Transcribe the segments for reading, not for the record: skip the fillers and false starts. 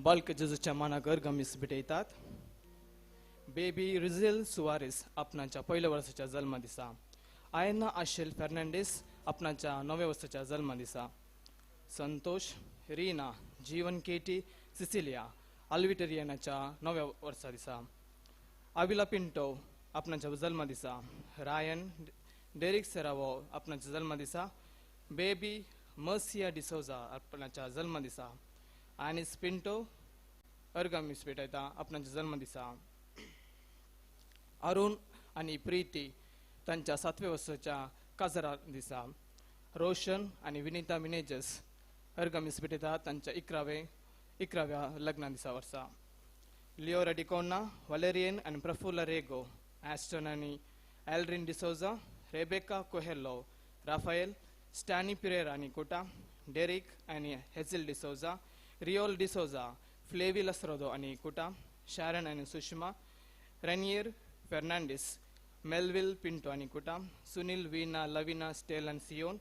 Bulk जेजूच्या मानागर गमीस भेटयतात. Baby रिझेल Soares आपणाच्या पहिल्या वर्षाच्या जन्म दिसा. आयना आशेल फर्नांडिस आपणाच्या 9व्या वर्षाच्या जन्म दिसा. संतोष रीना जीवन केटी सिसिलिया अल्विटेरियनाच्या 9व्या वर्षा दिसा. अविला पिंटो आपणाच्या जन्म दिसा. रायन डेरिक सेरावो आपणाच्या जन्म दिसा. बेबी मर्सिया डिसोजा आपणाच्या जन्म दिसा. आनिस पिंटो अर्गमिस भेटयता आपणाच्या जन्म दिसा. अरुण आणि प्रीती त्यांच्या 7व्या वर्षाच्या काजरा दिसा. रोशन आणि विनीता मिनेजस अर्गमिस भेटयता त्यांच्या 11व्या लग्ना दिसा वर्षा. लिओ रेडिकोना वलेरियन आणि प्रफुल्ला रेगो ॲस्टन आणि Aldrin D'Souza. Rebecca Coelho Rafael Stany Pereira आणि कोटा. डेरिक आणि हेझिल डिसोजा. रिओल डिसोजा फ्लेवी लसरोदो आणि कुटा. शॅरन आणि सुषमा. रेनियर फर्नांडिस मेलविल पिंटो आणि कुटा. सुनील वीना लविना स्टेलन सियोन.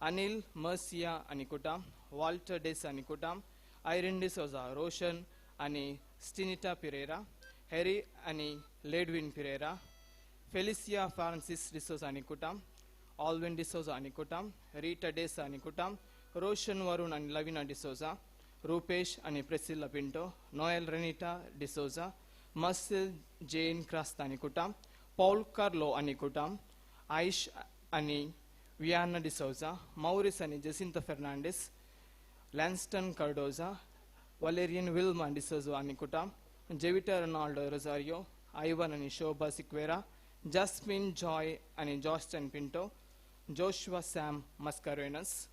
अनिल मर्सिया आणि कुटा. वॉल्टर डेस आणि कुटा. आयरिन डिसोजा रोशन आणि स्टिनिटा पिरेरा. हेरी आणि लेडविन पिरेरा. फेलिसिया फ्रान्सिस डिसोजा आणि कुटा. ऑल्विन डिसोजा आणि कुटा. रीटा डेसा आणि कुटा. रोशन वरुण आणि लविना डिसोजा. रूपेश आणि प्रेसिला पिंटो. नोएल रेनिटा डिसोजा. मर्सिल जेन क्रास्ता आणि कुटा. पौल कार्लो आणि कुटा. आइश आणि वियाना डिसोजा. मौरिस आणि जेसिंता फर्नांडिस. लॅन्स्टन कार्डोजा. वलेरियन विल्मा डिसोजा आणि कुटा. जेविटा रोनाल्डो रोजारियो. आयवन आणि शोभा सिक्वेरा. जस्मिन जॉय आणि जॉस्टन पिंटो. जोशुआ सॅम मस्कारेनस.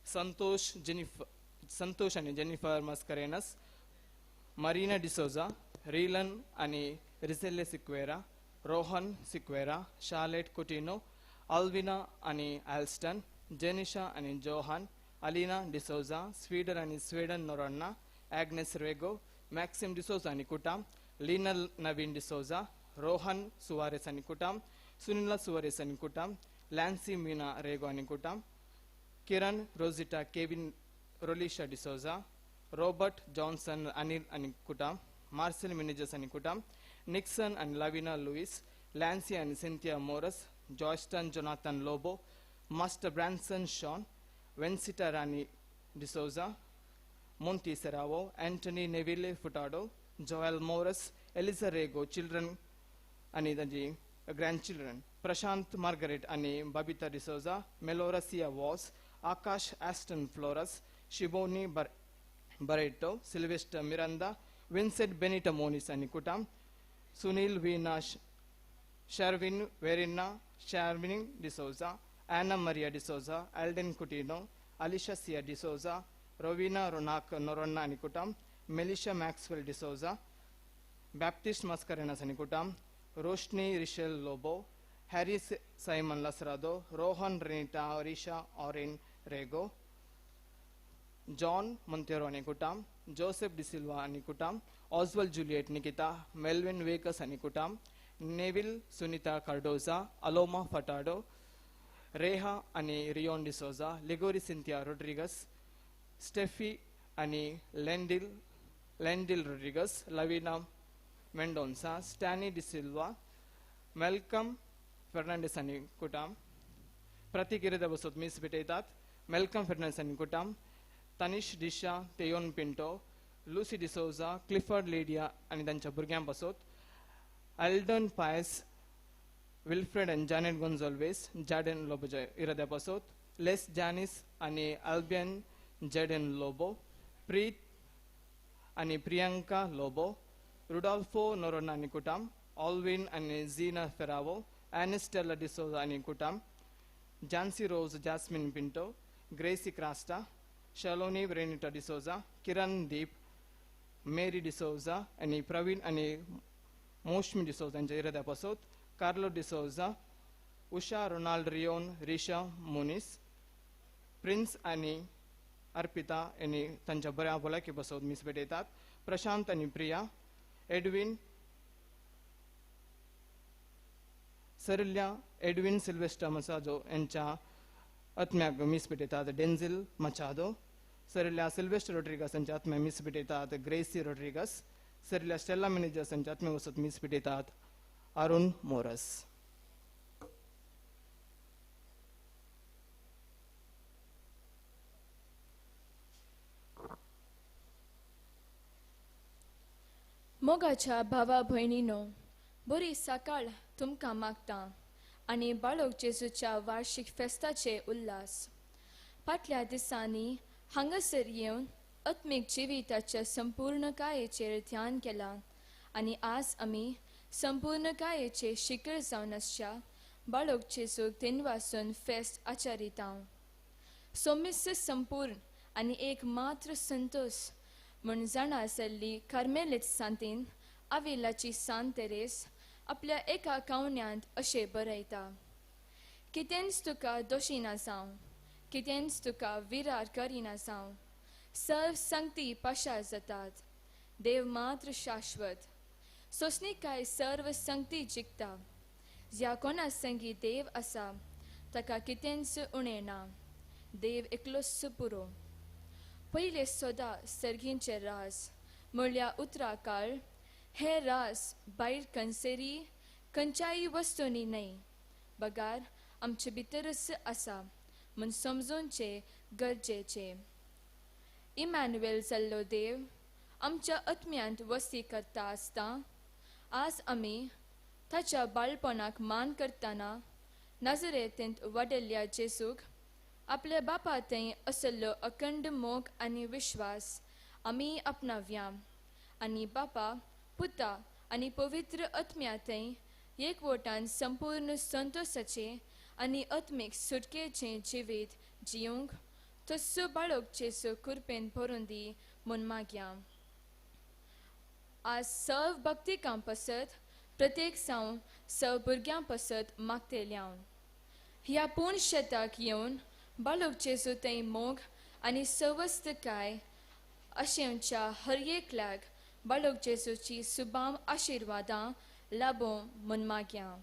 संतोष आणि जेनिफर मस्कारेनस. मरीना डिसोजा. रीलन आणि रिझेले सिक्वेरा. रोहन सिक्वेरा. शार्लेट कुटिनो. अल्विना आणि ॲल्स्टन. जेनिशा आणि जोहान. अलिना डिसोजा. स्वीडन नोरन्ना. ॲग्नेस रेगो. मॅक्सिम डिसोजा आणि कुटा. लीना नवीन डिसोजा. रोहन सुवारेस आणि कुटा. सुनीला सुवारेस आणि कुटा. लॅन्सी मीना रेगो आणि कुटा. किरण रोजिटा केविन रोलिशा डिसोजा. रॉबर्ट जॉन्सन अनिल आणि कुटा. मार्सेल मिनेजस आणि कुटा. निक्सन आणि लविना लुईस. लॅन्सी आणि सिंथिया मोरस. जॉस्टन जोनाथन लोबो. मास्टर ब्रॅन्सन शॉन. वेन्सिटा रानी डिसोजा. मोंटी सेरावो. अँटनी नेविले फुटाडो. जोएल मोरस. एलिझा रेगो चिल्ड्रन आणि त्यांची ग्रँडचिल्ड्रन. प्रशांत मार्गरेट आणि बबिता डिसोजा. मेलोरसिया वॉस. आकाश ॲस्टन फ्लोरस. शिबोनी बरेटो. सिल्वेस्टर मिरांदा. विन्सेंट बेनिटा मोनिस आणि कुटा. सुनील वीना शर्विन वेरिना. शार्विन डिसोजा. ॲना मरिया डिसोजा. एल्डेन कुटिनो. अलिशा सिया डिसोजा. रोविना रोनाक नोरोन्ना आणि कुटा. मेलिशा मॅक्सवेल डिसोजा. बॅप्टिस्ट मस्कारेनस आणि कुटा. रोशनी रिशेल लोबो. हॅरी सायमन लसरादो. रोहन रेनिटा ओरिशा ऑरेन रेगो. जॉन मोंतेरो आणि कुटा. जोसेफ डिसिल्वा आणि कुटा. ऑस्वल जुलिएट निकिता. मेल्विन वेकस आणि कुटा. नेविल सुनीता कार्डोजा. अलोमा फटाडो. रेहा आणि रियोन डिसोजा. लिगोरी सिंथिया रोड्रिगस. स्टेफी आणि लेंडिल रोड्रिगस. लविना मेंडोन्सा. स्टॅनी डिसिल्वा. मेल्कम फर्नांडिस आणि कुटा. प्रतिक्रिया बसत मिस भेटयतात. मेल्कम फर्नांडिस आणि कुटा. तनिश डिशा. तेयोन पिंटो. लुसी डिसोजा. क्लिफर्ड लेडिया आणि त्यांच्या भुरग्यां बसत. एल्डन पायस. विल्फ्रेड आणि जॅनेट गोन्झाल्वेस. जॅडेन लोबोच्या इराद्या बसत. लेस जॅनिस आणि अल्बियन जेडेन लोबो. प्रीत आणि प्रियंका लोबो. रुडॉल्फो नोरोना आणि कुटा. ऑल्विन आणि झीना फेरावो. ॲनिस्टेला डिसोजा आणि कुटा. जॅन्सी रोज जॅस्मिन पिंटो. ग्रेसी क्रास्टा. शॅलोनी रेनिटा डिसोजा. किरण दीप. मेरी डिसोजा आणि प्रवीण आणि मोशमी डिसोजा यांच्या इराद्या बसत. कार्लो डिसोजा. उषा रोनाल्ड रियोन रिशा मुनिस. प्रिन्स आणि अर्पिता यांनी त्यांच्या बऱ्या बोलाकी बसवत मिस भेटयतात. प्रशांत आणि प्रिया. एडविन सरिल्या एडविन सिल्वेस्टर मसाजो यांच्या आत्म्याक मिस भेटयतात. Denzil Machado. Serilia Sylvester Rodriguez and Chatme Miss Pidetat, Gracie Rodriguez, Serilia Stella Managers and Chatme was at Miss Pidetat, Arun Morris. मोगाच्या भावा भयणीनो बरी सकाळ तुमकां मागता आनी बाळक जेजूच्या वार्षिक फेस्ताचे उल्हास फाटल्या दिसांनी हांगासर येवन आत्मीक जिविताच्या संपूर्णकायेचेर ध्यान केलां आनी आज आमी संपूर्णकायेचे शिखर जावन आसच्या बाळक जेजूक दिनवासून फेस्त आचरितां सोमिस संपूर्ण आनी एक मात्र संतोष म्हूण जाणा आसली कार्मेलीत सांतीन आविलाची सांत तेरेस आपल्या एका कावण्यांत अशें बरयता कितेंच तुका दोशीना जावं कितेंच तुका विरार करिना जावं सर्व संगती पाशार जातात देव मात्र शाश्वत सोंसणीकाय सर्व संगती जिखता ज्या कोणा संगी देव आसा ताका कितेंच उणें ना देव एकलोच पुरो पहिले सोदा सर्गींचे राज म्हळ्या उतराकाळ हे राज भायर खंयसरी खंयच्याय वस्तूंनी न्हय बगार आमचे भितरच आसा म्हूण समजूनचे गरजेचे इमॅन्युएल जाल्लो देव आमच्या आत्म्यांत वस्ती करता आसता आज आमी ताच्या बाळपणाक मान करतना नाजरेंत वाडिल्ल्या जेजूक आपल्या बापा थंय असलो अखंड मोग आनी विश्वास आमी आपणाव्या आनी बापा पुता आनी पवित्र आत्म्या थंय एकवटान संपूर्ण संतोषाचे आनी आत्मीक सुटकेचें जिवीत जिवंक तस्सो बाळक जेजू कृपेन भरून दी म्हूण मागया आज सर्व भक्तिकां पासत प्रत्येक जावन सर्व भुरग्यां पासत मागतेल्यावन ह्या पूर्ण शेताक येवन बाळक जेजू थंय मोग आनी सवस्तकाय अशेंच्या हर एकल्याक बाळक जेजूची सुबाम आशिर्वादां लाभो म्हूण मागया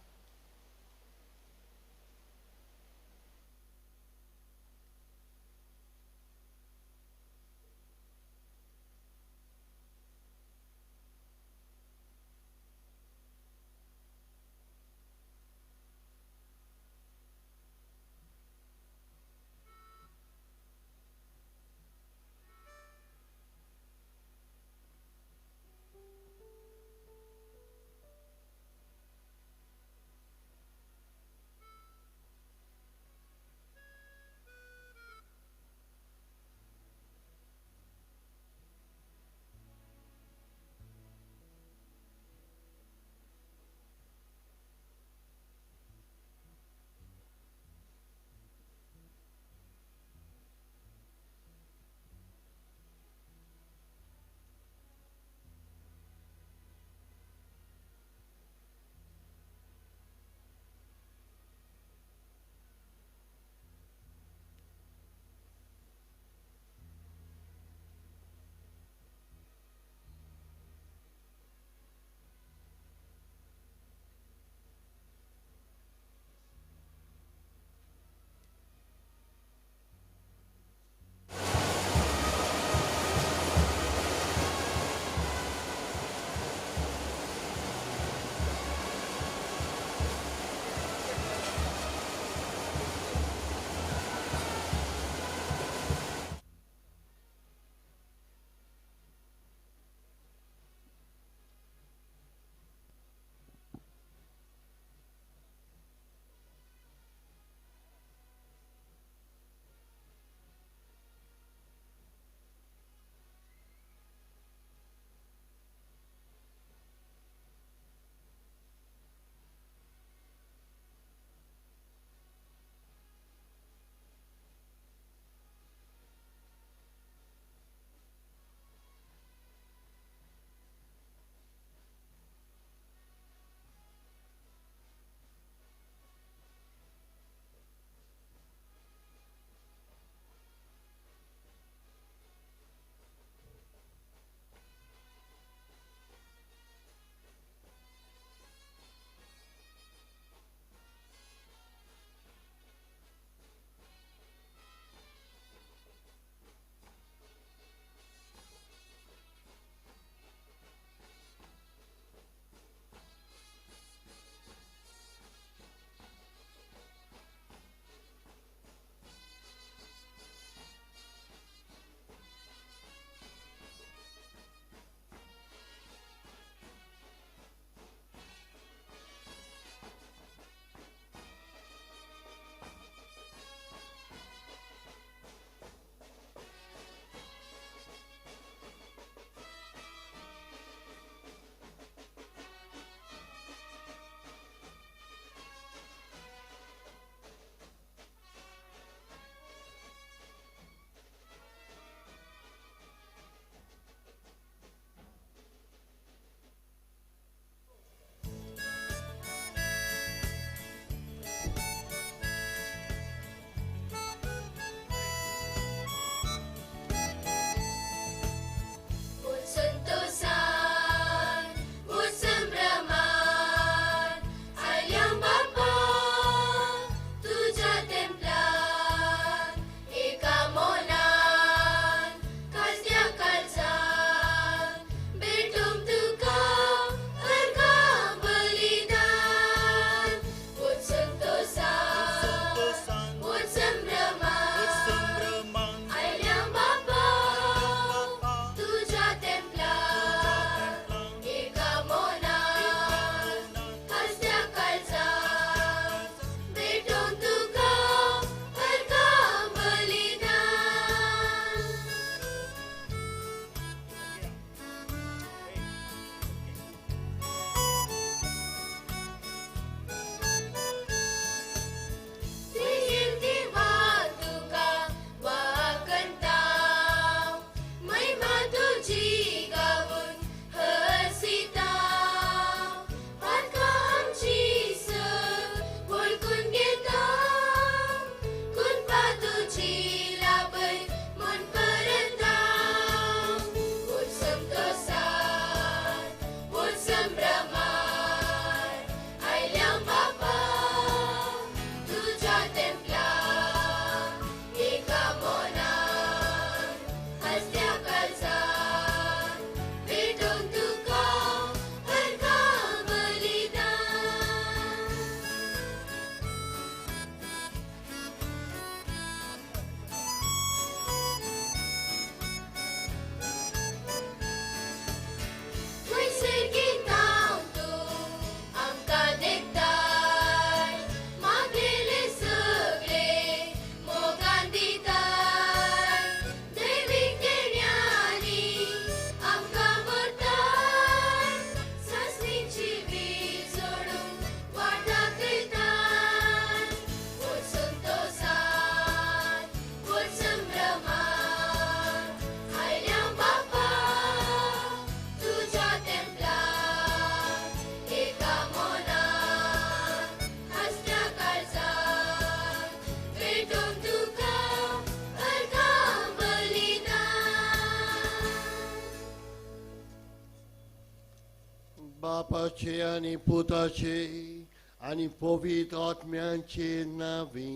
पिताचे आणि पुताचे आणि पवित्र आत्म्याचे नावे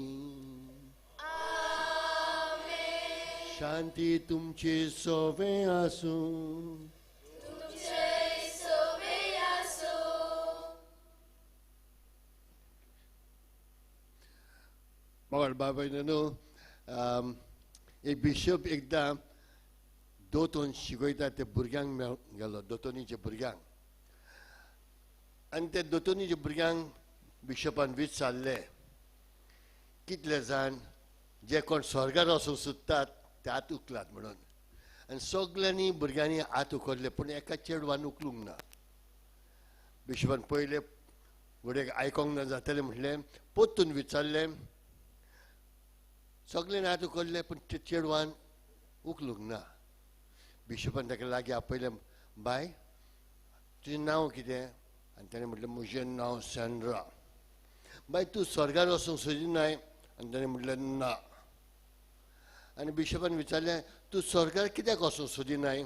शांती तुमचे सोवे आसूं मोगल बाबायनो एक बिशप एकदां दोतोन शिकयता ते भुरग्यांक गेलो दोतोनीच्या भुरग्यांक आनी ते दोतोनीच्या भुरग्यांक बिशपान विचारले कितले जाण जे कोण स्वर्गार वचूंक सोदतात ते हात उखलात म्हणून आनी सगल्यांनी भुरग्यांनी हात उखल्ले पूण एका चेडवान उखलूंक ना बिशपान पयले फुडें आयकोंक ना जातालें म्हटलें पोत्तून विचारलें सगळ्यांनी हात उखल्ले पूण ते चेडवान उखलूंक ना बिशपान ताका लागीं आपयलें बाय तुजें नांव कितें आनी ताणें म्हटलें म्हजें नांव सँड्रा बाय तूं स्वर्गार वचूंक सोदिनाय आनी ताणें म्हटलें ना आनी बिशपान विचारलें तूं स्वर्गार कित्याक वचूंक सोदिनाय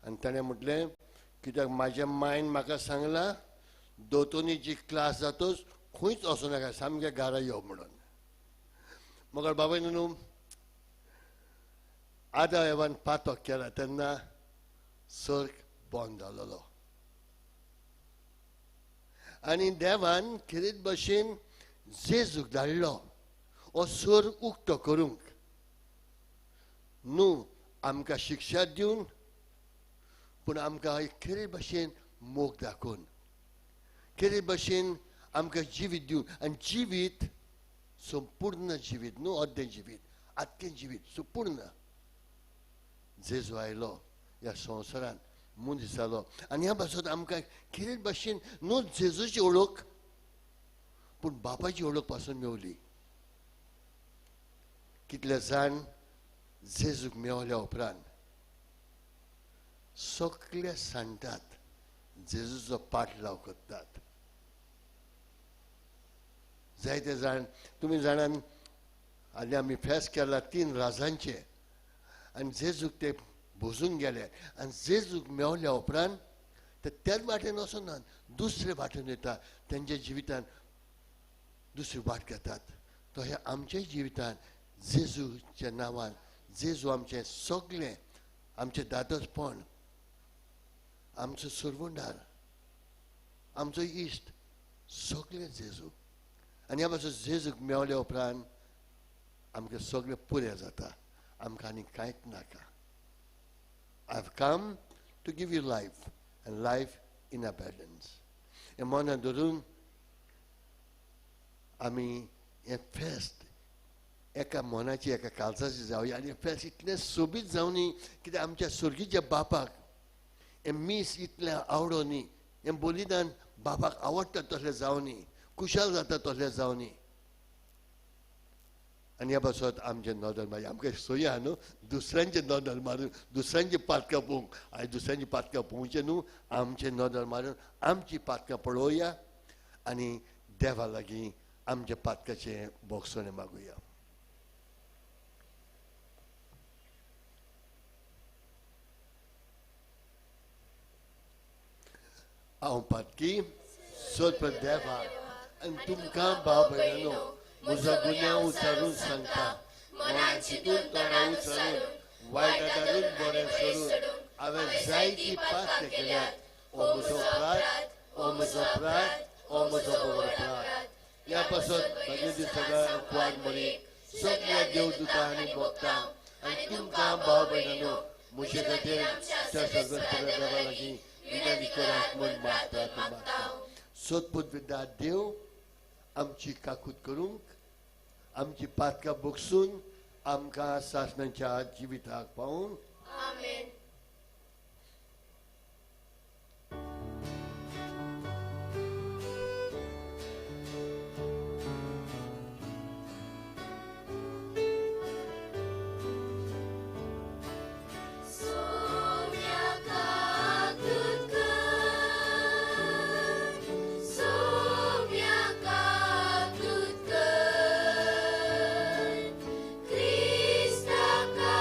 आनी ताणें म्हटलें कित्याक म्हाज्या मायन म्हाका सांगलां दोतोनीची क्लास जातूच खंयच वचूं नाका सामकें घरा यो म्हणून मोगल बाबायनो आदा एवान पातोक केला तेन्ना स्वर्ग बंद जालोलो आनी देवान खरेच भशेन जेजूक धाडलो हो स्वर्ग उक्तो करूंक न्हू आमकां शिक्षा दिवन पूण आमकां खरे भशेन मोग दाखोवन खरे भशेन आमकां जिवीत दिवन आनी जिवीत संपूर्ण जिवीत न्हू अर्दें जिवीत आख्खें जिवीत संपूर्ण जेजू आयलो ह्या संवसारान मनीस जालो आनी ह्या पासून आमकां खरेच भशेन न्हू जेजूची ओळख पूण बापाची ओळख पासून मेवली कितले जाण जेजूक मेवल्या उपरांत सगळे सांगतात जेजूचो पाठ लाव करतात जायते जाण तुमी जाणान हालीं आमी फेस्त केला 3 राजांचे आनी जेजूक ते भोजून गेले आनी जेजूक मेवल्या उपरांत ते त्याच वाटेन वचनात दुसरे वाटेन वयता तेंच्या जिवितान दुसरी वाट घेतात तो हे आमच्या जिवितान जेजूच्या नांवान जेजू आमचें सगळें आमचें दादोसपण आमचो सुरवंडार आमचो इश्ट सगळें जेजू आनी ह्या पासून जेजूक मेवल्या उपरांत आमकां सगळें पुरें जाता आमकां आनी कांयच नाका I have come to give you life and life in abundance हें मनांत धरून आमी हें फेस्त एका मनाची एका काळजाची जावया आनी हें फेस्त इतलें सोबीत जावनी कित्याक आमच्या सुर्गीच्या बापाक हें मीस इतलें आवडोनी हें बलिदान बापाक आवडटा तसलें जावनी कुशाल जाता तसलें जावनी आनी ह्या पासून आमचें नदर मारी आमकां सोय आहा न्हू दुसऱ्यांचें नदर मारून दुसऱ्यांची पातकां पळोवंक आयज दुसऱ्यांची पातकां पळोवचें न्हू आमचें नदर मारून आमची पातकां पळोवया आनी देवा लागीं आमच्या पातकाचें बोगसोणें मागुया हांव पातकी सोदपा देवा आनी तुमकां भाव भयणानो म्हजो गुन्यांव उचारून सांगता मनांत चिंतून तोंडां उचारून वायटादारून बरें सोडून हांवें जायती पातकां केल्यात हो म्हजो अपराध हो म्हजो अपराध हो म्हजो अपराध ह्या पासून म्हागे दिसांच्या उपवाद मरी सगळ्या देवदूतां आनी भक्तां आनी तुमकां भाव भयणानो म्हजे खातीर त्या सर्गस्पद देवा लागीं विनंती करात म्हूण मागता सोदपूत विद्या देव आमची काकूत करूंक आमची पातकां बोगसून आमकां सासणाच्या जिविताक पावून आमेन. Krista ka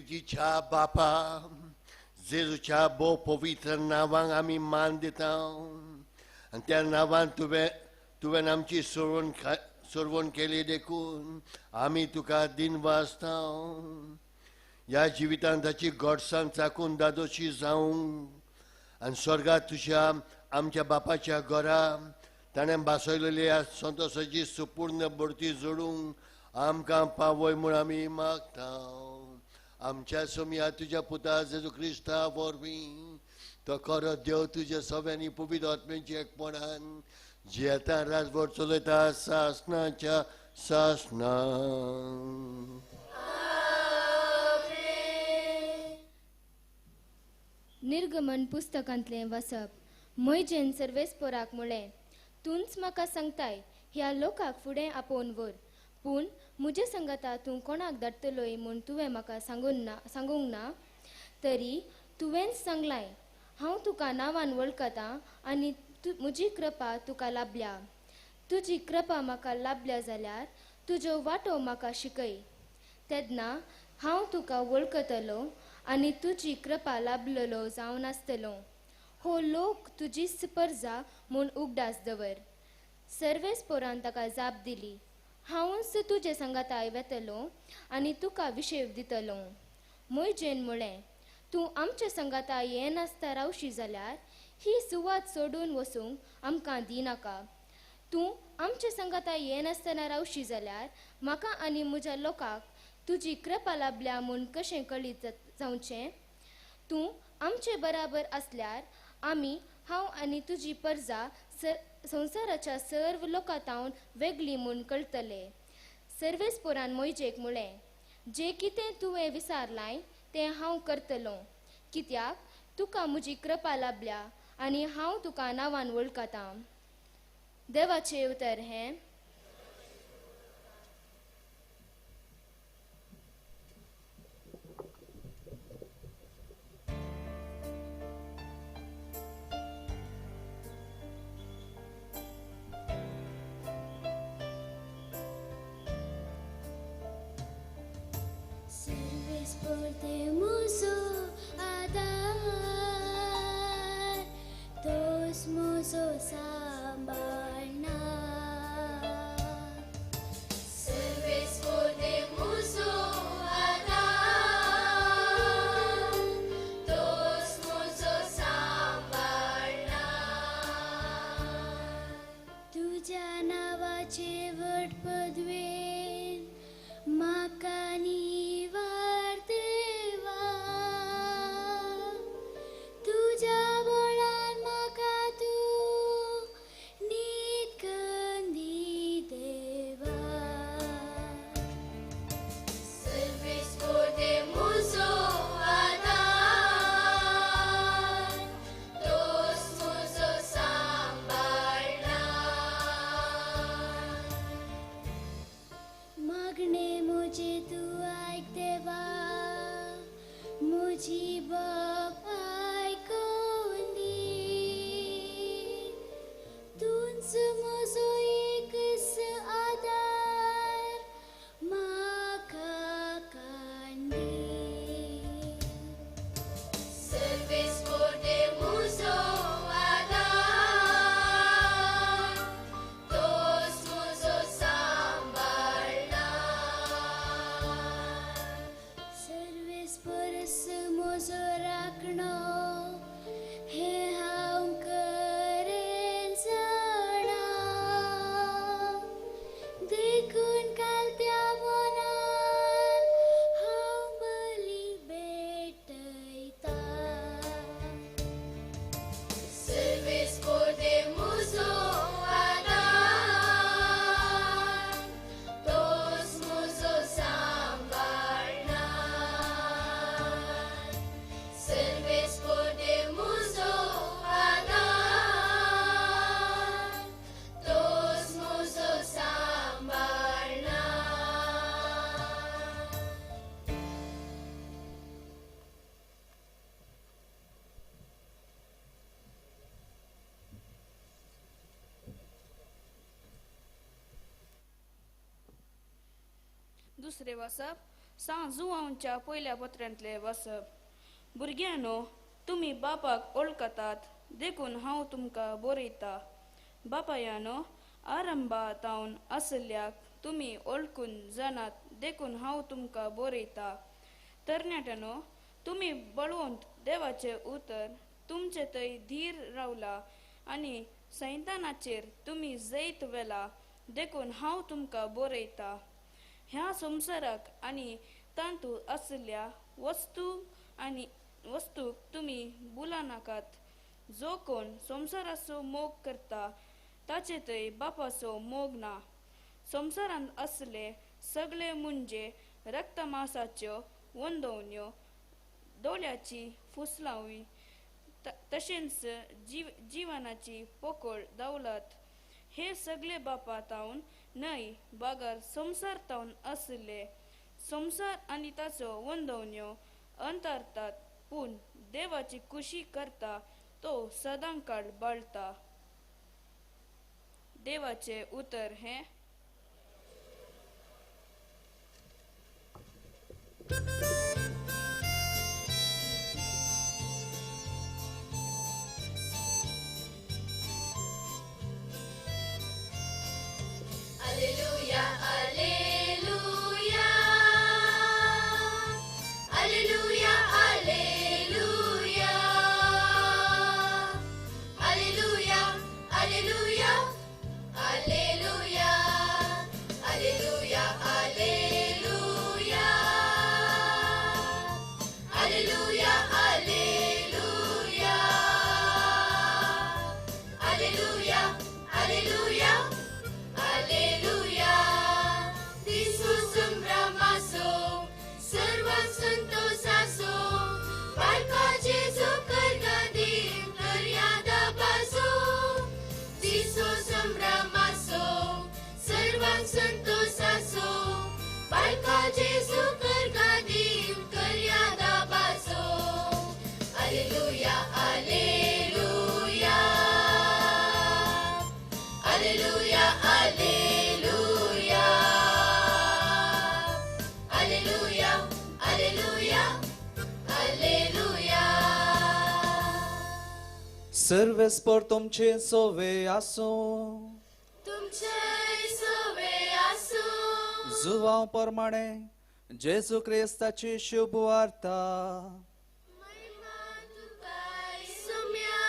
प्रितीच्या बापा जेजूच्या भोव पवित्र नांवांक आमी मान दिता आनी त्या नांवान तुवें आमची सोडवण केली देखून आमी तुका दिन वाजता ह्या जिवितांत ताची गोडसाण चाकून दादोशी जावंक आनी स्वर्गात तुज्या आमच्या बापाच्या घरा ताणें बासयलेल्या संतोशाची सुपूर्ण बढती जोडूंक आमकां पावय म्हूण आमी मागता आमच्या सोम्या तुज्या पुता जेजू क्रिस्ता वरवीं तो खरो देव तुज्या सगळ्यांनी पवित्र आत्म्याच्या एकपणान जे आतां राजभर चलयता सासणाच्या सासणा निर्गमन पुस्तकांतलें वाचप म्हयजेन सर्वेस्पराक म्हळें तूंच म्हाका सांगताय ह्या लोकाक फुडें आपोवन व्हर पूण म्हजे सांगाता तूं कोणाक धाडटलोय म्हूण तुवें म्हाका सांगूंक ना तरी तुवेंच सांगलाय हांव तुका नांवान वळखतां आनी म्हजी कृपा तुका लाभल्या तुजी कृपा म्हाका लाभल्या जाल्यार तुजो वांटो म्हाका शिकय तेन्ना हांव तुका वळखतलो आनी तुजी कृपा लाभलेलो जावन आसतलो हो लोक तुजी स्पर्जा म्हूण उगडास दवर सर्वेस्पोरान ताका जाप दिली हांवच तुजे सांगाताय वेतलो आनी तुका विशेव दितलो मोयजेन म्हळें तूं आमच्या सांगाताय येनासता रावशी जाल्यार ही सुवात सोडून वचूंक आमकां दिनाका तूं आमच्या सांगाताय येनासतना रावशी जाल्यार म्हाका आनी म्हज्या लोकांक तुजी कृपा लाभल्या म्हूण कशें कळीत जावचें तूं आमचे बराबर आसल्यार आमी हांव आनी तुजी परजा संवसाराच्या सर्व लोकांतावन वेगळी म्हूण कळटले सर्वेस्पोरान मोयजेक म्हळें जे कितें तुवें विचारलाय तें हांव करतलों कित्याक तुका म्हजी कृपा लाभल्या आनी हांव तुका नांवान वळखतां देवाचें उतर हें Por temuso adar, tos muso sambalna. Serves por temuso adar, tos muso sambalna. तुझ्या नावाचे वट पदवेन म्हाका दुसरे वचप जुवांच्या पयल्या पत्र्यांतले वसप भुरग्यानो तुम्ही बापाक ओळखतात देखून हांव तुमकां बरयता बापायानो आरंभातावन असल्याक तुम्ही ओळखून जाणात देखून हांव तुमकां बरयता तरणाट्यानो तुम्ही बळवंत देवाचे उतर तुमचे थंय धीर रावला आनी सैतानाचेर तुम्ही जैत वेला देखून हांव तुमकां बरयता ह्या संवसाराक आनी तांतू असल्या वस्तूक तुम्ही बुला नाकात जो कोण संवसाराचो मोग करता ताचे थंय बापाचो मोग ना संवसारांत असले सगळे म्हणजे रक्तमांसाच्यो वंदवण्यो दोळ्याची फुसलावी तशेंच जिवनाची पोकळ दौलत हे सगळे बापा तावन न्हय बागर संवसार तावन असले संवसार आनी ताचो वंदवण्यो अंतरतात पूण देवाची खुशी करता तो सदांकाळ बाळटा देवाचे उतर हे Alleluia, alleluia. Alleluia, alleluia. Alleluia, alleluia. Alleluia. Alleluia, alleluia. Alleluia, alleluia. Alleluia, alleluia. Alleluia, Isusum Brahmaso, Sarvam Santosaso, Barka Jesu Kargadim Karyada Baso, Isusum Brahmaso, Sarvam Santosaso, Barka Jesu Kargadim Karyada Baso, Alleluia, Alleluia. Alleluia, alleluia. Alleluia, alleluia. Alleluia. Servespor तुमचे सोवे आसो तुमचे सोवे आसो जुवा प्रमाणे जेजू क्रिस्ताची शुभ वार्ता महिमा तुका सुम्या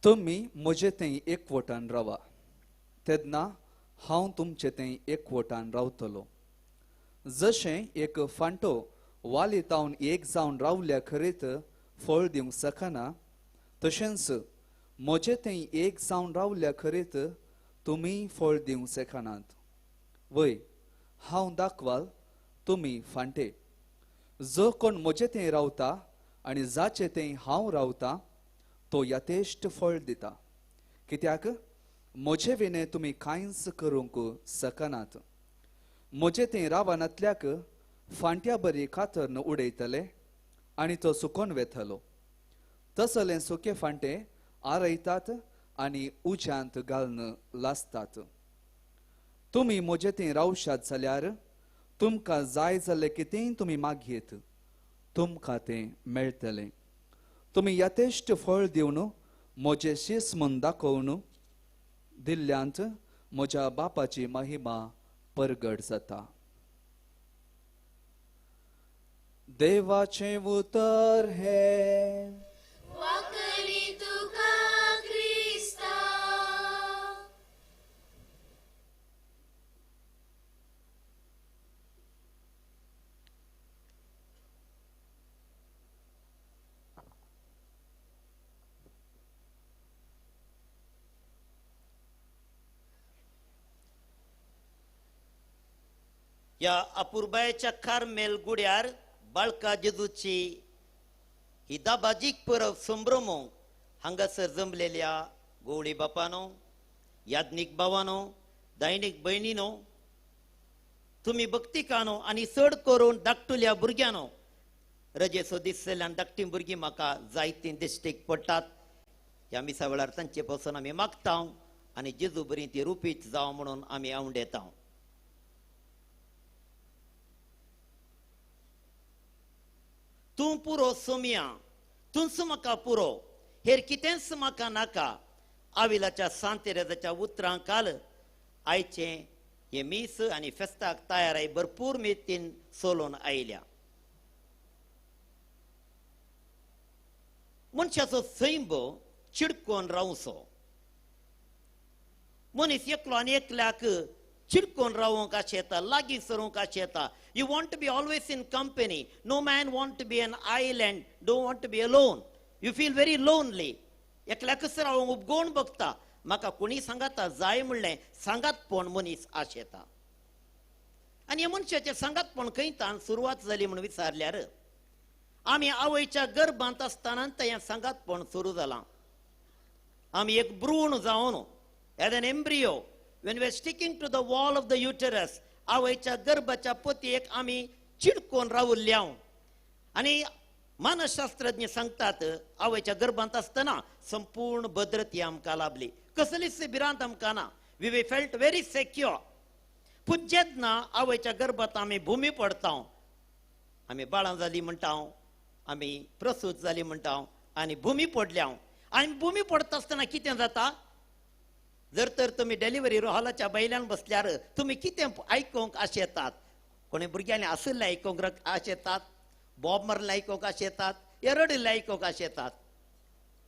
तुम्ही म्हजे थंय एकवटान रावा तेन्ना हांव तुमचे थंय एकवटान रावतलो जशें एक फांटो वाली तावन एक जावन रावल्या खरेत फळ दिवंक शकना तशेंच म्हजे थंय एक जावन रावल्या खरेत तुमी फळ दिवंक शकनात वय हांव दाखवाल तुमी फांटे जो कोण म्हजे थंय रावता आनी जाचे थंय हांव रावता तो यथेश्ट फळ दिता कित्याक म्हजे विने तुमी कांयच करूंक शकनात म्हजे थंय रावनातल्याक फांट्या बरी कातर न उडयतले आनी तो सुकोन वेतलो तसले सुके फांटे आरयतात आनी उज्यांत घालन लासतात तुमी म्हजे थंय रावशात जाल्यार तुमकां जाय जाल्ले कितेंय तुमी मागयेत तुमकां तें मेळटलें तुमी यथेश्ट फळ दिवन म्हजे शीस म्हूण दाखोवन दिल्ल्यांत म्हज्या बापाची महिमा परगट जाता देवाचें उतर हे वाकली तुका क्रिस्ता या अपूर्बायेच्या कार्मेल गुड्यार बाळका जेजूची ही दाबाजीक परब संभ्रमोवंक हांगासर जमलेल्या गोवळी बापानो याज्ञिक भावानो दैनिक भयणीनो तुम्ही भक्तिकानो आनी चड करून धाकटुल्या भुरग्यानो रजेचो दीस जाल्यान धाकटी भुरगीं म्हाका जायतीं दिश्टीक पडटात. ह्या मिसा वेळार तांचे पासून आमी मागता आनी जेजू बरी ती रुपीत जावं म्हणून आमी आवंडेता. तूं पुरो सोमिया, तूंच म्हाका पुरो, हेर कितेंच म्हाका नाका. आविलाच्या सांतेरेजाच्या उतरां काल आयचे हे मीस आनी फेस्ताक तयाराय भरपूर मेतीन सोलून आयल्या. मनशाचो सैंब चिडकोन रावचो. मनीस एकलो आनी एकल्याक चिडकोन रावूंक अशें येता, लागीं सरूंक अशें येता. You want to be always in company. No man want to be an island, don't want to be alone. You feel very lonely. एकल्याकच रावूंक उपगोवन बगता. म्हाका कोणी सांगाता जाय म्हणलें सांगातपण मनीस अशें येता. आनी ह्या मनशाचें सांगातपण खंयतान सुरवात जाली म्हूण विचारल्यार आमी आवयच्या गर्भांत आसतना हें सांगातपण सुरू जालां. आमी एक भ्रूण जावन as an embryo when we are sticking to the wall of the uterus आवयच्या गर्भाच्या पोतयेक आमी चिडकोन रावुल्ल्या. आनी मानसशास्त्रज्ञ सांगतात आवयच्या गर्भांत आसतना संपूर्ण भद्रती आमकां लाभली, कसलीच भिरांत आमकां ना. We felt very secure. पूण जेन्ना आवयच्या गर्भांत आमी भुमी पडटा, आमी बाळां जालीं म्हणटा, आमी प्रसूत जालीं म्हणटा आनी भुमी पडल्या. आनी भुमी पडटा आसतना कितें जाता, जर तर तुमी डेलिव्हरी हॉलाच्या बैल्यान बसल्यार तुमी कितें आयकूंक अशें येतात. कोणी भुरग्यांनी आसले आयकूंक अशें येतात, बॉब मारले आयकूंक अशें येतात, हे रडले आयकूंक अशें येतात.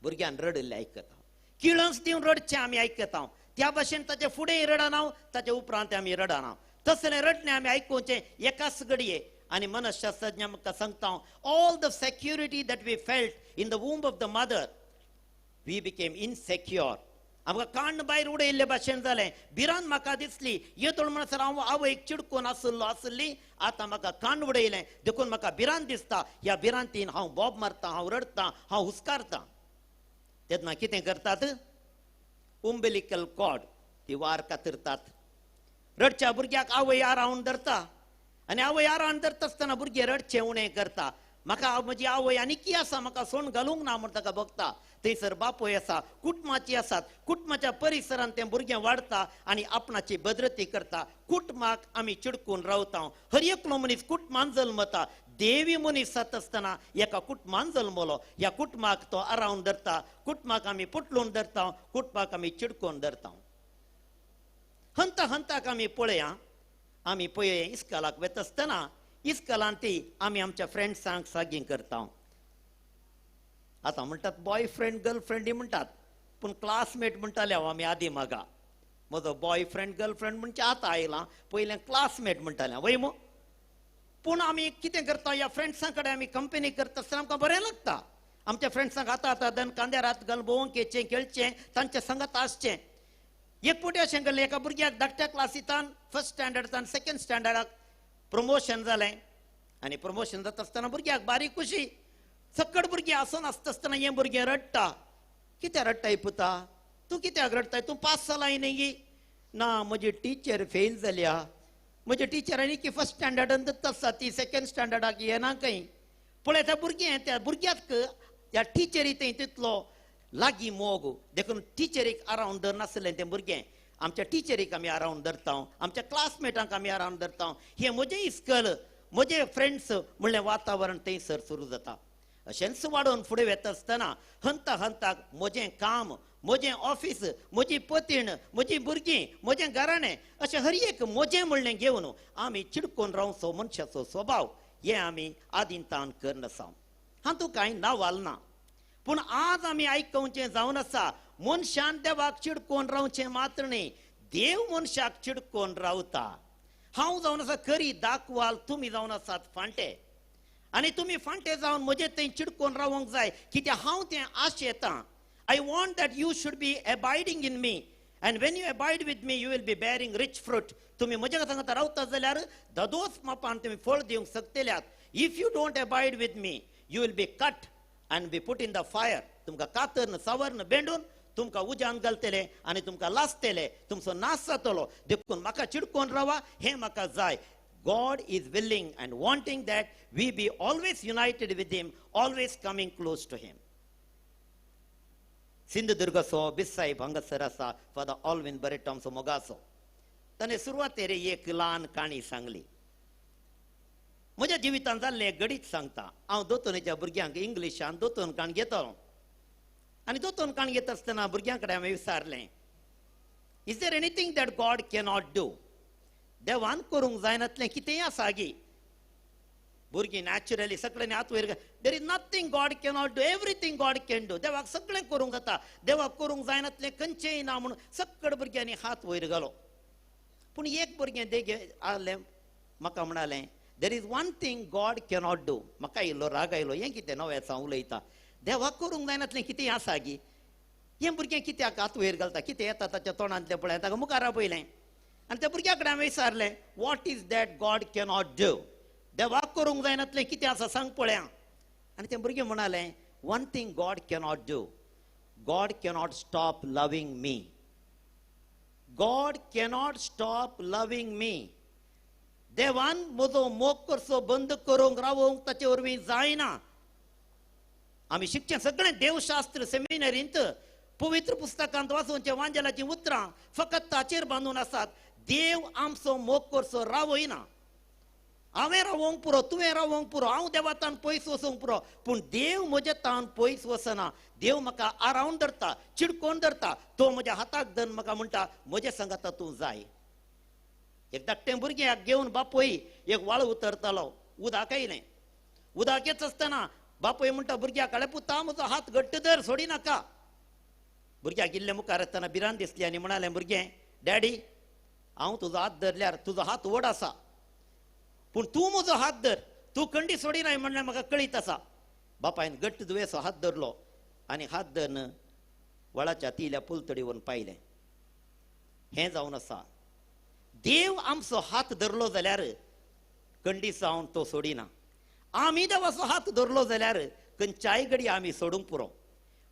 भुरग्यान रडले आयकता, किळस दिवन रडचें आमी आयकता. त्या भाशेन ताचे फुडें रडना, ताचे उपरांत आमी रडना. तसलें रडणें आमी आयकुचें एकाच घडये. आनी मनसशास्त्रज्ञ म्हाका सांगता all the security that we felt in the womb of the mother we became insecure. आमकां काण्ण भायर उडयल्ले भाशेन जालें. भिरांत म्हाका दिसली येतोळ म्हणसर हांव आवयक चिडकोन आसली, आतां म्हाका काण्ण उडयलें देखून म्हाका भिरांत दिसता. ह्या भिरांतीन हांव बॉब मारता, हांव रडतां, हांव हुस्कारतां. तेन्ना कितें करतात, उंबिलिकल कॉर्ड ती वार कातरतात. रडच्या भुरग्याक आवय आरावन धरता आनी आवय आरावन धरता आसतना भुरगें रडचें उणें करता. म्हाका म्हजी आवय आनीकी आसा, म्हाका सोण घालूंक ना म्हूण ताका बगता. थंयसर बापूय आसा, कुटुंबाची आसात. कुटुंबाच्या परिसरांत तें भुरगें वाडटा आनी आपणाची भद्रती करता. कुटुंबाक आमी चिडकून रावता. हर एकलो मनीस कुटुंबान जल्मता. देवी मनीस जाता आसतना एका कुटुंबान जल्मलो. ह्या कुटुंबाक तो आरावन धरता, कुटुंबाक आमी पुटलून धरता, कुटुंबाक आमी चिडकोन धरता. हंता हंताक आमी पळया, आमी पळय इस्कॉलाक वता आसतना इस्कॉलांत आमी आमच्या फ्रेंड्सांक सागीं करता. आतां म्हणटात बॉयफ्रेंड गर्लफ्रेंड म्हणटात, पूण क्लासमेट म्हणटाले आमी आदी मागा. म्हजो बॉयफ्रेंड गर्लफ्रेंड म्हणजे आतां आयलां, पयलें क्लासमेट म्हणटालें वय मो. पूण आमी कितें करता, ह्या फ्रेंड्सां कडेन आमी कंपनी करता आसतना आमकां बरें लागता. आमच्या फ्रेंड्सांक आतां दन कांद्यार हात घालून भोंवंक येचें, खेळचें, तांचे सांगात आसचें. एक पुटी अशें केलें, एका भुरग्याक धाकट्या क्लासींतल्यान फर्स्ट स्टँडर्डांतल्यान सेकंड स्टँडर्डाक प्रमोशन जालें. आनी प्रमोशन जाता आसतना भुरग्याक बारीक खुशी. सकट भुरगीं आसून आसता आसतना हें भुरगें रडटा. कित्याक रडटाय पुता, तूं कित्याक रडताय, तूं पास जालाय न्ही? ना, म्हजी टिचर फेल जाल्या. म्हज्या टिचरांनी की फर्स्ट स्टँडर्डान धरता आसता, ती सेकंड स्टँडर्डाक येना खंय. पळय त्या भुरग्याक त्या टिचरी थंय तितलो लागीं मोग देखून टिचरीक आरावन धरनासलें तें भुरगें. आमच्या टिचरीक आमी आरावन धरता, आमच्या क्लासमेटांक आमी आरावन धरता. हें म्हजें इस्कल, म्हजे फ्रेंड्स म्हणलें वातावरण थंयसर सुरू जाता. अशेंच वाडोवन फुडें वता आसतना हंता हंताक म्हजें काम, म्हजें ऑफिस, म्हजी पतीण, म्हजीं भुरगीं, म्हजें घराणें अशें हर एक म्हजें म्हणलें घेवन आमी चिडकोन रावचो मनशाचो स्वभाव हें आमी आदिंतान करनासा. हातूंत कांय नावाल ना. पूण आज आमी आयकुचें जावन आसा, मनशान देवाक चिडकोन रावचें मात्र न्ही, देव मनशाक चिडकोन रावता. हांव जावन आसा खरी दाखवाल, तुमी जावन आसात फांटे. आनी तुमी फांटे जावन म्हजे थंय चिडकोन रावंक जाय, कित्याक हांव तें आश येता. I want that you should be abiding in me, and when you abide with me you will be bearing rich fruit. तुमी म्हज्या सांगात रावता जाल्यार धदोस मापान तुमी फळ दिवंक शकतल्यात. If you don't abide with me you will be cut and be put in the fire. तुमकां कातरन sovereign बेंडून तुमकां उज्यान घालतले आनी तुमकां लासतले, तुमचो नाश जातलो. देखून म्हाका चिडकोन रावा हें म्हाका जाय. God is willing and wanting that we be always united with him, always coming close to him. Sindhudurg सो बिसाई भांगसर असा फादर ऑलविन बरेटॉम सो मोगासो तने सुरुवातेरे एक ल्हान काणी सांगली. म्हज्या जिवितांत जाल्लें घडीत सांगता. हांव दोतोनेच्या भुरग्यांक इंग्लिशान दोतोन काण घेतालो आनी दोतोन काण घेता आसतना भुरग्यां कडेन हांवें विचारलें, is there anything that God cannot do? देवान करूंक जायनातलें कितेंय आसा गी? भुरगीं नॅचरली सगळ्यांनी हात वयर there is nothing God cannot do, everything God can do. देवाक सगळें करूंक जाता, देवाक करूंक जायनातलें खंयचेंय ना म्हणून सगळे भुरग्यांनी हात वयर घालो. पूण एक भुरगें देगे आसलें म्हाका म्हणालें, there is one thing God cannot do. म्हाका इल्लो राग आयलो, हें कितें नवें उलयता? देवाक करूंक जायनातलें कितें आसा गी? हें भुरगें कित्याक हात वयर घालता? कितें येता ताच्या तोंडांतलें पळय, ताका मुखार आपयलें आनी त्या भुरग्या कडेन हांवें विचारलें, what is that God cannot do? देवाक करूंक जायनातलें कितें आसा सांग पळया. आनी तें भुरगें म्हणालें, one thing God cannot do, God cannot stop loving me. God cannot stop loving me. देवान म्हजो मोग करचो बंद करूंक रावोवंक ताचे वरवीं जायना. आमी शिकचें सगळें देवशास्त्र सेमिनरींत पवित्र पुस्तकांत वाचूंचें वांजेलाचीं उतरां फकत ताचेर बांदून आसात. देव आमचो मोग करचो रावयना. हांवें रावोंक पुरो, तुवें रावोंक पुरो, हांव देवातान पयस वचोंक पुरो, पूण देव म्हज्या तान पयस वचना. देव म्हाका आरावन धरता, चिडकोन धरता. तो म्हज्या हाताक धरून म्हाका म्हणटा, म्हजे सांगाता तूं जाय. एक धाकटें भुरग्याक घेवन बापोय एक व्हाळ उतरतालो, उदक आयलें. उदक येत आसतना बापोय म्हणटा भुरग्याक, आळे पुता म्हजो हात घट्ट धर, सोडी नाका. भुरग्याक इल्ले मुखार येतना भिरांत दिसली आनी म्हणालें, भुरगें डॅडी हांव तुजो हात धरल्यार तुजो हात व्हड आसा, पूण तूं म्हजो हात धर, तूं खंडी सोडिनाय म्हणल्यार म्हाका कळीत आसा. बापायन घट्ट दुवेसो हात धरलो आनी हात धरून व्हाळाच्या तिल्या पुलतडी व्हरून पायलें. हें जावन आसा, देव आमचो हात धरलो जाल्यार खंडी जावन तो सोडिना. आमी देवाचो हात धरलो जाल्यार खंयच्याय घडी आमी सोडूंक पुरो.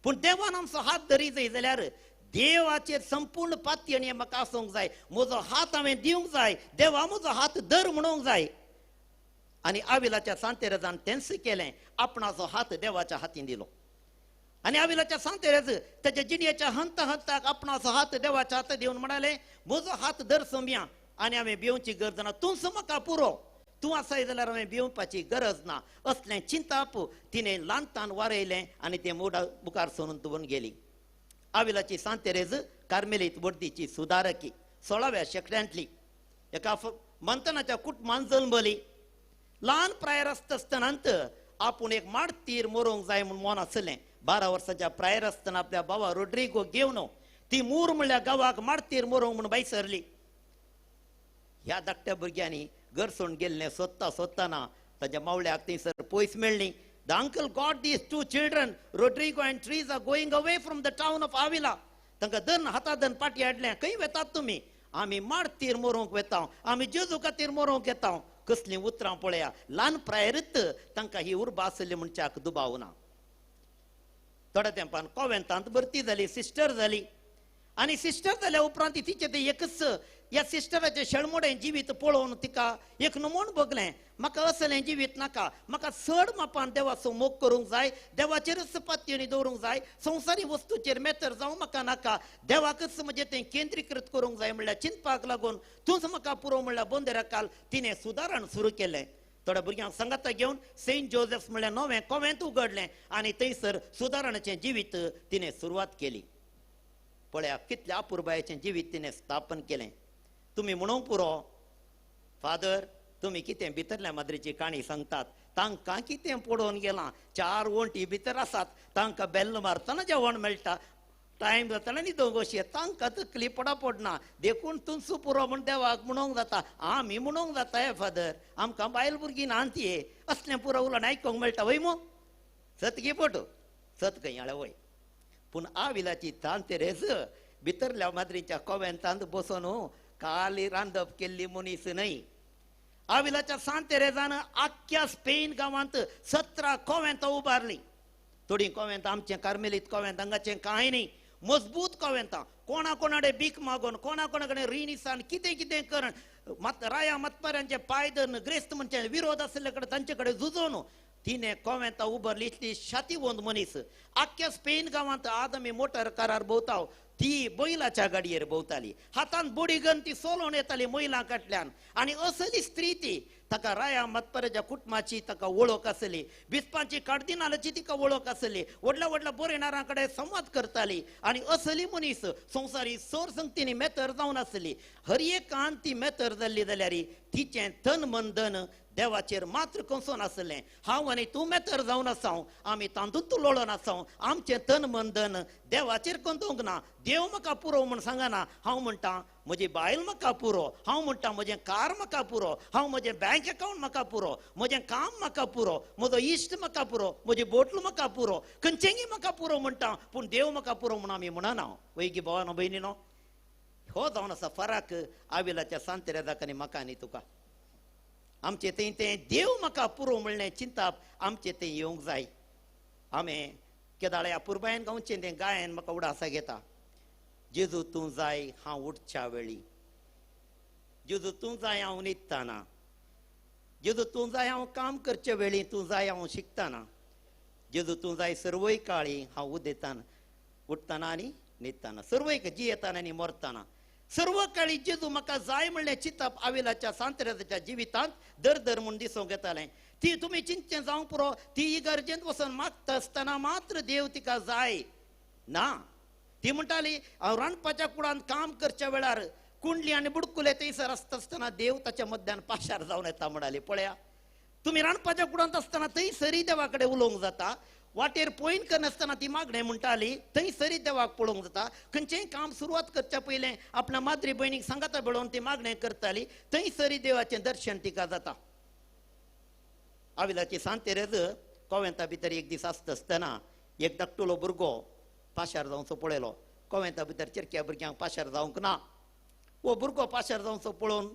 पूण देवान आमचो हात धरी जाय जाल्यार देवाचेर संपूर्ण पातयेन म्हाका आसूंक जाय. म्हजो हात हांवें दिवंक जाय, देवा म्हजो हात धर म्हणूंक जाय. आनी आविलाच्या सांतेरेजान तेंच केलें, आपणाचो हात देवाच्या हातीन दिलो. आनी आविलाच्या सांतेरेज तेच्या जिणेच्या हंत हंताक आपणाचो हात देवाच्या हातात दिवन म्हणालें, म्हजो हात धर सोम्या आनी हांवें भिवची गरज ना, तूंच म्हाका पुरो. तूं आसाय जाल्यार हांवें भिवपाची गरज ना. असलें चिंताप तिणें ल्हानतान वारयलें आनी तें मुखार सरून दवरून गेली. आविलाची सांतेरेज कार्मेलीत वर्दीची सुदारकी 16व्या शेंकड्यांतली. एका मंथनाच्या कुटुंबांत जल्मली. ल्हान प्रायर आसतनांत आपूण एक माडतीर मरोंक जाय म्हूण मन आसलें. 12 वर्साच्या प्रायर आसतना आपल्या भावा रोड्रिगो घेवन ती मूर म्हणल्या गांवाक माडतीर मरोंक म्हूण भायर ह्या धाकट्या भुरग्यांनी घर सोडून गेल्लें सोदतना ताच्या मावळ्याक थंयसर पयस मेळ्ळी. The uncle got these 2 children, Rodrigo and Teresa, going away from the town of Avila. तांकां धरून हातां धरून पाटी हाडलें. खंय वेतात तुमी? आमी माडतीर मरोंक वेता, आमी जेजू खातीर मरोंक येता. कसलीं उतरां पळया. ल्हान प्रायरीत तांकां ही उर्बा आसली म्हणच्याक दुबाव ना. थोड्या तेंपान कॉवेंतांत भरती जाली, सिस्टर जाली. आनी सिस्टर जाल्या उपरांत तिचें तें एकच ह्या सिस्टराचें शेळमोडें जिवीत पळोवन तिका एक नमून भोगलें. म्हाका असलें जिवीत नाका, म्हाका चड मापान देवाचो मोग करूंक जाय, देवाचेरच पातयेनी दवरूंक जाय, संवसारी वस्तूचेर मेतर जावं म्हाका नाका, देवाकच म्हजें तें केंद्रीकृत करूंक जाय म्हणल्यार चिंतपाक लागून तूंच म्हाका पुरो म्हणल्यार बोंदेराकाल तिणें सुदारण सुरू केलें. थोड्या भुरग्यांक सांगाता घेवन सेंट जोसेफ म्हणल्यार नवें कॉवेंत उगडलें आनी थंयसर सुदारणाचें जिवीत तिणें सुरवात केली. पळया कितल्या अपुरबायेचें जिवीत तिणें स्थापन केलें. तुमी म्हणूंक पुरो, फादर तुमी कितें भितरल्या माद्रेची काणी सांगतात, तांकां कितें पडोवन गेलां. 4 वण्टी भितर आसात, तांकां बेल्ल मारतना जेवण मेळटा, टायम जाताना न्हिदोंक अशी, तांकां तकली पडना. देखून तुमचो पुरो म्हण देवाक म्हणूंक जाता. आमी म्हणूंक जाता हे फादर, आमकां बायल भुरगीं नात हे, असलें पुरो उलोवन आयकोंक मेळटा वय मो. सत घे पोटो, सत खंय हाडा वय. पूण आविलाची सांतेरेज भितरल्या माद्रीच्या कॉवेंतांत बसून काली रांदप केल्ली मनीस न्हय. आविलाच्या सांतेरेजान आख्ख्या स्पेन गांवांत 17 कॉवेंतां उबारलीं. थोडीं कॉवेंत आमचें कार्मेलीत कॉवेंत हांगाचें कांय न्ही. मजबूत कवेंता कोणा कोणाडे भीक मागून कोणा कोणाकडे रीण इसान कितें कितें करण मत राया मतपऱ्यांचे पाय धरून ग्रेस्त म्हणजे विरोध असलेकडे तांचेकडे झुजोन तिने कोवेंता उबरली इतली शातिवंत मनीस आख्या स्पेन गावांत आज आमी मोटर कारार भोंवताव ती बैलाच्या गाडयेर भोंवताली हातान बोडी गन ती सोलोवन येताली महिलां कडल्यान आनी असली स्त्री ती ताका राया मतपऱ्याच्या कुटुंबाची ताका वळख आसली बिस्पांची कार्दिनालाची तिका वळख आसली व्हडल्या व्हडल्या बरेणारां कडेन संवाद करताली आनी असली मनीस संवसारी सर संगतींनी मेतर जावन आसली हर एकान ती मेतर जाल्ली जाल्यार तिचें तन मन धन देवाचेर मात्र कंसून आसलें हांव आनी तूं मेतर जावन आसां आमी तांदूत लोळोन आसां आमचें तन मन धन देवाचेर कंतूंक ना देव म्हाका पुरो म्हूण सांगना हांव म्हणटा म्हजी बायल म्हाका पुरो हांव म्हणटा म्हजें कार म्हाका पुरो हांव म्हजें बँक अकाउंट म्हाका पुरो म्हजें काम म्हाका पुरो म्हजो इश्ट म्हाका पुरो म्हजी बोटल म्हाका पुरो खंयचेंय म्हाका पुरो म्हणटा पूण देव म्हाका पुरो म्हूण आमी म्हणना वैगी भावानो भयणीनो हो जावन आसा फरक आविलाच्या सांतेरेदाक आनी म्हाका आनी तुका आमचे थंय तें देव म्हाका पुरो म्हणलें चिंताप आमचे थंय येवंक जाय हांवें केदाळ्या पुरबायन गांवचें तें गायन म्हाका उडासा घेता जेजू तूं जाय हांव उठच्या वेळी जेजू तूं जाय हांव न्हिदताना जेजू तूं जाय हांव काम करचे वेळी तूं जाय हांव शिकताना जेजू तूं जाय सर्वय काळी हांव उदेताना उठताना आनी न्हिदताना सर्वय जियेताना आनी मरताना सर्व काळी जेजू म्हाका जाय म्हणलें चिंतप आविलाच्या सांतरेदाच्या जिवितांत दर दर म्हूण दिसूंक येतालें ती तुमी चिंतचें जावंक पुरो ती इगर्जेंत वचून मागता आसतना मात्र देव तिका जाय ना ती म्हणटाली हांव रांदपाच्या कुडांत काम करच्या वेळार कुंडली आनी बुडकुले थंयसर आसता आसतना देव ताच्या मद्यान पाशार जावन येता म्हणाली पळया तुमी रांदपाच्या कुडांत आसतना थंयसरी देवा कडेन उलोवंक जाता वाटेर पॉयंट करनासतना ती मागणें म्हणटाली थंयसरी देवाक पळोवंक जाता खंयचेंय काम सुरवात करच्या पयलें आपल्या माद्री भयणीक सांगाता बेळोवन ती मागणें करताली थंयसरी देवाचें दर्शन तिका जाता आविलाची सांतेरेज कोवेंता भितर एक दीस आसता आसतना एक धाकटुलो भुरगो पाशार जावचो पळयलो कोवेंता भितर चिरक्या भुरग्यांक पाशार जावंक ना वो भुरगो पाशार जावचो पळोवन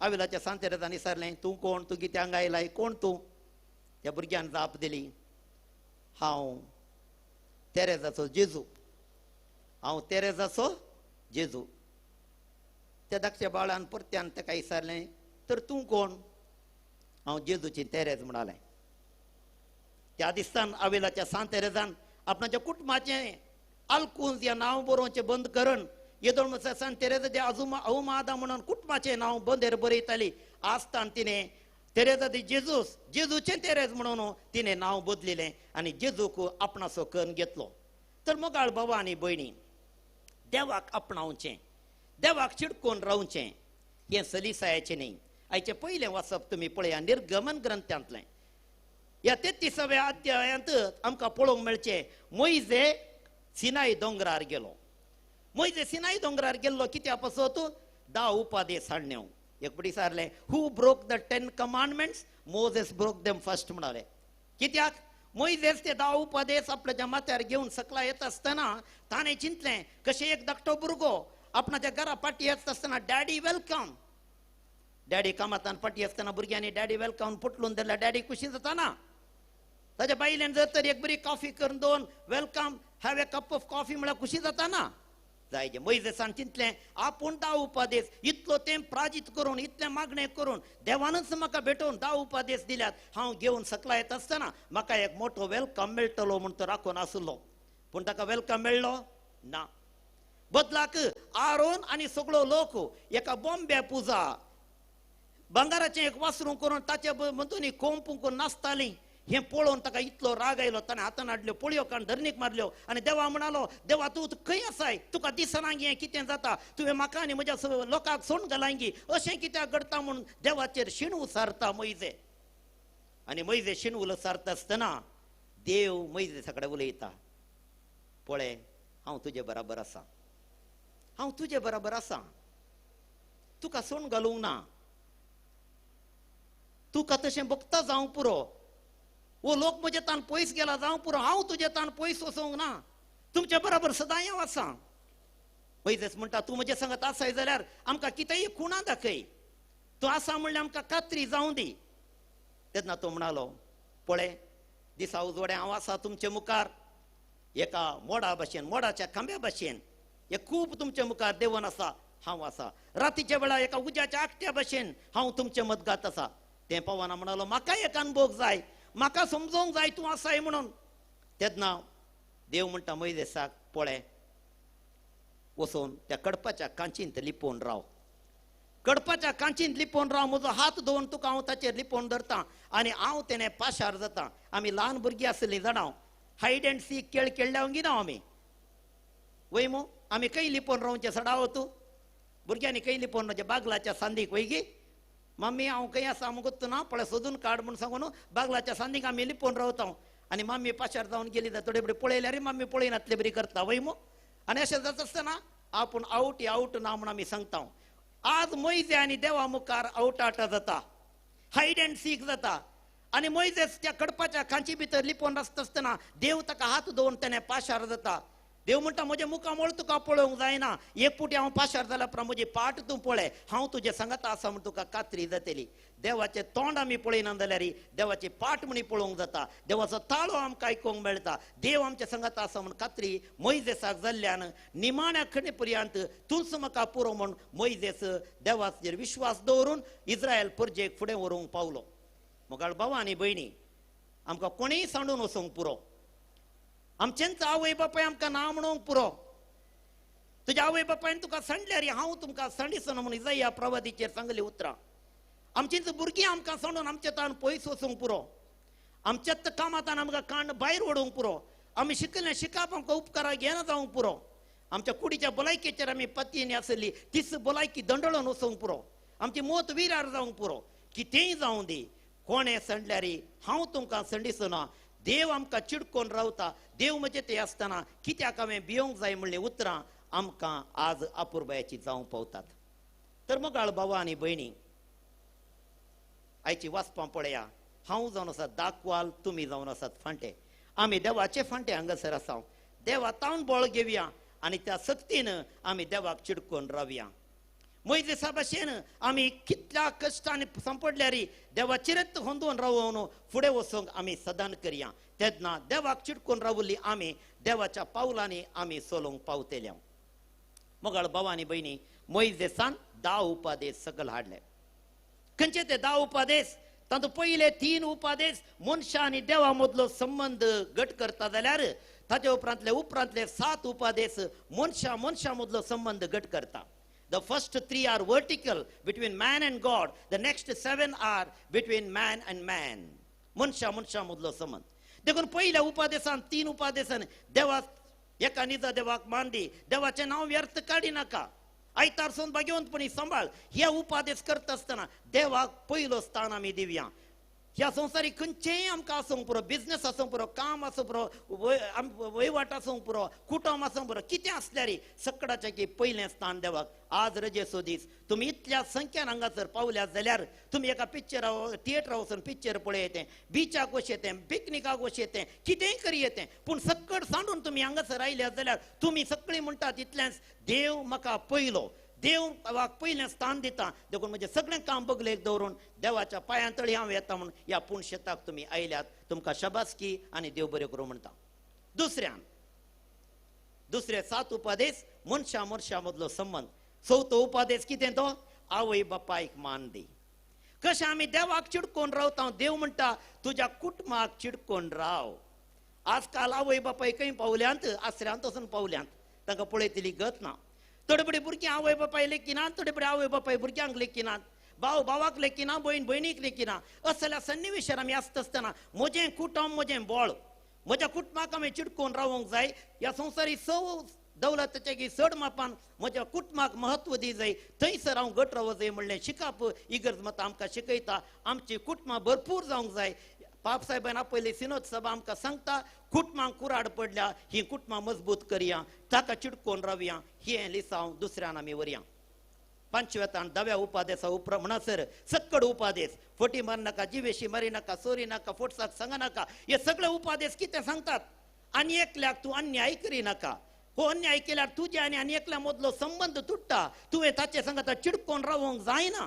आविलाच्या सांतेरेजान विचारलें तूं कोण तूं कित्याक आयलाय कोण तूं त्या भुरग्यान जाप दिली हांव तेरेजाचो जेजू हांव तेरेजाचो जेजू त्या धाकट्या बाळान परत्यान ताका विचारलें तर तूं कोण हांव जेजूची तेरेज म्हणालें त्या दिसतान आविलाच्या सांतेरेजान आपणाच्या कुटुंबाचें आल्कुंज ह्या नांव बरोवचें बंद करून येदोळ सांतेरेजाचें अवमादा म्हणून कुटुंबाचें नांव बंदेर बरयताली आसतान तिणें तेरेजा दी जेजूस जेजूचें तेरेज म्हणून तिणें नांव बदलिलें आनी जेजूक आपणाचो करून घेतलो तर मोगाळ भावा आनी भयणी देवाक आपणावचें देवाक चिडकोन रावचें हें सलिसायाचें न्ही आयचें पयलें वाचप तुमी पळया निर्गमन ग्रंथांतलें ह्या 33व्या अध्यायांत आमकां पळोवंक मेळचें मोइजे सिनाय दोंगरार गेलो मोइजे सिनाय दोंगरार गेल्लो कित्याक पासत 10 उपादेश हाडण्यो एक बडी सारलें who broke the 10 commandments Moses broke them first म्हणालें कित्याक मोइजेस ते 10 उपादेश आपल्या माथ्यार घेवन सकला येता आसतना ताणें चिंतलें कशें एक धाकटो भुरगो आपणाच्या घरा फाटी येता आसतना डॅडी वेलकम डॅडी कामांतल्यान फाटी आसतना भुरग्यांनी डॅडी वेलकम फुटलून धरल्यार डॅडी खुशी जाता ताच्या बायलेन जर तर एक बरी कॉफी करून दोन welcome have a cup of coffee म्हळ्यार खुशी जाता ना जायचे मोइजेसान चिंतलें आपूण 10 उपादेश इतलो तें प्राजीत करून इतलें मागणें करून देवानच म्हाका भेटोवन 10 उपादेश दिल्यात हांव घेवन सकला येता आसतना म्हाका एक मोठो वेलकम मेळटलो म्हूण तो राखून आसलो पूण ताका वेलकम मेळ्ळो ना बदलाक आरोन आनी सगळो लोक एका बॉम्बे पुजा भांगाराचें एक वासरूं करून ताचे मदुनी कोंपूंक नाचतालीं हें पळोवन ताका इतलो राग आयलो ताणें हातान हाडल्यो पोळयो काडून धरणीक मारल्यो आनी देवा म्हणालो देवा तूं खंय आसाय तुका दिसना हें कितें जाता तुवें म्हाका आनी म्हज्या लोकांक सोंड घालांगी अशें कित्याक घडटा म्हूण देवाचेर शिणू सारता मोइजे आनी मोइजे शिणू सारता आसतना देव मोइजेसा कडेन उलयता पळय हांव तुजे बराबर आसा हांव तुजे बराबर आसा तुका सोंड घालूंक ना तुका तशें भक्ता जावंक पुरो वो लोक म्हजे तान पयस गेला जावं पुरो हांव तुजे तान पयस वचोंक ना तुमच्या बरोबर सदां हांव आसा मोइजेस म्हणटा तूं म्हजे सांगत आसाय जाल्यार आमकां कितेंय खुणा दाखय तूं आसा म्हणल्यार आमकां कात्री जावं दी तेन्ना तो म्हणालो पळय दिसा उजवाडे हांव आसा तुमचे मुखार एका मोडा भाशेन मोडाच्या खांब्या भाशेन एक खूप तुमच्या मुखार देवण आसा हांव आसा रातीच्या वेळा एका उज्याच्या आकट्या भाशेन हांव तुमचे मदगात आसा ते पवाना म्हणालो म्हाका एक अनुभव जाय म्हाका समजोवंक जाय तूं आसाय म्हणून तेन्ना देव म्हणटा मोइजेसाक पळय वचून त्या कडपाच्या कांचींत लिपोवन राव कडपाच्या कांचींत लिपोवन राव म्हजो हात दवरून तुका हांव ताचेर लिपोवन धरतां आनी हांव तेणे पाशार जाता आमी ल्हान भुरगीं आसलीं जाणां हायड अँड सीक खेळ खेळ्ळ्या गिना आमी वय मो आमी खंय लिपोवन रावचे सडावो तूं भुरग्यांनी खंय लिपोवन रावचे बागलाच्या सांदीक वय गी मम्मी हांव खंय आसा मुगोत ना पळय सोदून काड म्हूण सांगून बागलाच्या सांदीक आमी लिपोवन रावता आनी मम्मी पाशार जावन गेली जाल्यार थोडे बडे पळयल्यार मम्मी पळयनातले बरी करता वय मो आनी अशें जाता आसतना आपूण आवट ना म्हूण आमी सांगता आज मोइजे आनी देवा मुखार आवटाटा जाता हायड अँड सीक जाता आनी मोइजेस त्या कडपाच्या खांची भितर लिपोवन आसता आसतना देव ताका हात दवरून तेणे पाशार जाता देव म्हणटा म्हजे मुखामोळ तुका पळोवंक जायना एक पुटी हांव पाशार जाल्या उपरांत म्हजी पाट तूं पळय हांव तुजे सांगाता आसा म्हूण तुका खात्री जातली देवाचें तोंड आमी पळयना जाल्यार देवाची पाट म्हणी पळोवंक जाता देवाचो ताळो आमकां आयकूंक मेळटा देव आमच्या सांगाता आसा म्हूण खात्री मोइजेसाक जाल्ल्यान निमाण्या खणे पर्यंत तूंच म्हाका पुरो म्हूण मोइजेस देवाचेर विश्वास दवरून इस्रायल परजेक फुडें व्हरूंक पावलो मोगाळ भावा आनी भयणी आमकां कोणीय सांडून वचोंक पुरो आमचेंच आवय बापाय आमकां ना म्हणूंक पुरो तुज्या आवय बापायन तुका सांडल्यार हांव तुमकां सांडिसना म्हूण इसाया प्रवादीचेर सांगली उतरां आमचींच भुरगीं आमकां सांडून आमचे तान पयस वचोंक पुरो आमच्याच कामांतान आमकां कांड भायर ओडोवंक पुरो आमी शिकले शिकाप आमकां उपकारा घेना जावंक पुरो आमच्या कुडीच्या भलायकेचेर आमी पत्तीनी आसली तीच भलायकी दंडळून वचोंक पुरो आमची मोत विरार जावंक पुरो कितेंय जावं दी कोणें सांडल्यार हांव तुमकां सांडिसना देव आमकां चिडकोन रावता देव म्हणजे ते आसतना कित्याक हांवें भियोंक जाय म्हणलें उतरां आमकां आज अपुरबायाची जावंक पावतात तर मोगाळ भावा आनी भयणी आयची वाचपां पळया हांव जावन आसा दाखवाल तुमी जावन आसात फांटे आमी देवाचे फांटे हांगासर आसा देवा तावन बळ घेवया आनी त्या सक्तीन आमी देवाक चिडकोन रावया मोइजेसा भाशेन आमी कितल्या कश्टांनी सांपडल्यार देवाचेरच होंदून रावून फुडें वचूंक आमी सदान करया तेन्ना देवाक चिडकोन रावली आमी देवाच्या पावलांनी आमी चलोवंक पावतल्या मोगाळ भावानी भयणी मोइजेसान 10 उपादेश सकल हाडले खंयचे ते 10 उपादेश तातूंत पयले 3 उपादेश मनशा आनी देवा मदलो संबंध घट करता जाल्यार ताचे उपरांतले 7 उपादेश मनशा मदलो संबंध घट करता The first 3 are vertical between man and God. The next 7 are between man and man. मनशा मदलो संबंध देखून पहिल्या उपादेशान 3 उपादेशान देवा एका निजा देवाक मान दी देवाचे नाव व्यर्थ काडी नाका आयतार सोन भाग्यवंतपणी सांबाळ ह्या उपादेश करता आसतना देवाक पयलो स्थान आमी दिवया ह्या संवसारीक खंयचेय आमकां आसूंक पुरो बिझनेस आसूंक पुरो काम आसूंक पुरो वयवाट आसूंक पुरो कुटुंब आसूंक पुरो कितें आसल्यार सगळ्याचें की पयलें स्थान देवाक आज रजेचो दीस तुमी इतल्या संख्यान हांगासर पावल्यात जाल्यार तुमी एका थिएटरा वचून पिक्चर पळय येतें बिचाक वच येतें पिकनिकाक वच येतें कितेंय करी येतें पूण सक्कड सांडून तुमी हांगासर आयल्यात जाल्यार तुमी सगळीं म्हणटात इतलेंच देव म्हाका पयलो देव पयलें स्थान दिता देखून म्हजें सगळें काम बगलेक दवरून देवाच्या पांयातळी हांव येता म्हणून ह्या पूण शेताक तुमी आयल्यात तुमकां शबासकी आनी देव बरें करूं म्हणटा दुसरे 7 उपादेश मनशा मदलो संबंध 4थो उपादेश कितें तो आवय बापायक मान दी कशें आमी देवाक चिडकोन रावता देव म्हणटा तुज्या कुटुंबाक चिडकोन राव आजकाल आवय बापाय खंय पावल्यांत आसऱ्यांत वचून पावल्यांत तांकां पळयतली गत ना थोडे बडे भुरगीं आवय बापाय लेखिनात थोडे बडे आवय बापाय भुरग्यांक लेखिनात भाव भावाक लेखिना भयण भयणीक लेखिना असल्या सन्निवेशार आमी आसता आसतना म्हजें कुटुंब म्हजें बोळ म्हज्या कुटुंबाक हांवें चिडकोन रावोंक जाय ह्या संवसारी दौलताचे चड मापान म्हज्या कुटुंबाक महत्व दी जाय थंयसर हांव घट रावूं जाय म्हणलें शिकाप इगर्ज मतां आमकां शिकयता आमची कुटुंबां भरपूर जावंक जाय पाप साहेबान आपयली सिनोद सभा आमकां सांगता कुटुंबांक कुराड पडल्या ही कुटुंबां मजबूत करया ताका चिडकोन रावया हें लिसांव दुसऱ्यान आमी व्हरया 5वें 10व्या उपादेशा उपरांत म्हणसर सक्कड उपादेश फटी मार नाका जिवेशी मारी नाका चोरी नाका फोटसाक सांगा नाका हे सगळे उपादेश कितें सांगतात आनी एकल्याक तूं अन्याय करी नाका हो अन्याय केल्यार तुजे आनी एकल्या मदलो संबंध तुट्टा तुवें ताचे सांगता चिडकोन रावोंक जायना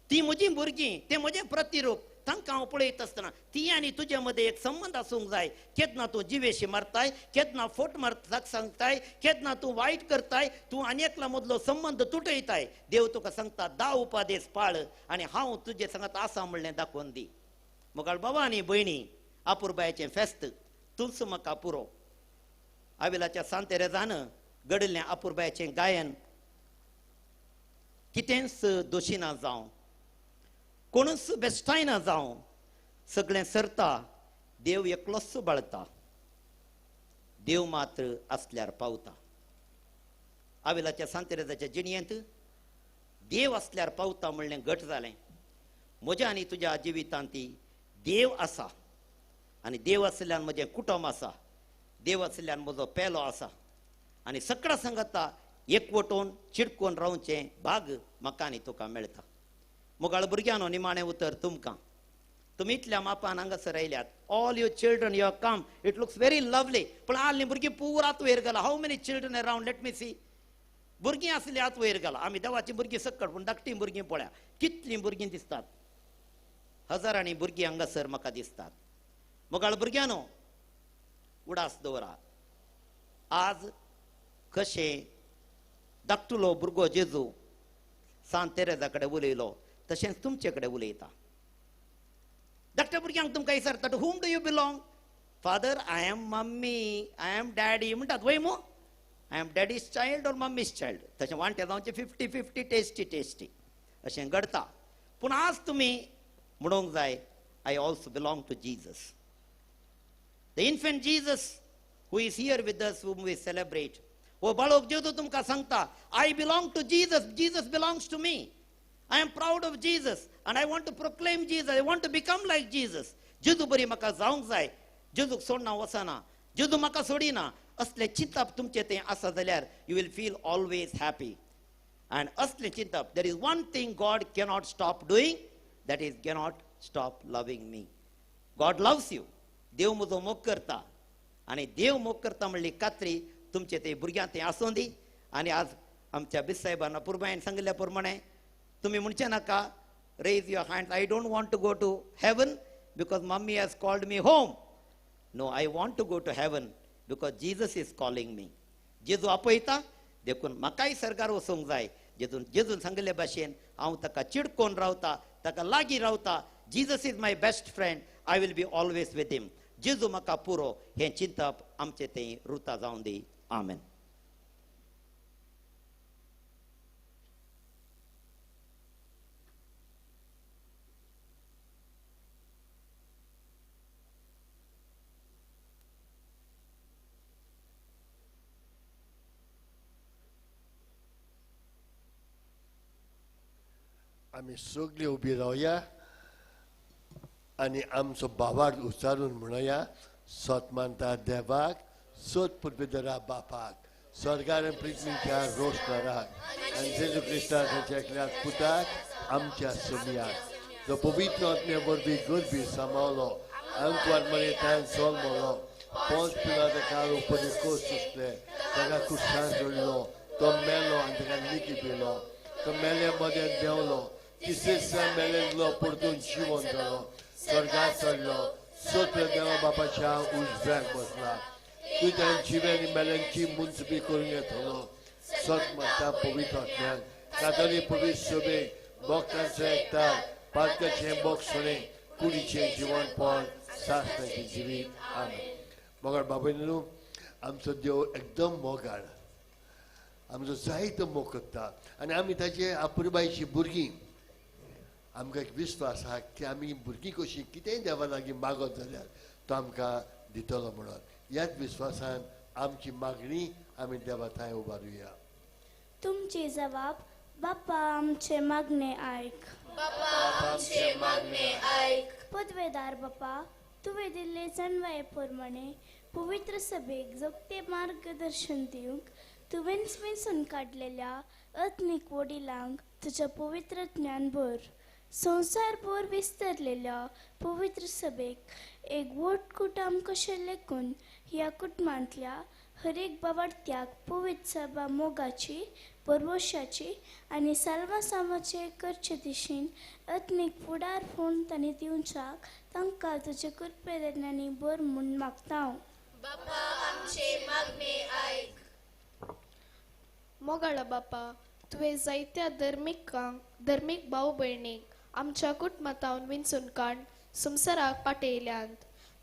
ती म्हजी भुरगीं तें म्हजें प्रतिरूप तांकां हांव पळयत आसतना ती आनी तुजे मदें एक संबंध आसूंक जाय. केदना तूं जिवेशी मारताय, केदना फोट मारताक सांगताय, केदना तूं वायट करताय, तूं आनी एकल्या मदलो संबंध तुटयताय. देव तुका सांगता 10 उपादेश पाळ आनी हांव तुजे सांगत आसा म्हणलें दाखोवन दी. मोगाळ बाबा आनी भयणी, आपुरबायेचें फेस्त तुलस म्हाका पुरो. आविलाच्या सांतेरेजान घडिल्लें आपुरबायेचें गायन कितेंच दोशी ना जावं, कोणूच बेश्टाय ना जावं, सगळें सरता, देव एकलोच बाळता, देव मात्र आसल्यार पावता. आविलाच्या सांतेरेजाच्या जिणयेंत देव आसल्यार पावता म्हणलें घट जालें. म्हज्या आनी तुज्या जिवितांत देव आसा आनी देव आसल्यान म्हजें कुटुंब आसा, देव आसल्यान म्हजो पेलो आसा आनी सगळ्या सांगता एकवटून चिडकोन रावचें भाग म्हाका आनी तुका मेळटा. मोगाळ भुरग्यांनो, निमाणें उतर तुमकां. तुमी इतल्या मापान हांगासर आयल्यात. All your children you have come. It looks very lovely. पूण हालीं भुरगीं पुरात वयर गेला. How many children around? Let me see. भुरगीं आसली आत वयर गेला. आमी देवाची भुरगीं सकट, पूण धाकटीं भुरगीं पळया कितलीं भुरगीं दिसतात. हजारांनी भुरगीं हांगासर म्हाका दिसतात. मोगाळ भुरग्यांनो, उडास दवरा. आज कशें धाकटुलो भुरगो जेजू सांत तेरेजा कडेन उलयलो, तशेंच तुमचे कडेन उलयता. धाकट्या भुरग्यांक तुमकां विचारता, to whom do you belong? Father, I am mummy, I am daddy म्हणटात. वय मो, I am daddy's child or mummy's child. तशें वांटे जावचें 50-50, टेस्टी अशें घडता. पूण आज तुमी म्हणूंक जाय, I also belong to Jesus. The infant Jesus who is here with us, whom we celebrate. ओ बाळोक जेजू तुमकां सांगता, I belong to Jesus, Jesus belongs to me. I am proud of Jesus and I want to proclaim Jesus. I want to become like Jesus. जेजू बरी म्हाका जावंक जाय. जेजूक सोडना वचना, जेजू म्हाका सोडिना, असलें चिंतप तुमचें तें आसा जाल्यार you will feel always happy. And असलें चिंतप, there is one thing God cannot stop doing, that is cannot stop loving me. God loves you. देव म्हजो मोग करता आनी देव मोग करता म्हणली कात्री तुमचे ते भुरग्यां तें आसूं दी. आनी आज आमच्या बिसायबान पुरबायन सांगिल्ल्या प्रमाणे तुम्ही म्हणचे नाका, raise your hand, I don't want to go to heaven because mummy has called me home. No, I want to go to heaven because Jesus is calling me. जेजू आपयता देखून म्हाकाय सरकार वचूंक जाय. जेजून सांगिल्ले भाशेन हांव ताका चिडकोन रावता, ताका लागीं रावता. Jesus is my best friend, I will be always with him. जेजू म्हाका पुरो हें चिंतप आमचें तें रुता जावं दी. आमेन. आमी सगळीं उबी रावया आनी आमचो बाबाड उच्चारून म्हणया, सोतमानता देवाक, सोत पुर्बिदरा बापाक, स्वर्गार पृथ्वीच्या रोशनाराक आनी जेजू क्रिस्ताच्या एकल्याक पुताक आमच्या समियाक, जो पवित्र आत्मे वरवीं गरबी सांबाळलो, अंकवार मरेतान सोल मोलो, पोंच पिलाच्या काळ उपरी कोस सुसले, ताका कुशान जोडलो, तो मेलो आनी ताका निकी पिलो, तो मेले मध्ये देंवलो, तिसऱ्या मेलेलो परतून जिवंत जालो, स्वर्गात चडलो, सोत्र देवा बापाच्या उजव्याक बसला. तुझ्या जिव्यानी मेल्यांची मुंचबी करून येतलो. सत म्हणटा पवित्र आत्म्यान, कातोली पवित्र सोबेक, भक्तांचो एकठांय, पातकाचें बोग सोडे, कुडीचें जिवणपण, सासणाचें जिवीत. आमेन. मोगाळ बाबायनू, आमचो देव एकदम मोगाळ, आमचो जायतो मोग करता आनी आमी ताचे आपुरबायची भुरगीं. आमकां एक विश्वास आहा की आमी भुरगीं कशीं कितेंय देवा लागीं मागत जाल्यार तो आमकां दितलो म्हणून. ह्याच विश्वासान आमची मागणी आमी देवा थंय उबारुया. तुमची जबाब, बाप्पा आमचे मागणे ऐक. बाप्पा आमचे मागणे ऐक. पदवेदार बाप्पा, तुवें दिल्ले जाणवाये प्रमाणे पवित्र सभेक जोगते मार्गदर्शन दिवंक तुवेंच वेंचून काडलेल्या अग्नीक वडिलांक तुज्या पवित्र ज्ञान भर. संवसारभर विस्तरलेल्या पवित्र सभेक एक व्हड कुटुंब कशें लेखून ह्या कुटुंबांतल्या हर एक बावडत्याक पवित्र सभा मोगाची परवशाची आणि साल्वासामाचे करचे दिशेन अतनीक फुडार फोन तांणी दिवच्याक तांकां तुजे कृपेदनांनी बर म्हूण मागता हांव. बाप्पा आमचे मागणे ऐक. मोगाळा बापा, तुवें जायत्या धर्मीक भाव भयणीक आमच्या कुटुंबांत विंचून काड संवसाराक पाठयल्यांत.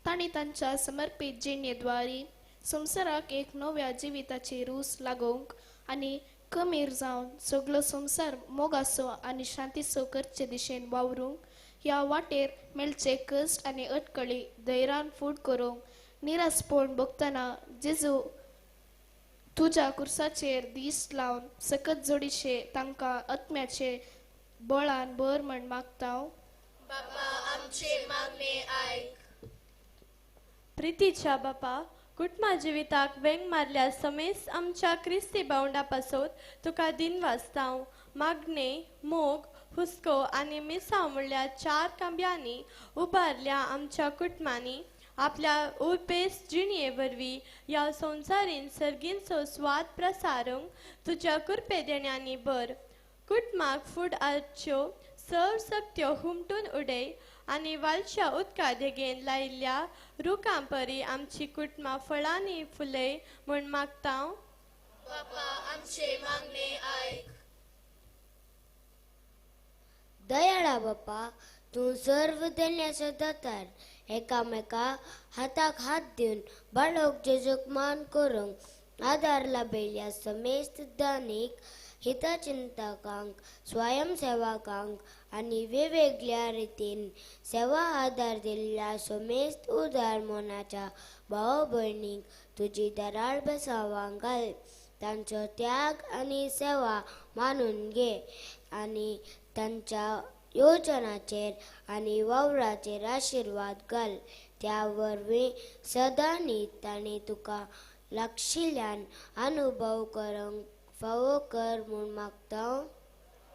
तांणी तांच्या समर्पीत जिणेद्वारी संवसाराक एक नव्या जिविताची रूस लागोवंक आनी कमीर जावन सगळो संवसार मोगाचो आनी शांतीचो करचे दिशेन वावरूंक ह्या वाटेर मेळचे कश्ट आनी अडकळी धैर्यान फूट करूंक निरासपण भोगतना जेजू तुज्या कुर्साचेर दीस लावन सकत जोडीशे तांकां आत्म्याचे बळान बर म्हण मागता हांव. बाप्पा आमचे मागणे ऐक. प्रितीच्या बापा, कुटुंबा जिविताक वेंग मारल्या समेस आमच्या क्रिस्ती भावंडा पासत तुका दिन वाचताव. मागणे, मोग, हुस्को आनी मिसांव म्हणल्या 4 कांब्यांनी उबारल्या आमच्या कुटुंबांनी आपल्या उपेस जिणये वरवीं ह्या संवसारीन सर्गींचो स्वाद प्रसारूंक तुज्या कृपे देण्यांनी बर. कुटुंबाक फूड आरच्यो सर्व सक्त्यो हुमटून उडय आनी वालच्या उदका देगेन लायिल्ल्या रुखां परी आमची कुटुंबां फळांनी फुलय म्हूण मागता हांव. बाप्पा आमचे मागणे ऐक. दयाळा बापा, तूं सर्व देण्याचो दातार. एकामेका हाताक हात दिवन बाळक जेजूक मान करूंक आदार लाभयल्या समेस्त दानीक हितचिंतकांक स्वयंसेवकांक आनी वेगवेगळ्या रितीन सेवा आदार दिल्ल्या समेस्त उदार मनाच्या भाव भयणीक तुजी दराळ बेसावांक घाल. तांचो त्याग आनी सेवा मानून घे आनी तांच्या योजनाचेर आनी वावराचेर आशिर्वाद घाल. त्या वरवीं सदांनी तांणी तुका लागशिल्ल्यान अनुभव करूंक फावो कर म्हूण मागता हांव.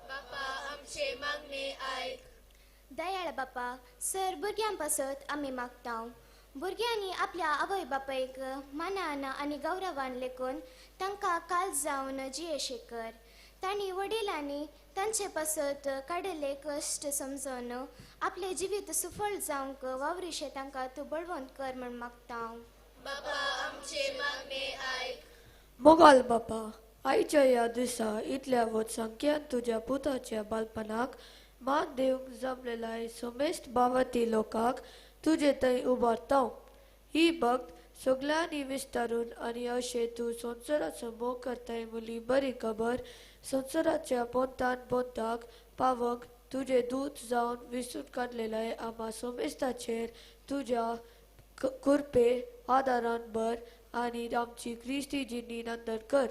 बाप्पा आमचे मागणे ऐक. दयाळ बापा, सर भुरग्यां पासत आमी मागताव. भुरग्यांनी आपल्या आवय बापायक मानान आनी गौरवान लेखून तांकां काल जावन जियेशे कर. तांणी वडिलांनी तांचे पासत काडिल्ले कश्ट समजून आपले जिवीत सुफळ जावंक वावरिशे तांकां तूं बळवंत कर म्हूण मागता हांव. बाप्पा आमचे मागणे ऐक. मोगाल बापा, आयच्या ह्या दिसा इतल्या वत संख्यान तुज्या पुताच्या बालपणाक मान दिवंक जमलेल्या समेस्त बावती लोकांक तुजे थंय उबारताव. ही भक्त सगळ्यांनी विस्तारून आनी अशें तूं संवसाराचो मोग करताय मुली बरी खबर संवसाराच्या पोंतान पोंताक पावंक तुजे दूत जावन विसून काडलेले आम्हा समेस्ताचेर तुज्या कृपे आदारान बर आनी आमची क्रिस्ती जिणी नंदन कर.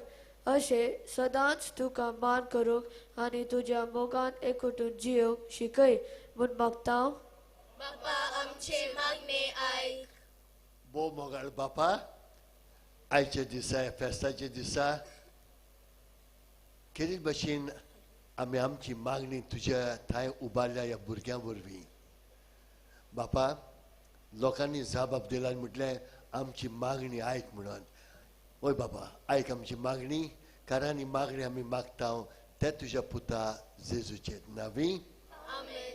अशें सदांच तुका मान करूंक आनी तुज्या मोगान एकवटून जियोंक शिकय म्हूण मागता हांव. बाप्पा आमचे मागणे ऐक. बो मोगाळ बापा, आयच्या दिसा फेस्ताच्या दिसा केरी भशेन आमी आमची मागणी तुज्या थंय उबारल्या ह्या भुरग्यां वरवीं. बापा, लोकांनी जबाब दिला म्हटलें आमची मागणी आयक म्हणून. ओय बाबा, आयक आमची मागणी, कारण ही मागणी आमी मागता ते तुज्या पुता जेजूचे नांवी. आमेन.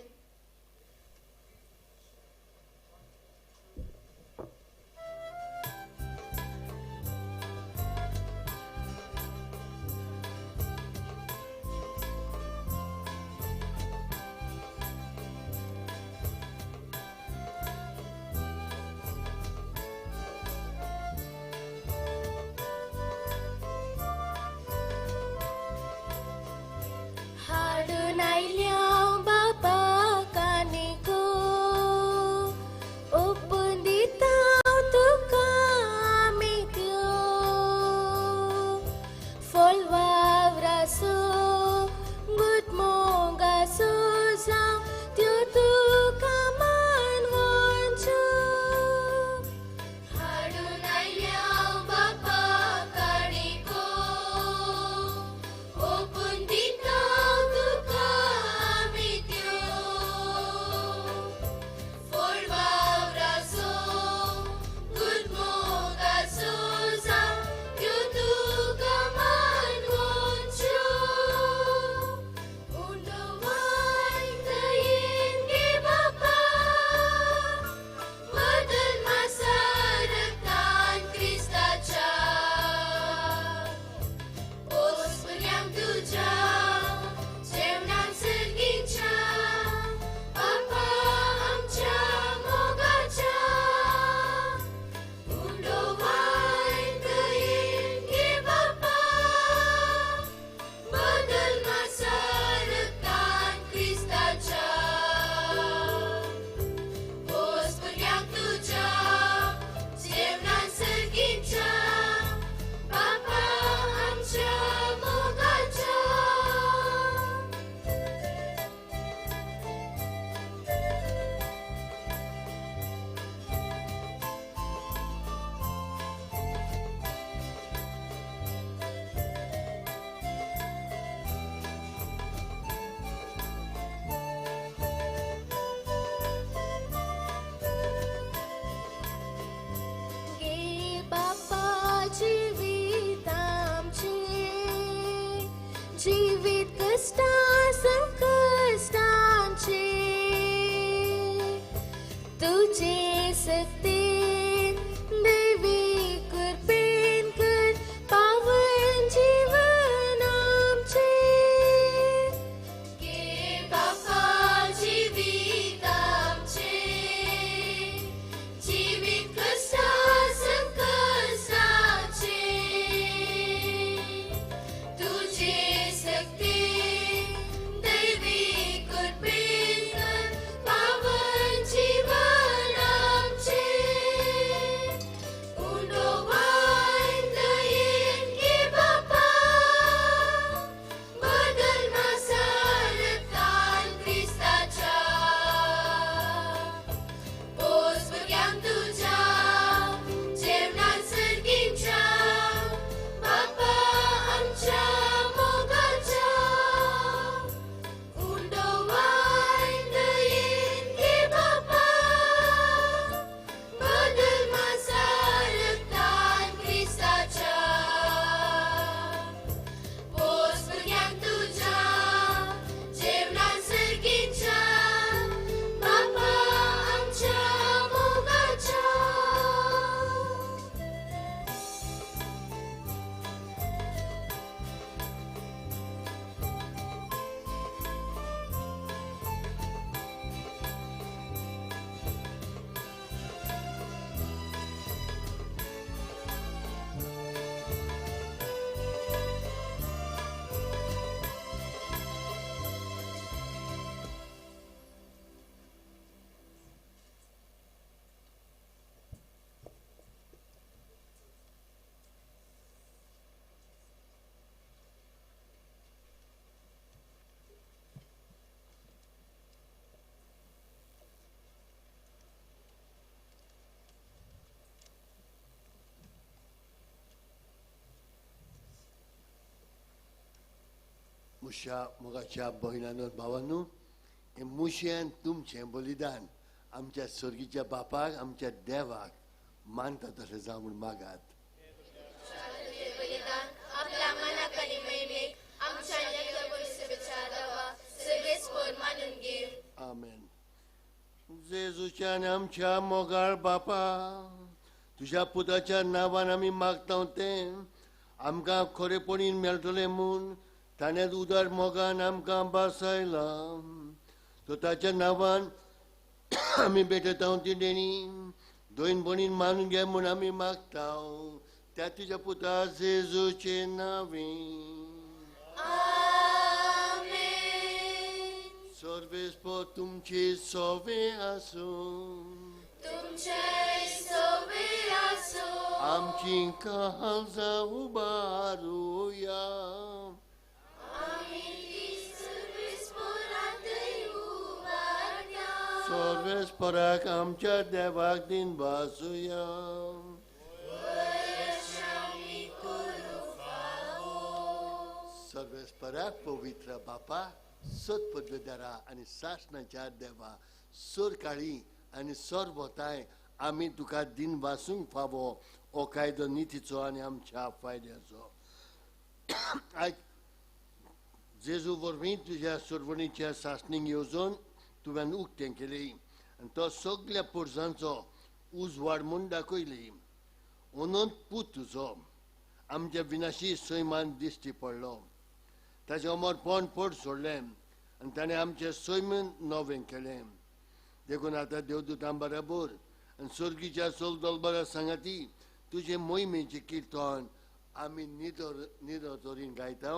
हाडून आयल्या बाबा मुशा मोगाच्या भयणानो भावांनो हे मुशेन तुमचें बलिदान आमच्या स्वर्गीच्या बापाक आमच्या देवाक मानता तशें जावं म्हूण मागात. शांततेचे बलिदान आपल्या मनाक आणि महिमेक आमच्या जगभविष्यच्या दवा सर्वेस्पर मानून घे. आमेन. जेजूच्यान आमच्या मोगाळ बापा तुझ्या पुताच्या नांवान आमी मागता तें आमकां खरेपणीन मेळटलें म्हूण ताणें उदार मोगान आमकां बासायला. तो ताच्या नांवान आमी भेटता ती देणी दोनपणीन मानून घे म्हूण आमी मागता त्या तुज्या पुता जेजूचे नांवें. सर्वेस्पर तुमचे सोवे आसूं तुमचे सोबे आसो आमची काळजा उबारूया. सर्वेस्पराक आमच्या देवाक दिन वासूया. सर्वेस्पराक पवित्र बापा सत पदवेदारा आनी सासणाच्या देवा सोर काळी आनी सोर भोताय आमी तुका दिन वासूंक फावो हो कायदो नितीचो आनी आमच्या फायद्याचो. आयज जेजू वरवीं तुज्या सोरवणीच्या सासणीक येवजोन तुवें उक्तें केलें आनी तो सगळ्या पुरसांचो उजवाड म्हूण दाखयली. अनंत पूत तुजो आमच्या विनाशी सैमान दिश्टी पडलो. ताचें अमरपण पड सोडलें आनी ताणें आमचें सैमन नवें केलें. देखून आतां देवदूतां बराबर आनी सर्गीच्या सोलदोलबरा सांगाती तुजे मोहिमेचें किर्तन आमी निदोतोरीन गायता.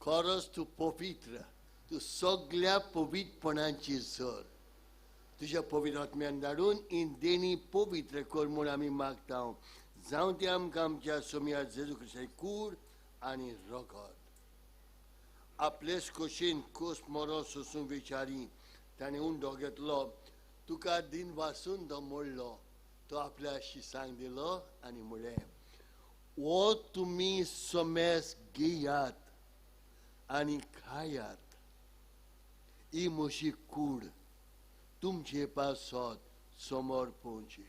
खरोच तूं पवित्र, तूं सगळ्या पवित्रपणाची झर. तुज्या पवित्र आत्म्यान धाडून ही देणी पवित्र कर म्हूण आमी मागता. जावं ती आमकां आमच्या सोम्या जेजू क्रिस्ताची कूड आनी रगत. आपलेच खोशेन खोस मरो सोसूंक विचारी ताणें उंडो घेतलो. तुका दिन वासून तो मोडलो. तो आपल्या शिसांक दिलो आनी म्हळें, वो तुमी सोमेस घेयात आनी खायात. ही म्हशी कूड तुमचे पासत समोर पोवची.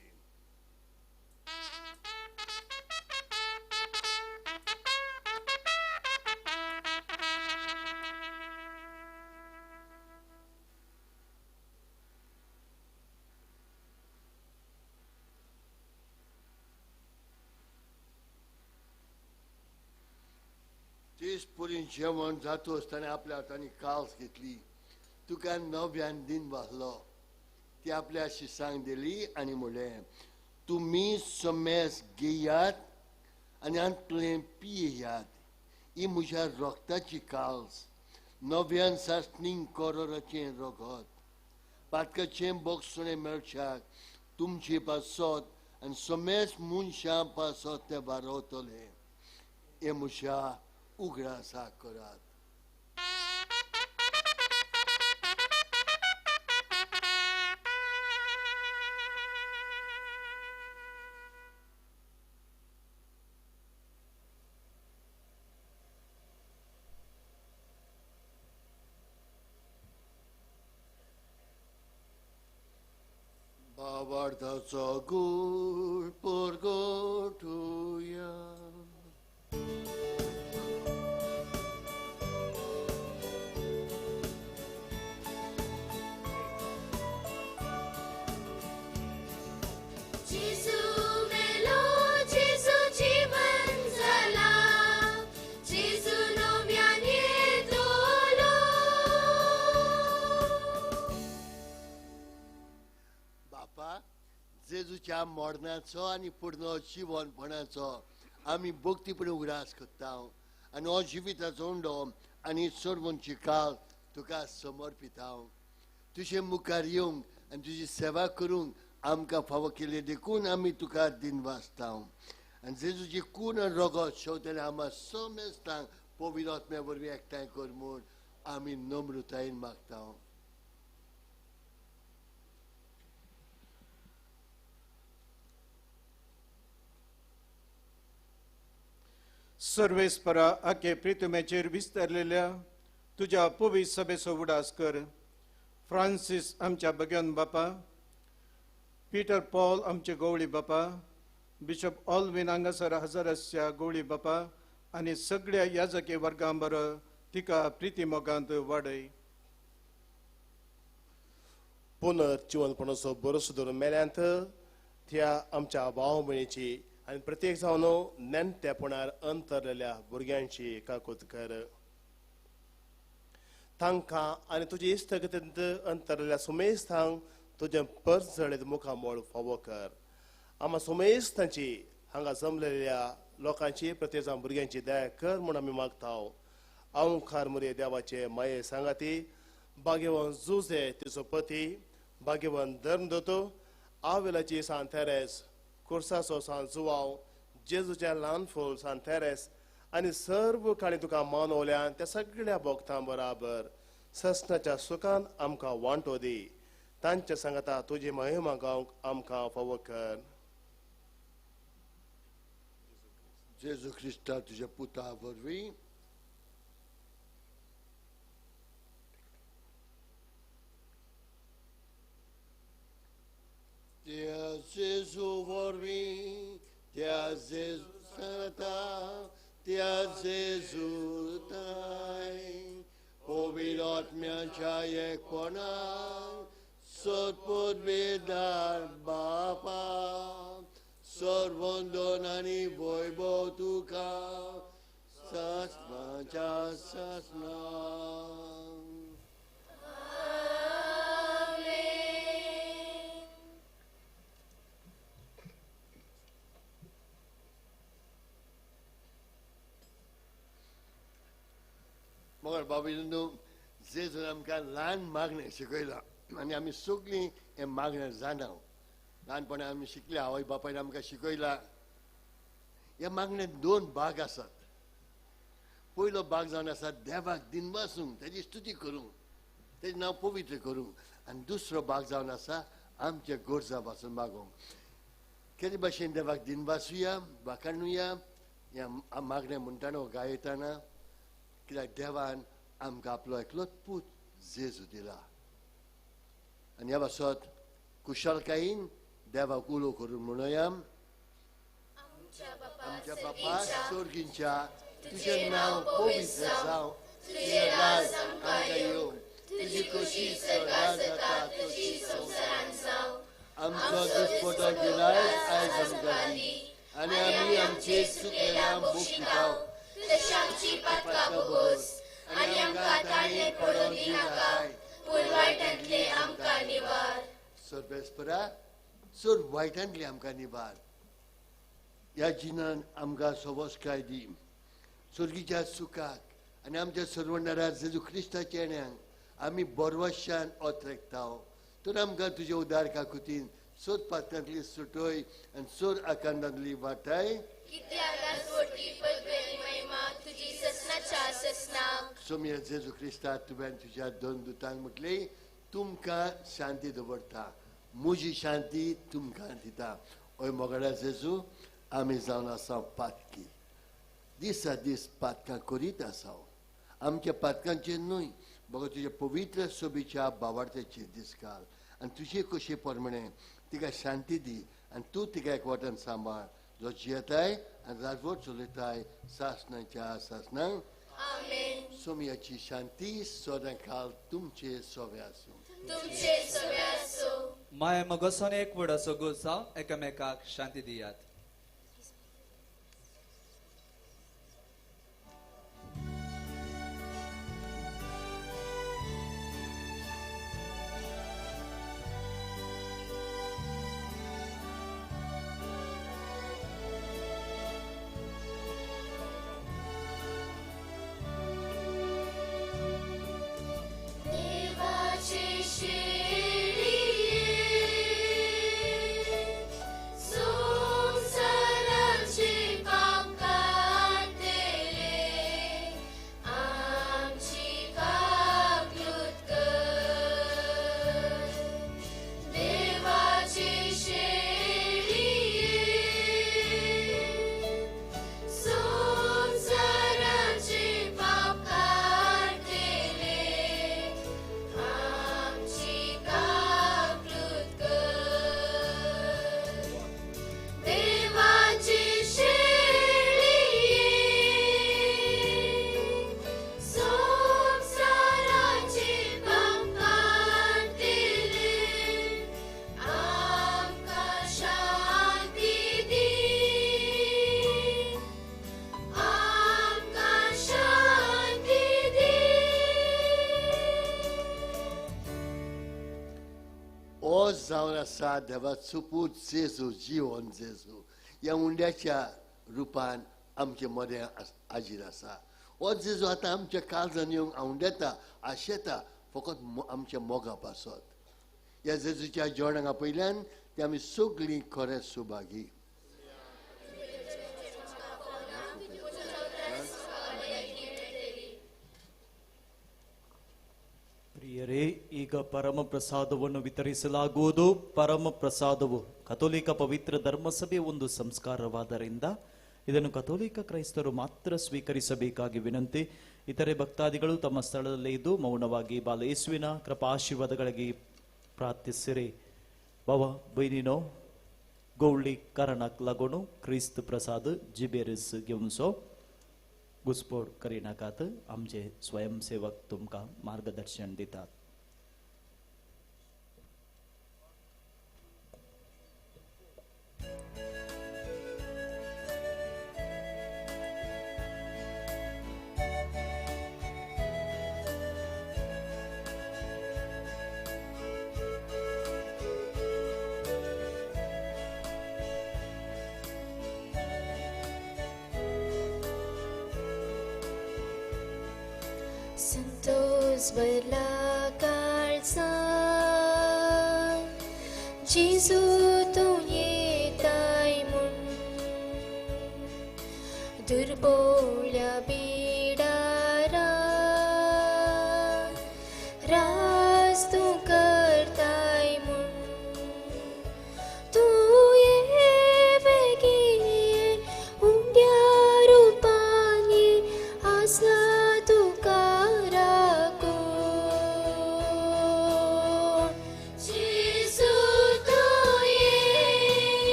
तेच पुरी जेवण जातो आसतना आपल्या हातांनी काल्स घेतली. तुका नव्यान दिन वाहलो. ती आपल्या शिसांक दिली आनी म्हळें, तुमी समेस घेयात आनी आंतलें पियेयात. ही म्हज्या रोगताची काल्स, नव्यान सासणीक कोरोराचें रगत. पातकाचें बोगसणें मेळच्याक तुमचे पासत आनी समेस मनशां पासत ते वारोवतले. हे म्हज्या उगडासा करात. बाबार्थाचो गूळ परगटुया. जेजू मेलो, जेजू जीवन जाला, जेजू नव्यान येतलो. बापा, जेजूच्या मरणाचो आनी पुर्ण जीवनपणाचो आमी भक्तीपणे उगडास करता आनी हो जिविताचो उंडो आनी सर्वंची काळ तुका समर्पिता. तुजे मुखार येवंक आनी तुजी सेवा करूंक आमकां फावो केले देखून आमी तुका दिनवासता. आनी जेजूची खून आनी रगत शेवटल्यान आम्हा समेस्तांक पवित्र आत्म्या वरवीं एकठांय कर म्हूण आमी नम्रतायेन मागता. सर्वेस्परा आखे प्रितमेचेर विस्तारलेल्या तुझ्या पवित्र सभेचो उडास कर. फ्रांसीस आमच्या भगवान बापा, पीटर पॉल आमचे गवळी बापा, बिशप ऑल्विन हांगासर हजर आसच्या गवळी बापा आनी सगळ्या याजकी वर्गां बरो तिका प्रिती मोगांत वाडय. पुनर्जीवनपणाचो बरोसो धरून मेल्यांत त्या आमच्या भाव भयणीची आनी प्रत्येक जावन नेणटेपणार अंतरलेल्या भुरग्यांची काकूत कर. तांकां आनी तुजे इश्टगतींत अंतरलेल्या सुमेस्तांक तुजें परस जळीत मुखामोळ फावो कर. आम्हा सुमेस्तांची हांगा जमलेल्या लोकांची प्रत्येक जावन भुरग्यांची दया कर म्हूण आमी मागता. ओंकार मुरे देवाचे माये सांगाती, भाग्यवान जुजे तिचो पती, भाग्यवान धर्मदोतो, आवेलाची सान थेरेस, कुर्साचो सान जुवांव, जेजूच्या ल्हान फूल सान थेरेस आनी सर्व काळी तुका मानवल्यान त्या सगळ्या भक्तां बराबर ससनाच्या सुखान आमकां वांटो दी. तांच्या सांगाता तुजी महिमा गावंक आमकां फावो कर. जेजू ख्रिस्ता तुज्या पुता वरवीं त्या जेजू वरवीं त्या जेजू सांगता त्या जेजू ताय पवित्र आत्म्याच्या एकपणान सतपद बेदार बापा सर्वंदन आनी वैभव तुका सासनाच्या सासना. मगर बाबीनो जेजून आमकां ल्हान मागणें शिकयलां आनी आमी सगळीं हें मागणें जाणां. ल्हानपणां आमी शिकल्या, आवय बापायन आमकां शिकयलां. ह्या मागणेंत दोन भाग आसात. पयलो भाग जावन आसा देवाक दिनवासूंक, तेजी स्तुती करूंक, तेजें नांव पवित्र करूंक. आनी दुसरो भाग जावन आसा आमच्या गरजा पासून मागोवंक. केदे भाशेन देवाक दिनवासुया, वाखाणुया ह्या मागणें म्हणटाना गायतना, कित्याक देवान आमकां आपलो एकलोच पूत जेजू दिला. आनी ह्या पासत कुशलकायेन देवाक उलो करून म्हणुया. आमच्या बापा स्वर्गींच्या तुजें नांव पवित्र जावं, तुजें राज आमकां येवं, तुजी खोशी स्वर्गांत जाता तशी संवसारांत जावं. आमचो दिसपटो गिराय आयज आमकां दी आनी आमी आमचे चुकलेल्यांक बोक्षितांव तशी आमची पातकां भोगोस आनी आमकां ताळयेंत पडोवंक दिनाकाय, पूण वायटांतले आमकां निवार. सर्वेस्परा चड वायटांतले आमकां निवार. ह्या जिणान आमकां सवस्काय दी. सर्गीच्या सुखाक आनी आमच्या सर्वनारा जेजू क्रिस्ताच्या येण्याक आमी बरवशान ओतरेकता. तर आमकां तुजे उदार काकुतीन सोद पात्रांतली सुटोय आनी सोद आकांतांतली वाटाय. सोम्य जेजू क्रिस्ता तुवें तुज्या दोन दुतांक म्हटले, तुमकां शांती दवरता, म्हजी शांती तुमकां दिता. ओय मोगडा जेजू, आमी जावन आसा पातकी. दिसा दीस पातकां करीत आसा. आमच्या पातकांचेर न्हय, बघा तुज्या पवित्र सोबीच्या भावार्थेचेर दीस घाल आनी तुजे कशे प्रमाणे तिका शांती दी आनी तूं तिका एकवटान सांबाळ जो जियेताय आनी राजवट चलयताय सासणाच्या सासणांक सोमयाची शांती सदां काल तुमचे सोबे आसूं. माय मगोसन एक वड असो गोसाव एकामेकाक शांती दियात. देवाचे संसाराचे पाप काढले आमची काकलूत कर. देवाचे संसाराचे पाप काढले आमची काकलूत कर. देवाची संसाराचे पाप काढले आमकां शांती दी. आमकां शांती दी. ओज जावन आसा देवाचो पूत जेजू जिवन जेजू ह्या उंड्याच्या रुपान आमचे मदें हाजीर आसा. हो जेजू आतां आमच्या काळजान येवंक आंवडेता आशेता फकत आमच्या मोगा पासत. ह्या जेजूच्या जेवणाक पयल्यान ते आमी सगळीं खरें सुभागी. ಪ್ರಿಯರೇ, ಈಗ ಪರಮ ಪ್ರಸಾದವನ್ನು ವಿತರಿಸಲಾಗುವುದು. ಪರಮ ಪ್ರಸಾದವು ಕಥೋಲಿಕ ಪವಿತ್ರ ಧರ್ಮಸಭೆಯ ಒಂದು ಸಂಸ್ಕಾರವಾದ್ದರಿಂದ ಇದನ್ನು ಕಥೋಲಿಕ ಕ್ರೈಸ್ತರು ಮಾತ್ರ ಸ್ವೀಕರಿಸಬೇಕಾಗಿ ವಿನಂತಿ. ಇತರೆ ಭಕ್ತಾದಿಗಳು ತಮ್ಮ ಸ್ಥಳದಲ್ಲೇ ಇದ್ದು ಮೌನವಾಗಿ ಬಾಲ ಯೇಸುವಿನ ಕೃಪಾಶೀರ್ವಾದಗಳಿಗೆ ಪ್ರಾರ್ಥಿಸಿರಿ. ಬಾವ ಬೈನಿನೋ गवळी कारणाक लागून क्रिस्त प्रसाद जिबेरस घेवनचो घुसपोड करिनाकात. आमचे स्वयंसेवक तुमकां मार्गदर्शन दितात. संतोष भरला काळजान जेजू तूं येताय म्हूण दुर्बोळ्या बिडारां राज तूं करताय म्हूण तूं ये बेगीन उंड्या रुपान ये आसला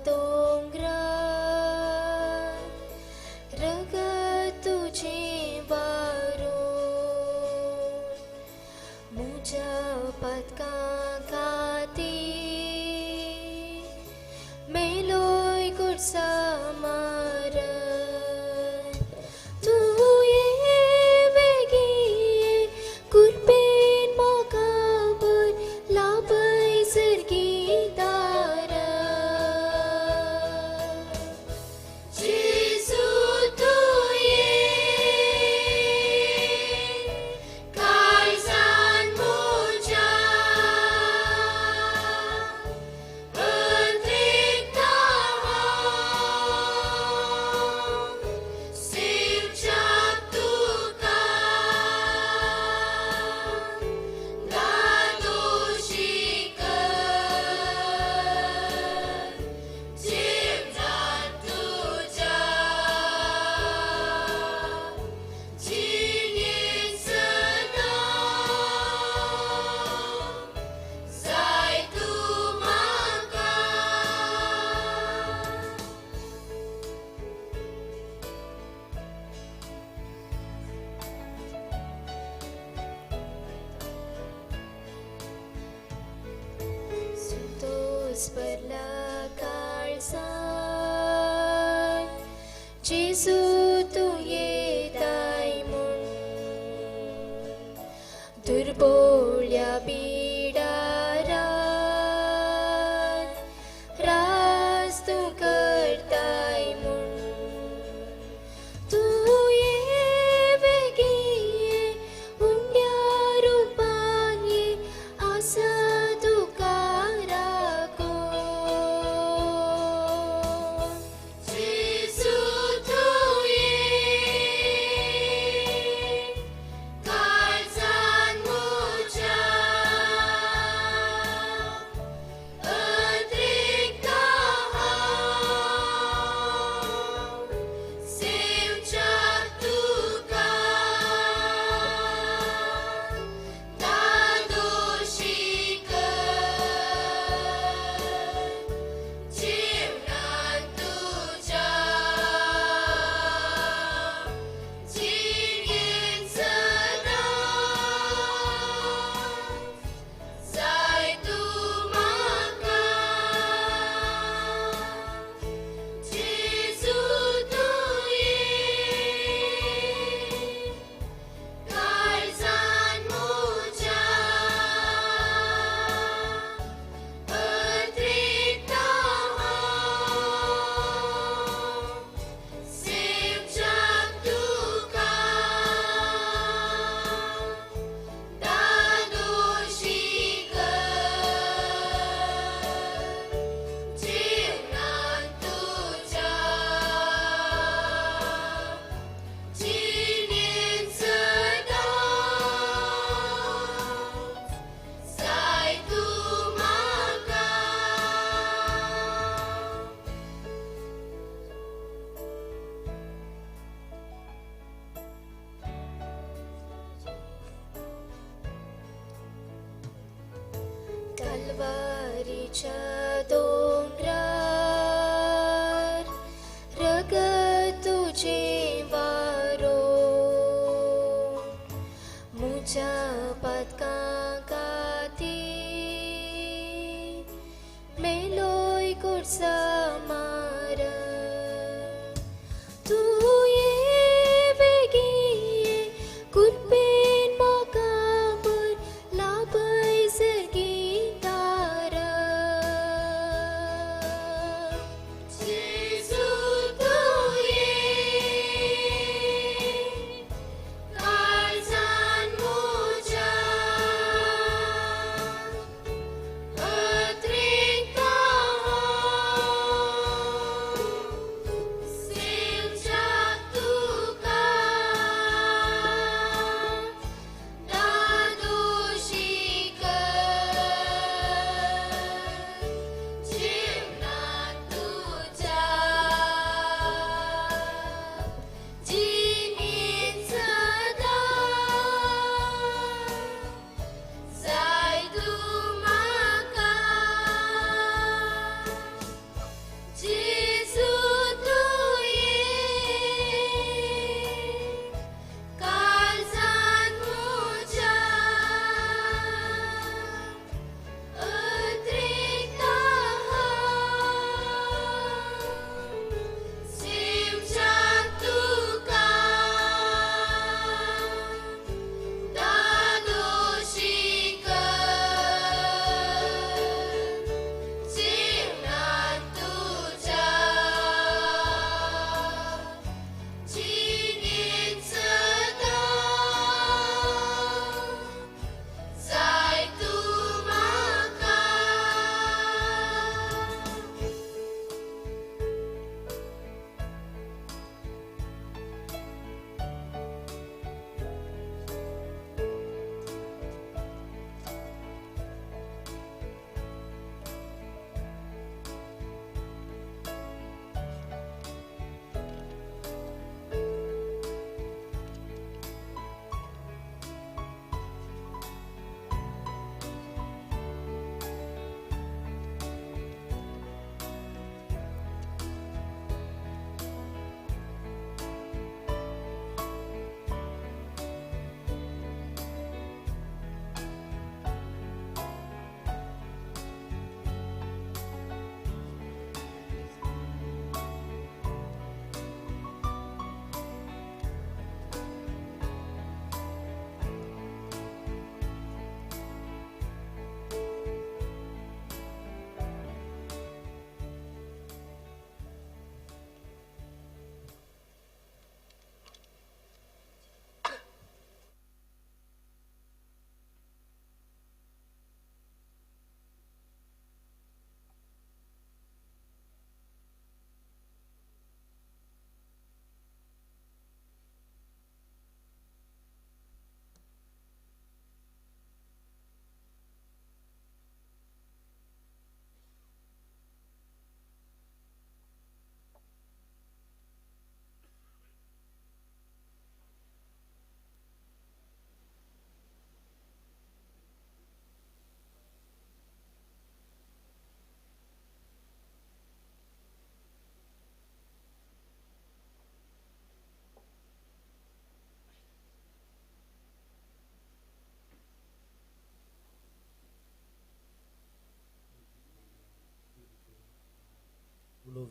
डोंगरार रगत तुझे वारून मुझ्या पदकां खातीर मेलोय कुर्सा मारन तूं ये बेगी कुर्बेन मोगाबर लाभय सर्गी दारा जेजू तूं ये काळजान म्हज्या अद्रिकता सेवच्याक तुका दादोशी कर जिवनांत तुज्या जिणेंत सदां जाय तूं म्हाका सुतोस भरला काळजान जेजू तूं येताय म्हूण दुर्बोळ्या बिडारान रास तूं करताय म्हूण तूं ये बेगी उंड्या रुपान ये आसा तुका राखोन जेजू तूं ये काळजान म्हज्या अद्रिकता सेवच्याक तुका दादोशी कर जिवनांत तुज्या जिणेंत सदां जाय तूं म्हाका जेजू तूं ये काळजान म्हज्या अद्रिकता सेवच्याक तुका दादोशी कर जिवनांत तुज्या जिणेंत सदां जाय तूं म्हाका कल्वारीच्या दोंगरार रगत तुझे वारून मुझ्या पदकां खातीर मेलोय कुर्सा मारन तूं ये बेगी कुर्बेन मोगाबर लाभय सर्गी दारा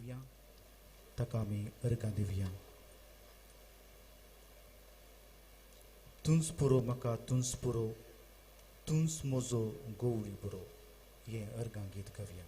घेवया ताका आमी अर्गां दिवया. तुंच पुरो म्हाका तुंच पुरो तुंच म्हजो गवळी बरो हें अर्गां गीत गावया.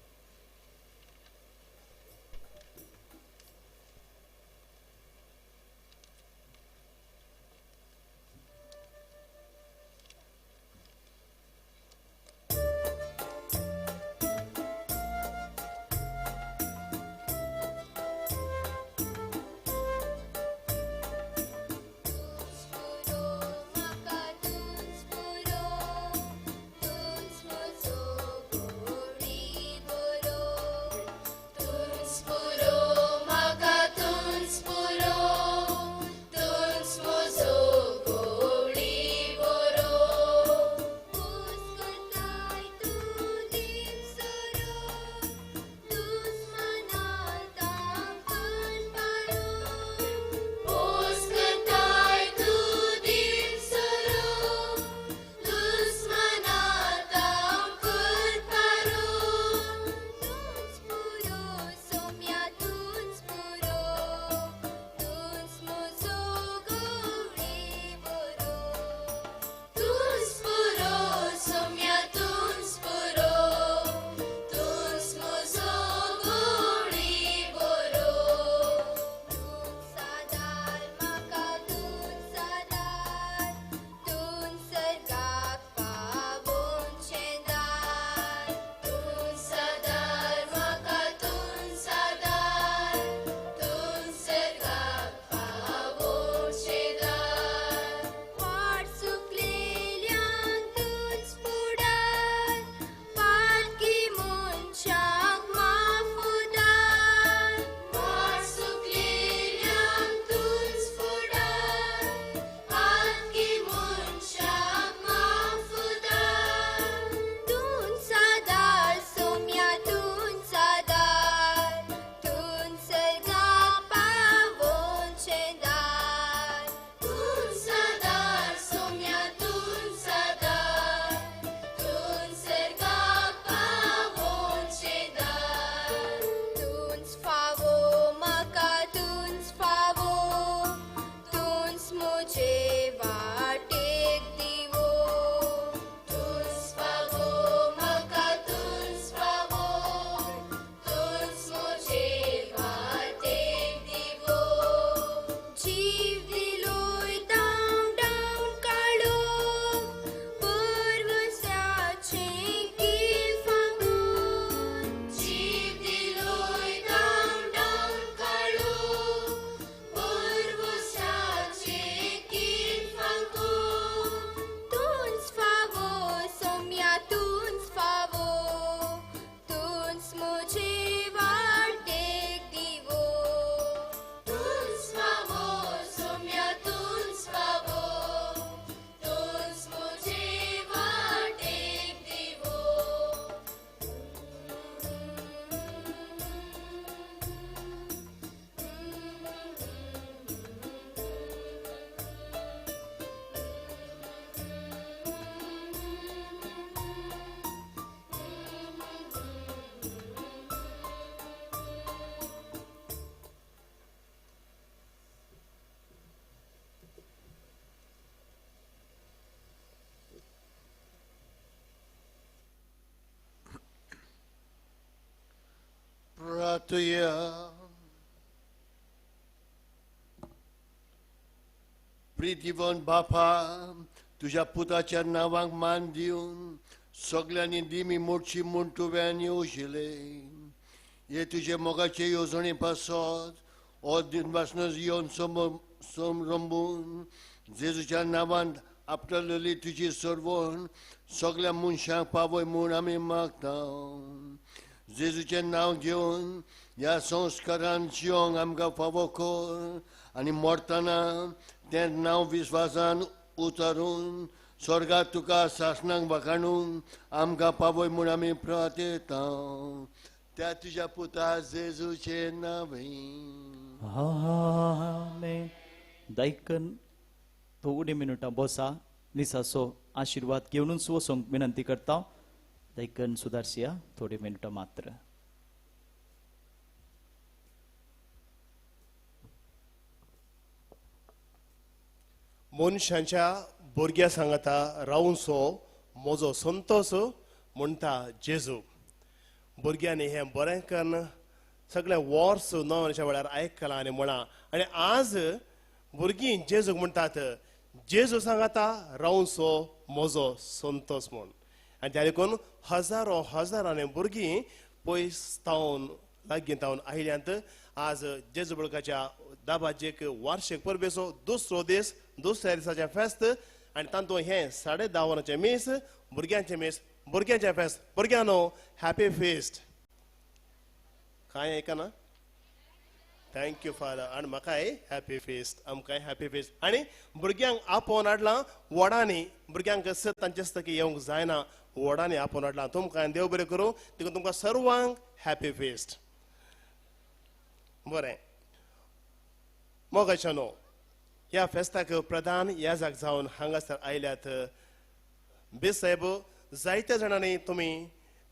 प्रार्थया. प्रितीवन बापा, तुझ्या पुताच्या नावाक मान दिवन सगळ्यांनी दिमी मोडची म्हूण तुवें येवशिले. हे तुजे मोगाचे येवजणे पासत हो दिन पासूनच येवन रंबून जेजूच्या नांवान आपटलेली तुजी सरवण सगळ्या मनशांक पावय म्हूण आमी मागता. जेजूचें नांव घेवन ह्या संस्कारान जियोंक आमकां फावो कर आनी मरतना तें नांव विस्वासान उतारून स्वर्गात तुका सासणाक वाखाणून आमकां पावय म्हूण आमी प्रार्थयता. त्या तुज्या पुता जेजूचे नांवे. आमेन. दायकन थोडी मिनटां बसा निसासो आशीर्वाद घेवन वचूंक विनंती करता. दायकन सुदारसिया थोडी मिनटां मात्र. मनशांच्या भुरग्या सांगता रावून सो म्हजो संतोष म्हणटा जेजू. भुरग्यांनी हे बरें करून सगळे वर्स णवच्या वेळार आयकलां आनी म्हणा. आनी आज भुरगीं जेजूक म्हणटात जेजू सांगता रावून सो म्हजो संतोष म्हूण. आनी त्या देखून हजारांनी भुरगीं पयस तावन लागीं तावन आयल्यांत आज जेजू बळकाच्या दाबाजेक वार्षिक परबेचो दुसरो दीस, दुसऱ्या दिसाचें फेस्त आनी तातूंत हें 10:30 वरांचें मीस, भुरग्यांचें फेस्त. भुरग्यांनो हॅपी फेस्ट. काय आयकना? Thank you father. आनी म्हाकाय हॅपी फेस्ट, आमकांय हॅपी फेस्ट. आनी भुरग्यांक आपोवन हाडलां व्हडांनी. भुरग्यांक तांचे की येवंक जायना, व्हडांनी आपोवन हाडलां. तुमकां देव बरें करूं. देखून तुमकां सर्वांक हॅपी फेस्ट. बरें मोगाच्यानो ह्या फेस्ताक प्रधान याजक जावन हांगासर आयल्यात बेस साहेब. जायत्या जाणांनी तुमी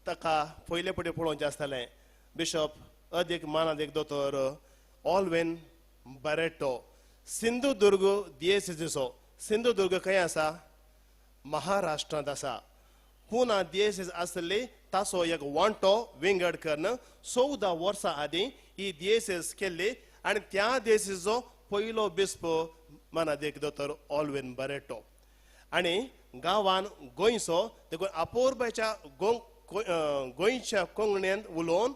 ताका पयले पटी पळोवचें आसतलें. बिशप अदीक मानादीक दोतोर ऑल्वेन बारेटो, सिंधुदुर्ग दिएसिसीचो. सिंधुदुर्ग खंय आसा? महाराष्ट्रांत आसा. पुना दिएसीस आसली ताचो एक वांटो विंगडकरन 14 वर्सां आदीं ही दिएसीस केल्ली आनी त्या दिएसीचो पयलो बिस्प मानादीक दोतोर ऑल्वेन बारेटो. आनी गांवान गोंयचो देखून आपोरबाच्या गोंयच्या कोंकणींत उलोवन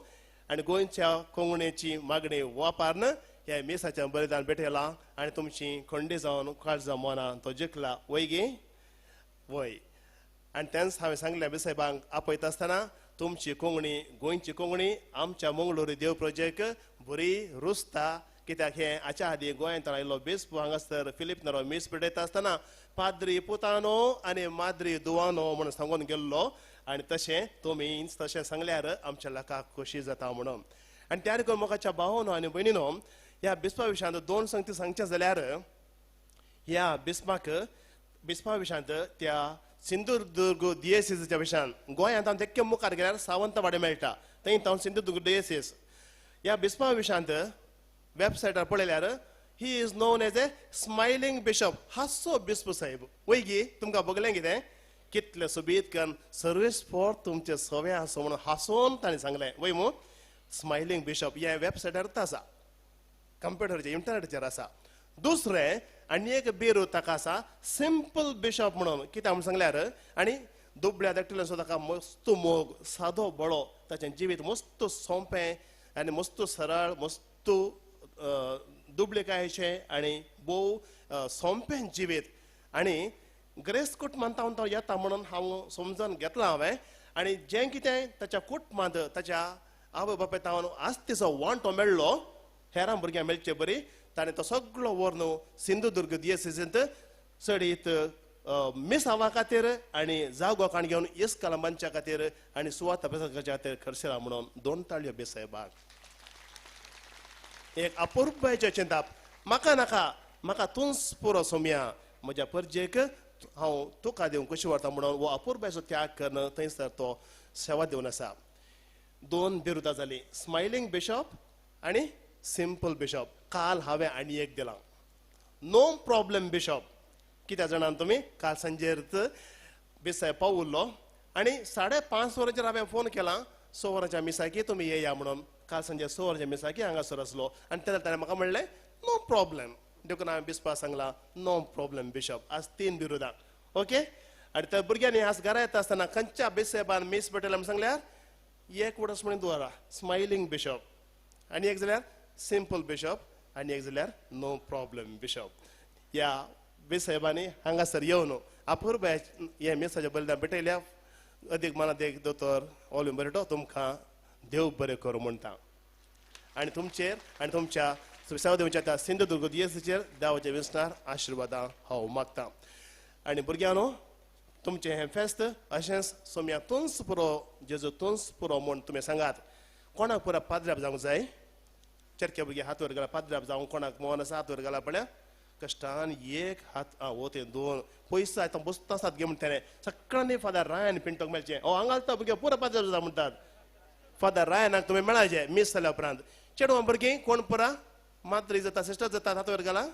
आनी गोंयच्या कोंकणीची मागणी वापरन ह्या मेसाचें बलिदान भेटयलां. आनी तुमची खंडी जावन काळजां मनां तो जिखला. वयगी वय. आनी तेंच हांवें सांगलें बेसाहेबांक आपयता आसतना तुमची कोंकणी, गोंयची कोंकणी आमच्या मंगळुरी देव प्रोजेक्ट बरी रुजता. कित्याक हें हाच्या आदीं गोंयांत आयिल्लो बेस्प हांगासर फिलीप नरो मीस पेटयता आसतना पाद्री पुतानो आनी माद्री दुवानो म्हणून सांगून गेल्लो. आनी तशें तुमी तशें सांगल्यार आमच्या लोकांक खोशी जाता म्हणून. आनी त्या देखून मोगाच्या भावानो आनी भयणीनो ह्या बिस्पा विशयांत 2 संगती सांगचें जाल्यार ह्या बिस्पा विशयांत त्या सिंधुदुर्ग दिएसीसच्या विशयान गोंयांत हांव तेक्के मुखार गेल्यार सावंतवाडी मेळटा. थंय हांव सिंधुदुर्ग दिएसीस ह्या बिस्पा विशयांत वेबसायटार पळयल्यार he is non as a smiling bishop. हांसो बिस्प साहेब. वयगी तुमकां बगलें कितें कितलें सोबीत करून सर्वीस फॉर तुमचे सवे आसो म्हणून हांसोवन ताणें सांगलें. वय मू स्मायलिंग बिशप ह्या वेबसायटार आसा, कंप्युटरचेर इंटरनेटाचेर आसा. दुसरें आनी एक बिरू ताका आसा सिंपल बिशप म्हणून. कित्याक म्हणून सांगल्यार आनी दुबळ्या धाकटेल्यान सुद्दां ताका मस्त मोग, सादो बळो, ताचें जिवीत मस्त सोंपें आनी मस्त सरळ, मस्त दुबळेकायेचें आनी भोव सोंपें जिवीत. आनी ग्रेस कुटुंबांत हांव तो येता म्हणून हांव समजून घेतलां हांवें. आनी जें कितें ताच्या कुटुंबांत ताच्या आवय बापायत हांव आस्तीचो वांटो मेळ्ळो हेरां भुरग्यांक मेळचे बरी, ताणें तो सगळो व्हरून सिंधुदुर्ग दिएसीसींत चडीत मिसांवा खातीर आनी जागोकाण घेवन इस्काला मंचा खातीर आनी सुवात अभ्यासाच्या खातीर खर्चिला म्हणून 2 ताळयो बेसाहेबाक. एक अपुरबायचें चिंताप. म्हाका नाका, म्हाका तूंच पुरो सोम्या. म्हज्या परजेक हांव तुका दिवंक कशी व्हरता म्हणून हो अपुरबायचो त्याग करून थंयसर तो सेवा दिवन आसा. 2 बिरुदां जालीं, स्मायलिंग बिशप आनी सिंपल बिशप. काल हांवें आनी एक दिलां, नो प्रॉब्लेम बिशप. कित्याक जाणां तुमी काल सांजेर बेसाय पावुल्लो आनी 5:30 वरांचेर हांवें फोन केला 6 वरांच्या मिसाकी तुमी येया म्हणून. काल सांजे 6 वरांच्या मिसाकी हांगासर आसलो आनी तेन्ना ताणें म्हाका म्हणलें नो प्रॉब्लेम. देखून हांवें बिस्पा सांगलां नो प्रॉब्लेम बिशप. आज 3 बिरुदां. ओके. आनी त्या भुरग्यांनी आज घरा येता आसतना खंयच्या बेसाहेबान मीस पेटयला म्हण सांगल्यार एक वडस म्हणून दवरा स्मायलिंग बिशप, आनी एक जाल्यार सिंपल बिशप, आनी एक जाल्यार नो प्रॉब्लेम बिशप. ह्या बेसाहेबांनी हांगासर येवन अपुरबाय हे मेसाचें बलिदान भेटयल्या. अदीक मानादीक दोतोर ऑल्वेन बारेटो तुमकां देव बरें करूं म्हणटा. आनी तुमचेर आनी तुमच्या सेवा देवच्या त्या सिंधुदुर्ग दिएसीचेर देवाच्या विस्तार आशिर्वादां हांव मागतां. आनी भुरग्यांनो तुमचें हें फेस्त अशेंच सोम्या तुंच पुरो जेजू तुंच पुरो म्हूण तुमी सांगात. कोणाक पुरो पाद्र्याप जावंक जाय? चरके भुरगे हात वयर घाला. पाद्र्याप जावंक कोणाक मोहन आसा हात वयर घाला पळया. कश्टान एक हात हो ते 2 पयस आतां बसता आसात गे म्हणटाले सकाळीं फादर रायन पिंटोक मेळचें. हांगा भुरगे पुरो पाद्र्याप जाता म्हणटात. फादर रायनाक तुमी मेळाचे मीस जाल्या उपरांत. चेडवां भुरगीं कोण पुरा मात्री जाता सिस्टर जाता हात वयर घाला.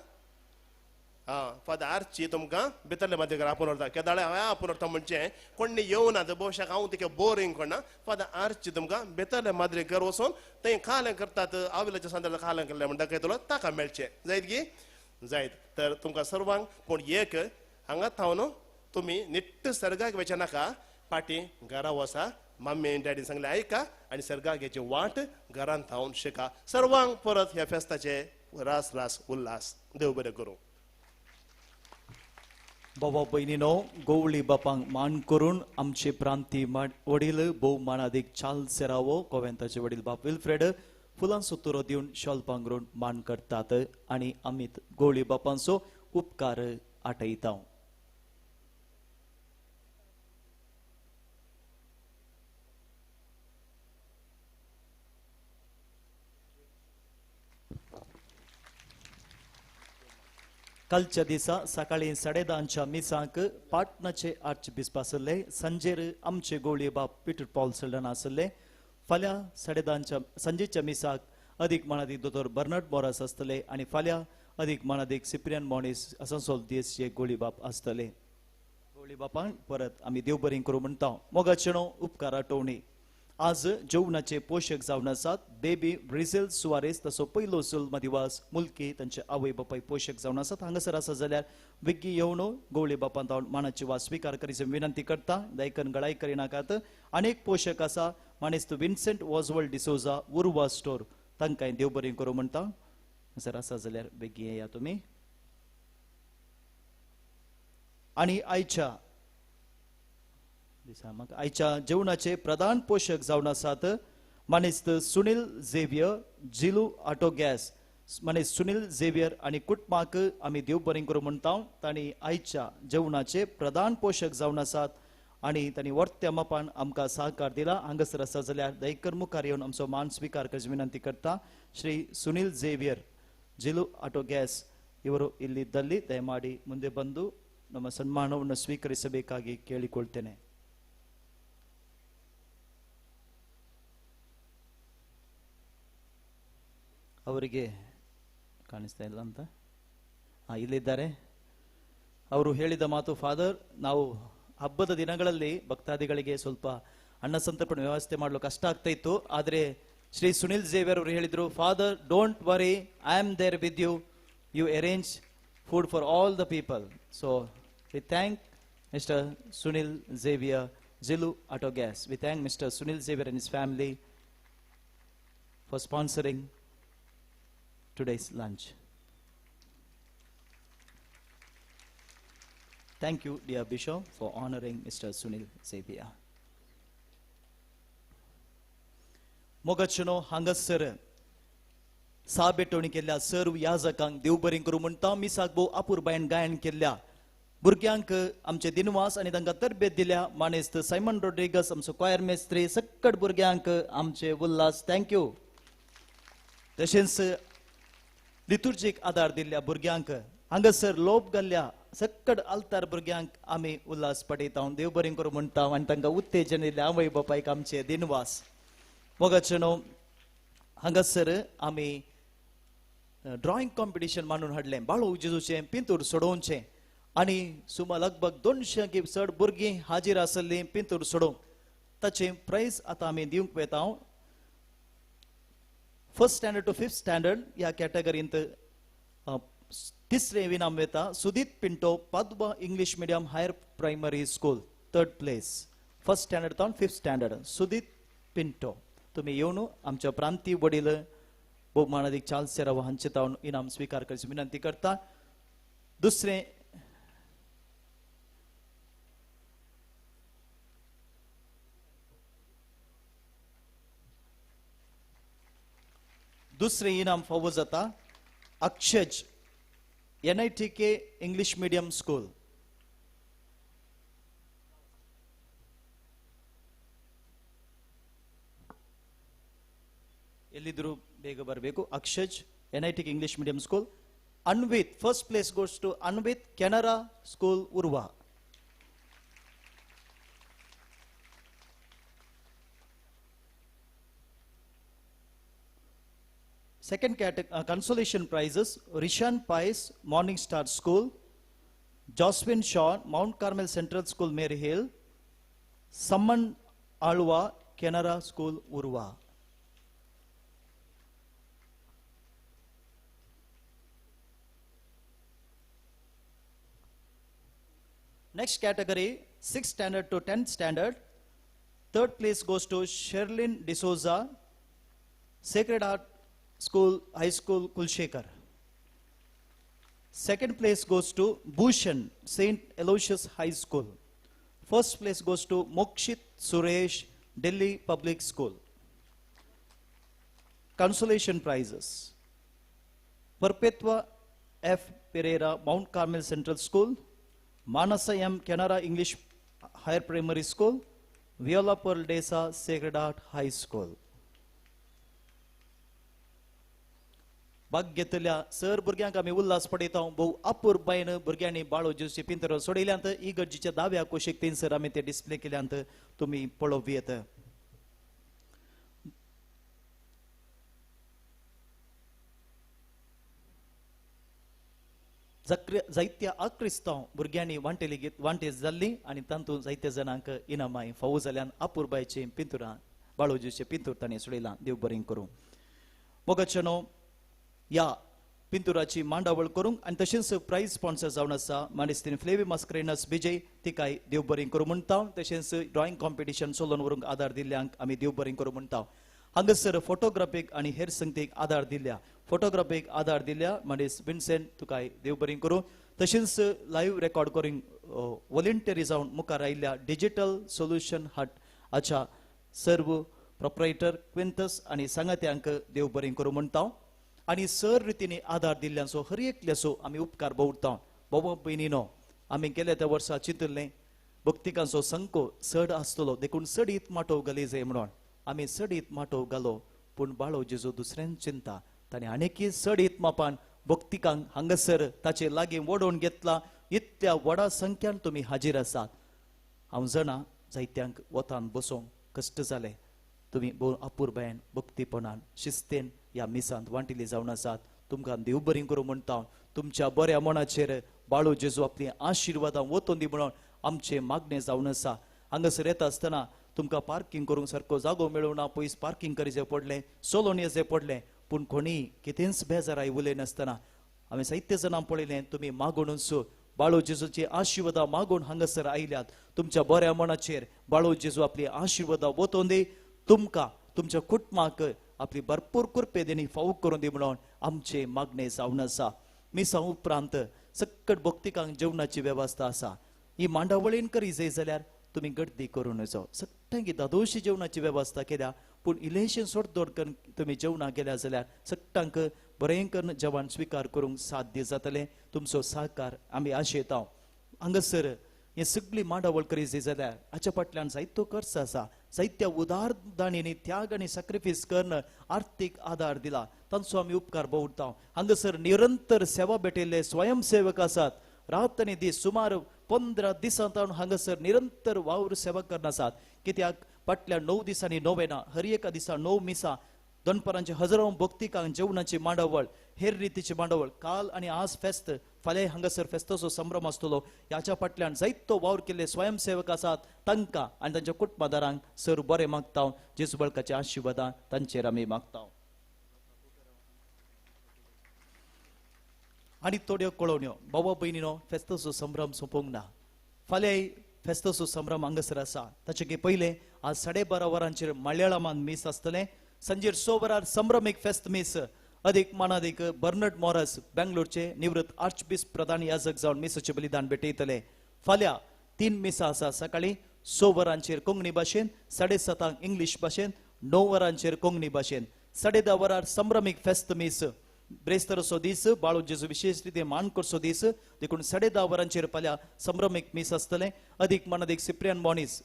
फादर आर्ची तुमकां भितरले मध्ये आपूण व्हरता केदाळे हांवें आपूण व्हरता म्हणजे कोणी येवना तर भोवशाक हांव तिका बोरींग कोणा फादर आर्ची तुमकां भितरले माद्रे घर वचून थंय खालें करतात आविलाच्या सांजाला खालें केल्लें म्हणटा दाखयतलो ताका मेळचें जायत गी जायत तर तुमकां सर्वांक पूण एक हांगा थावन तुमी निट्ट सर्गाक वचचे नाका पाटी घरा वसा मम्मी डॅडीन सांगलें आयका आनी सर्गाक हेची वाट घरांत थावन शिका सर्वांक परत ह्या फेस्ताचे रास रास उल्हास देव बरें करूं बाबा भयणीनो गवळी बापांक मान करून आमचे प्रांती वडील भोव मानादीक चार्ल्स सेरावो गोव्यांताचे वडील बाप विल्फ्रेड फुलां सुतुरो दिवन शॉल पांघरून मान करतात आनी आमी गवळी बापांचो उपकार आठयता कालच्या दिसा सकाळी 10:30 मिसांक पाटणाचे आर्च बिस्प आसले संजेर आमचे गवळी बाप पीटर पॉल सल्डन आसले फाल्यां 10:30 संजेच्या मिसाक अदीक मानादीक दोतोर बर्नार्ड मोरास आसतले आनी फाल्यां अदीक मानादीक सिप्रियन मॉनिस असंसोल दिसचे गवळी बाप आसतले गवळी बापांक परत आमी देव बरें करूं म्हणटा मोगाचेणो उपकार आठवणी आज जेवणाचे पोषक जावन आसात बेबी ब्रिझेल सुवारेस तसो पयलो सुल्मा दिवस मुलकी तांचे आवय बापाय पोषक जावन आसात हांगासर आसा जाल्यार विग्गी येवन गवळी बापान तावन मानाची वास स्वीकार करीची विनंती करता दायकन गळाई करिनाकात अनेक पोषक आसा मानेस्त विन्सेंट वॉजवर्ल्ड डिसोजा उर्वा स्टोर तांकांय देव बरें करूं म्हणटा सर आसा जाल्यार बेगी येया तुमी आनी आयच्या जेवणाचे प्रधान पोषक जावन आसात मानेस्त Sunil Xavier Jilu auto gas मानेस्त सुनील झेवियर आनी कुटुंबाक आमी देव बरें करूं म्हणटा तांणी आयच्या जेवणाचे प्रधान पोषक जावन आसात आनी तांणी वर्त्या मापान आमकां सहकार दिला हांगासर आसा जाल्यार दयकर मुखार येवन आमचो मान स्वीकार करची विनंती करता Shri Sunil Xavier Jilu auto gas इವರು ಇಲ್ಲಿದ್ದಲ್ಲಿ ದಯಮಾಡಿ ಮುಂದೆ ಬಂದು ನಮ್ಮ ಸನ್ಮಾನವನ್ನು ಸ್ವೀಕರಿಸಬೇಕಾಗಿ ಕೇಳಿಕೊಳ್ತೇನೆ ಅವರಿಗೆ ಕಾಣಿಸ್ತಾ ಇಲ್ಲ ಅಂತ ಇಲ್ಲಿದ್ದಾರೆ ಅವರು ಹೇಳಿದ ಮಾತು ಫಾದರ್ ನಾವು ಹಬ್ಬದ ದಿನಗಳಲ್ಲಿ ಭಕ್ತಾದಿಗಳಿಗೆ ಸ್ವಲ್ಪ ಅನ್ನ ಸಂತರ್ಪಣೆ ವ್ಯವಸ್ಥೆ ಮಾಡಲು ಕಷ್ಟ ಆಗ್ತಾ ಇತ್ತು ಆದರೆ ಶ್ರೀ ಸುನಿಲ್ ಝೇವಿಯರ್ ಅವರು ಹೇಳಿದ್ರು father don't worry I am there with you you arrange food for all the people so we thank mister Sunil Xavier Jilu auto gas we thank mister Sunil Xavier and his family for sponsoring today's lunch. Thank you, dear Bishop, for honoring Mr. Sunil Xavier. मोगाचनो हांगासर साबेटवणी केल्ल्या सर्व याजकांक देव बरें करूं म्हणटा मिसाक भोव आपुरबायेन गायन केल्ल्या भुरग्यांक आमचे दिनवास आनी तांकां तरबेत दिल्या मानेस्त सायमन रोड्रिगस आमचो क्वायर मेस्त्री सकट भुरग्यांक आमचे उल्हास थँक्यू तशेंच लितुर्जीक आदार दिल्ल्या भुरग्यांक हांगासर लोप घाल्ल्या सकट आलतार भुरग्यांक आमी उल्हास पटयता देव बरें करूं म्हणटा आनी तांकां उत्तेजन दिल्या आवय बापायक आमचे दिनवास मोगाचेनो हांगासर आमी ड्रॉइंग कॉम्पिटिशन मांडून हाडलें बाळू जेजूचें पिंतूर सोडोवचें आनी सुमार लगभग 200 चड भुरगीं हाजीर आसलीं पिंतूर सोडोवंक ताचें प्रायज आतां आमी दिवंक वेता first standard to fifth standard या कॅटेगरींत तिसरें इनाम वेता Sudeet Pinto Paduba English medium higher primary school third place first standard तावन फिफ्थ स्टँडर्ड सुदीत पिंटो तुमी येवन आमच्या प्रांतीय वडील भोवमानादीक चार्ल्स सेराव हांचे तावन इनाम स्वीकार करची विनंती करता दुसरे इनाम फावो जाता Akshaj NITK English medium school ಎಲ್ಲಿದ್ರು ಬೇಗ ಬರಬೇಕು Akshaj NITK English medium school Anvith first place goes to Anvith Canara school Urwa Second consolation prizes: Rishan Pais, Morning Star School; Josephine Shaw, Mount Carmel Central School, Mary Hill; Samman Alwa, Canara School, Urva. Next category, 6th standard to 10th standard. Third place goes to Sherlyn D'Souza, Sacred Heart School, High School, Kulshekar. Second place goes to Bhushan, St. Aloysius High School. First place goes to Mokshit Suresh, Delhi Public School. Consolation prizes: Perpetua F. Pereira, Mount Carmel Central School; Manasa M. Canara English Higher Primary School; Viola Pearl Desa, Sacred Heart High School. भाग घेतल्या sir भुरग्यांक आमी उल्हास पडयता. भोव अपूर्बायन भुरग्यांनी बाळो जेवचे पिंतरो सोडयल्यांत इगर्जीच्या दाव्या कुशीक थंयसर आमी ते डिस्प्ले केल्यांत तुमी पळोवंक येत. जायत्या अक्रिस्तांव भुरग्यांनी वांटेज जाल्ली आनी तातूंत जायत्या जाणांक इनामाय फावो जाल्यान अपूर्बायचे पिंतुरां बाळो जेवचे पिंतूर ताणें सोडयलां. देव बरें करूं. मोगाचनो या पिंतुराची मांडावळ करूंक आनी तशेंच प्राइज स्पॉन्सर जावन आसा मानेस्तीन फ्लेवी मास्करेनस विजय तिकाय देव बरें करूं म्हणटा. तशेंच ड्रॉइंग कॉम्पिटिशन चलोवन व्हरूंक आदार दिल्ल्यांक आमी देव बरें करूं म्हणटा. हांगासर फोटोग्राफीक आनी हेर संगतीक आदार दिल्या फोटोग्राफीक आदार दिल्या मनीस विन्सेंट तुकाय देव बरें करूं. तशेंच लायव्ह रेकॉर्ड करूंक वॉलंटियरी जावन मुखार आयिल्ल्या डिजिटल सोल्युशन हट हाच्या सर्व प्रोप्रायटर क्विंटस आनी सांगात्यांक देव बरें करूं म्हणटा. आनी सर रितीने आदार दिल्ल्याचो हर एकल्याचो आमी उपकार भोवता. बाबा भयणीनो, आमी गेल्या त्या वर्सा चिंतलें भक्तिकांचो संको चड आसतलो देखून चडीत माटो घाली जाय म्हणून. आमी चडीत माटो घालो पूण बाळो जेजू दुसऱ्यान चिंता. ताणें आनीक चडीत मापान भक्तिकांक हांगासर ताचे लागीं वडोवन घेतला. इतल्या व्हडा संख्यान तुमी हाजीर आसात. हांव जाणा जायत्यांक वतान बसोंक कश्ट जाले. तुमी भोव अपूर्बायन भक्तीपणान शिस्तेन ह्या मिसांत वांटिली जावन आसात. तुमकां देव बरें करूं म्हणटा. तुमच्या बऱ्या मनाचेर बाळो जेजू आपली आशिर्वादां वतोवन दी म्हणून आमचें मागणें जावन आसा. हांगासर येता आसतना तुमकां पार्किंग करूंक सारको जागो मेळूना. पयस पार्किंग करचें पडलें, चलोवन येचें पडलें. पूण कोणीय कितेंच बेजाराय उलयनासतना हांवें जायते जाणां पळयलें तुमी मागूनच बाळो जेजूची आशिर्वादां मागून हांगासर आयल्यात. तुमच्या बऱ्या मनाचेर बाळो जेजू आपली आशिर्वादां वतोवन दी. तुमकां तुमच्या कुटुंबाक आपली भरपूर कृपेदेनी फावो करून दी म्हणून आमचे मागणें जावन आसा. मिसां उपरांत सकट भक्तिकांक जेवणाची वेवस्था आसा. ही मांडावळीन करी जाय जाल्यार तुमी गर्दी करून वचो. सगळ्यांक दादोशी जेवणाची वेवस्था केल्या पूण इलेशें सोडतोड करून तुमी जेवणां गेल्या जाल्यार सगळ्यांक बरें करून जेवण स्विकार करूंक साध्य जातलें. तुमचो सहकार आमी आशेता. हांगासर हें सगळी मांडावळ करी जाय जाल्यार हाच्या फाटल्यान जायतो खर्च आसा. जायत्या उदार दाणींनी त्याग आनी सॅक्रिफायस करून आर्थीक आदार दिला. तांचो आमी उपकार भोवता. हांगासर निरंतर सेवा भेटयल्ले स्वयंसेवक आसात. रात आनी दीस सुमार 15 दिसां हांगासर निरंतर वावर सेवा करन आसात. कित्याक फाटल्या 9 दिसांनी नोवेना, हर एका दिसा 9 मिसां, दनपारांचे हजारो भक्तिकांक जेवणाची मांडावळ, हेर रितीची मांडावळ, काल आनी आज फेस्त, फाल्यां हांगासर फेस्ताचो संभ्रम आसतलो. ह्याच्या फाटल्यान जायतो वावर केल्ले स्वयंसेवक आसात. तांकां आनी तांच्या कुटुंबादारांक सर बरें मागता. जेजू बाळकाच्या आशिर्वादां तांचेर आमी मागता. आनी थोड्यो कळोवण्यो. बाबा भयणीनो, फेस्ताचो संभ्रम सोंपोंक ना. फाल्यां फेस्ताचो संभ्रम हांगासर आसा. ताचे पयलें आज 12:30 वरांचेर मल्याळमांत मीस आसतलें. संजेर 6 वरार संभ्रमीक फेस्त मीस अदीक मानादीक बर्नर्ड मॉरस बेंगलोरचे निवृत्त आर्चबिशप प्रधान याजक जावन मिसाचें बलिदान भेटयतले. फाल्यां 3 मिसां आसा. सकाळीं 6 वरांचेर कोंकणी भाशेन, 7:30 इंग्लीश भाशेन, 9 वरांचेर कोंकणी भाशेन. 10:30 वरार संभ्रमीक फेस्त मीस ब्रेस्तरचो दीस, बाळो जेजू विशेष रितीन मान करचो दीस. देखून 10:30 वरांचेर फाल्यां संभ्रमीक मीस आसतलें. अदीक मानादीक सिप्रियन मॉनीस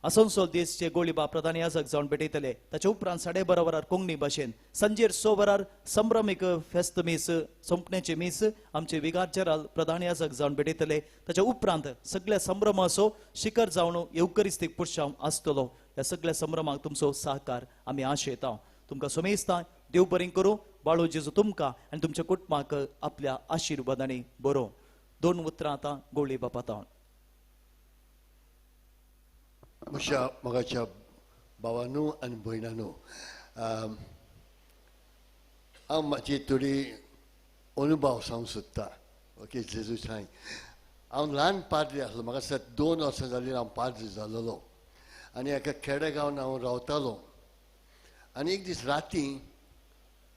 असोन्सोल देशचे गोळीबा प्रधान याजक जावन भेटयतले. ताचे उपरांत 12:30 वरार कोंकणी भाशेन. संजेर 6 वरार संभ्रमीक फेस्त मीस सोंपणेचे मीस आमचे विगार जनरल प्रधान याजक जावन भेटयतले. ताच्या उपरांत सगळ्या संभ्रमाचो शिखर जावन येवकरिस्तीक पुरशांव आसतलो. ह्या सगळ्या संभ्रमाक तुमचो सहकार आमी आशेता. तुमकां सोमेस्तां देव बरें करूं. बाळू जेजू तुमकां आनी तुमच्या कुटुंबाक आपल्या आशिर्वादांनी बरो. 2 उतरां आतां गवळी बापा तावन. म्हज्या मोगाच्या भावांनो आनी भयणांनो, हांव म्हाजी थोडी अनुभव सांगूंक सोदतां. ओके, जेजू थंय हांव ल्हान पाद्री आसलो. म्हाका दिसता 2 वर्सां जालीं हांव पाद्री जालोलो आनी एका खेडेगांवान हांव रावतालो. आनी एक दीस राती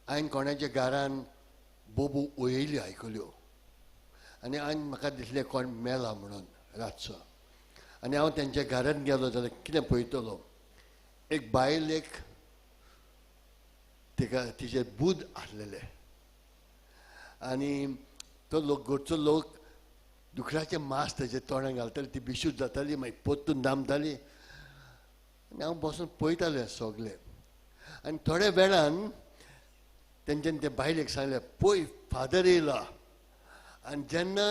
हांवें कोणाच्या घरान बोबू वयली आयकल्यो आनी हांवें म्हाका दिसलें कोण मेला म्हणून रातचो. आनी हांव तेंच्या घरांत गेलो जाल्यार कितें पळयतलो, एक बायल तिका तिचें बूद आसलेलें आनी तो लोक घरचो लोक दुकराचें मांस तेजे तोंडाक घालताली, ती बिशूच जाताली, मागीर पोत्तून नामताली. आनी हांव बसून पळयतालें सगलें. आनी थोड्या वेळान तेंच्यानी ते बायलेक सांगलें, पळय फादर येयला. आनी जेन्ना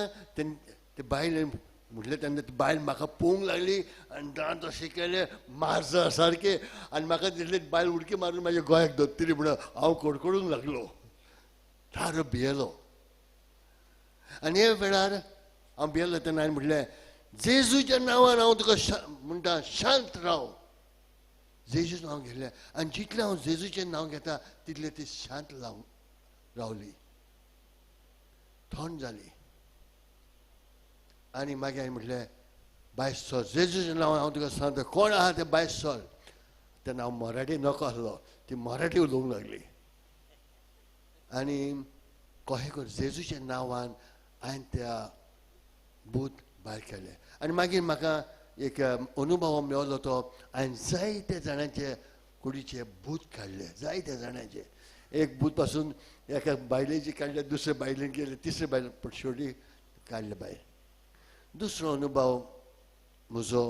ते बायलेन म्हटलें तेन्ना ती बायल म्हाका पळोवंक लागली आनी दांत अशें केलें मारसा सारकें. आनी म्हाका दिसलें बायल उडकी मारून म्हाज्या गोंयाक दोत्तली म्हणून हांव कडकडूंक लागलो, सारो भियेलो. आनी हे वेळार हांव भियेलो तेन्ना हांवें म्हटलें, जेजूच्या नांवान हांव तुका म्हणटा शांत राव. जेजूचें नांव घेतलें आनी जितलें हांव जेजूचें नांव घेता तितलें ती शांत रावली, थंड जाली. आनी मागीर हांवें म्हटलें, भायर सर, जेजूच्या नांवान हांव तुका सांगता, कोण आहा तें भायर सर. तेन्ना हांव मराठी नको आसलो, ती मराठी उलोवंक लागली. आनी कशें करून जेजूच्या नांवान हांवें त्या भूत भायर केलें. आनी मागीर म्हाका एक अनुभव मेळ्ळो तो, हांवें जायते जाणांचे कुडीचे भूत काडले, जायते जाणांचे. एक भूत पासून एका बायलेची काडले, दुसरे बायलेन गेले, तिसरे बायलेन शेवटी काडले भायर. दुसरो अनुभव म्हजो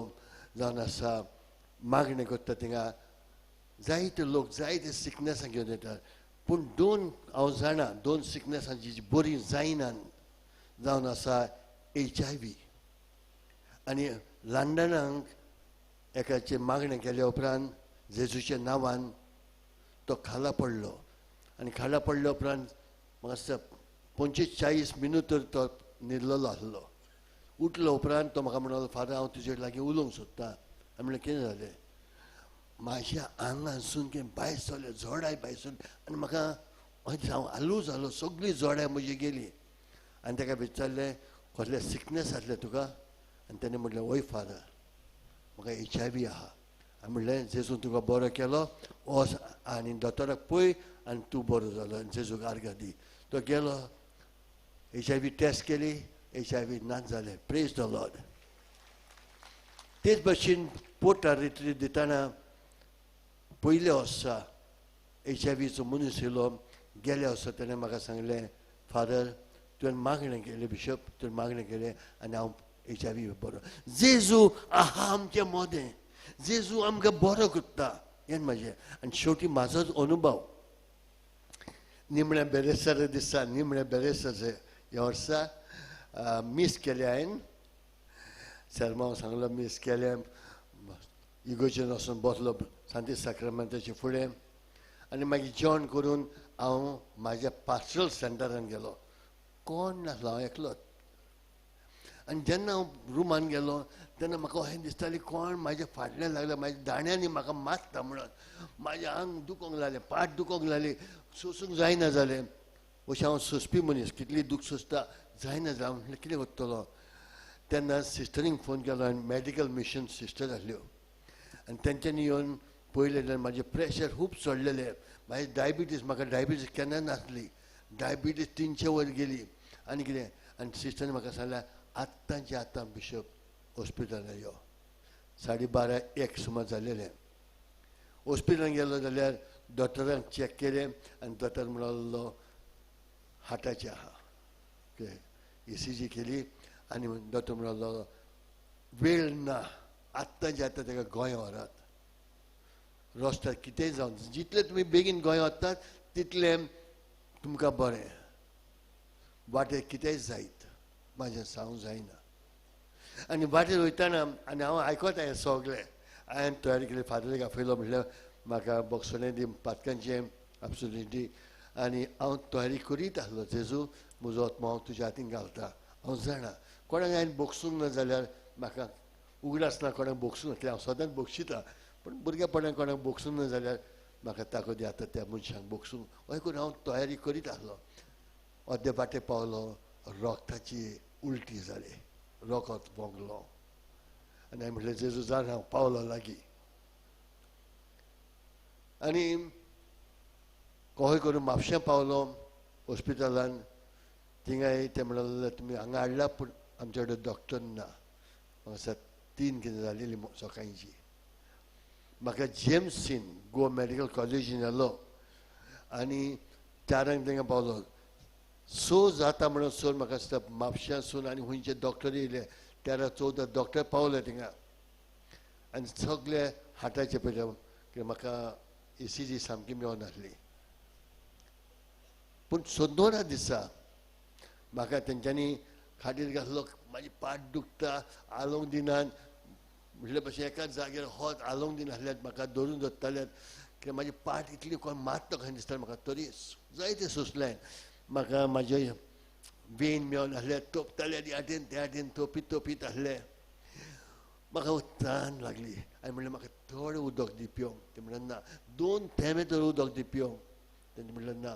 जावन आसा, मागणें करता थिंगा जायते लोक जायते सिकनेसां घेवन येतात, पूण 2 हांव जाणा 2 सिकनेसां जी बरी जायनान जावन आसा HIV. आनी लंडनाक एकाचे मागणें केल्या उपरांत जेजूच्या नांवान तो खाला पडलो. आनी खाला पडल्या उपरांत म्हाका दिसता 45-40 मिनट तर तो न्हिदलेलो आसलो. उठलो उपरांत तो म्हाका म्हणलो, फादर हांव तुजे लागीं उलोवंक सोदतां. हांवें म्हणलें, कितें जालें? म्हाज्या आंगासून कितें भायर सरलें, जोडाय भायर सरली आनी म्हाका हांव हालू जालो, सगळीं जोडाय म्हजी गेली. आनी ताका विचारलें, कसलें सिकनेस आसलें तुका? आनी ताणें म्हणलें, वय फादर, म्हाका HIV आहा. हांवें म्हणलें, जेजून तुका बरो केलो, वच आनी दोतोराक पळय आनी तूं बरो जालो आनी जेजूक आर्गां दी. तो गेलो, HIV टेस्ट केली, HIV नाच जालें. Praise the Lord. तेच भशेन पोर्टार रिट्रीट दितना पयल्या वर्सा HIVचो मनीस येयलो. गेल्या वर्सा ताणें म्हाका सांगलें, फादर तुवें मागणें केलें, बिशप तुवें मागणें केलें आनी हांव HIV बरो. जेजू आहा आमचें मोदें, जेजू आमकां बरो करता, हें म्हाजें. आनी शेवटी म्हाजोच अनुभव निमण्या बेरेस्तार दिसा, निमण्या बेरेस्तारचे ह्या वर्सा मीस केलें हांवें. शर्मा सांगलो मीस केलें, इगोर्जेन वचून बसलो सांती साक्रामेंताचे फुडें. आनी मागीर जेवण करून हांव म्हाज्या पास्टरल सेंटरान गेलो. कोण नासलो, हांव एकलोच. आनी जेन्ना हांव रुमान गेलो तेन्ना म्हाका अशें दिसतालें कोण म्हाज्या फाटल्यान लागलें, म्हाज्या दाण्यानी म्हाका मारता म्हणून. म्हाजें आंग दुखोंक लागलें, पाट दुखोंक लागली, सोंसूंक जायना जालें. अशें हांव सोंसपी मनीस, कितली दूख सोंसता, जायना जालें. म्हटलें कितें करतलो? तेन्ना सिस्टरींक फोन केलो आनी मेडिकल मिशन सिस्टर आसल्यो आनी तेंच्यांनी येवन पळयलें जाल्यार म्हाजें प्रेशर खूब चडलेलें. म्हाजी डायबिटीज, म्हाका डायबिटीज केन्ना नासली, डायबिटीज 300 वयर गेली. आनी कितें? आनी सिस्टरान म्हाका सांगलें, आत्तांच्या आतां बिशप हॉस्पिटलान यो. 12:30-1 सुमार जालेलें. हॉस्पिटलान गेलो जाल्यार दोतोरान चॅक केलें आनी दोतोर म्हणलो हार्टाचें आहा. ECG केली आनी दोतोर म्हणलो वेळ ना, आत्तांच्या आतां ताका गोंया व्हरात. रस्त्यार कितेंय जावन, जितलें तुमी बेगीन गोंया वतात तितलें तुमकां बरें. वाटेर कितेंय जायत, म्हाजें सांगूंक जायना. आनी वाटेर वयताना आनी हांव आयकता हें सगळें. हांवें तयारी केली, फादराक आपयलो, म्हटलें म्हाका बॉक्सोलें दी, पातकांचें एब्सोल्युटली. आनी हांव तयारी करीत आसलो जेजू म्हजो आत्मा हांव तुज्या हातीन घालता हांव जाणा कोणाक हांवें बोगसूंक ना जाल्यार म्हाका उगडास ना कोणाक बोगसूंक नासलें हांव सदांच बोगशिता पूण भुरगेपणान कोणाक बोगसूंक ना जाल्यार म्हाका ताकद येता त्या मनशाक बोगसूंक अशें करून हांव तयारी करीत आसलो अर्दे वाटे पावलो रोगताची उलटी जाली रोगत भोंगलो आनी हांवें म्हटलें जेजू जाण हांव पावलो लागीं आनी कशें करून म्हापशें पावलो हॉस्पिटलान थिंगाय ते म्हणलें तुमी हांगा हाडला पूण आमचे कडेन डॉक्टर ना म्हाका 3 कितें जालेली सकाळींची म्हाका जेम्सीन गोवा मेडिकल कॉलेजीन येलो आनी 4 थिंगा पावलो जाता म्हणून सोर म्हाका दिसता म्हापश्यासून आनी खंयचे डॉक्टर येयले 13-14 डॉक्टर पावले थिंगा आनी सगळे हार्टाचे पयले कित्याक म्हाका ECG सामकी मेळनासली पूण 14 दिसा म्हाका तेंच्यांनी खाटीर घातलो म्हाजी पाट दुखता आलोंक दिनात म्हटले भशेन एकाच जाग्यार होत आलोंक दिनासल्यात म्हाका धरून धरताल्यात कित्याक म्हाजी पाट इतली कोण मारता कशें दिसता म्हाका तरी जायते सुचलें म्हाका म्हाजे वेन मेळनासले तोपताले ह्या वाटेन त्या वाटेन तोपीत आसले म्हाका तान लागली हांवें म्हणलें म्हाका थोडें उदक दी पिवंक ते म्हणलें ना 2 थेंबे तर उदक दी पिवंक तेंचे म्हणलें ना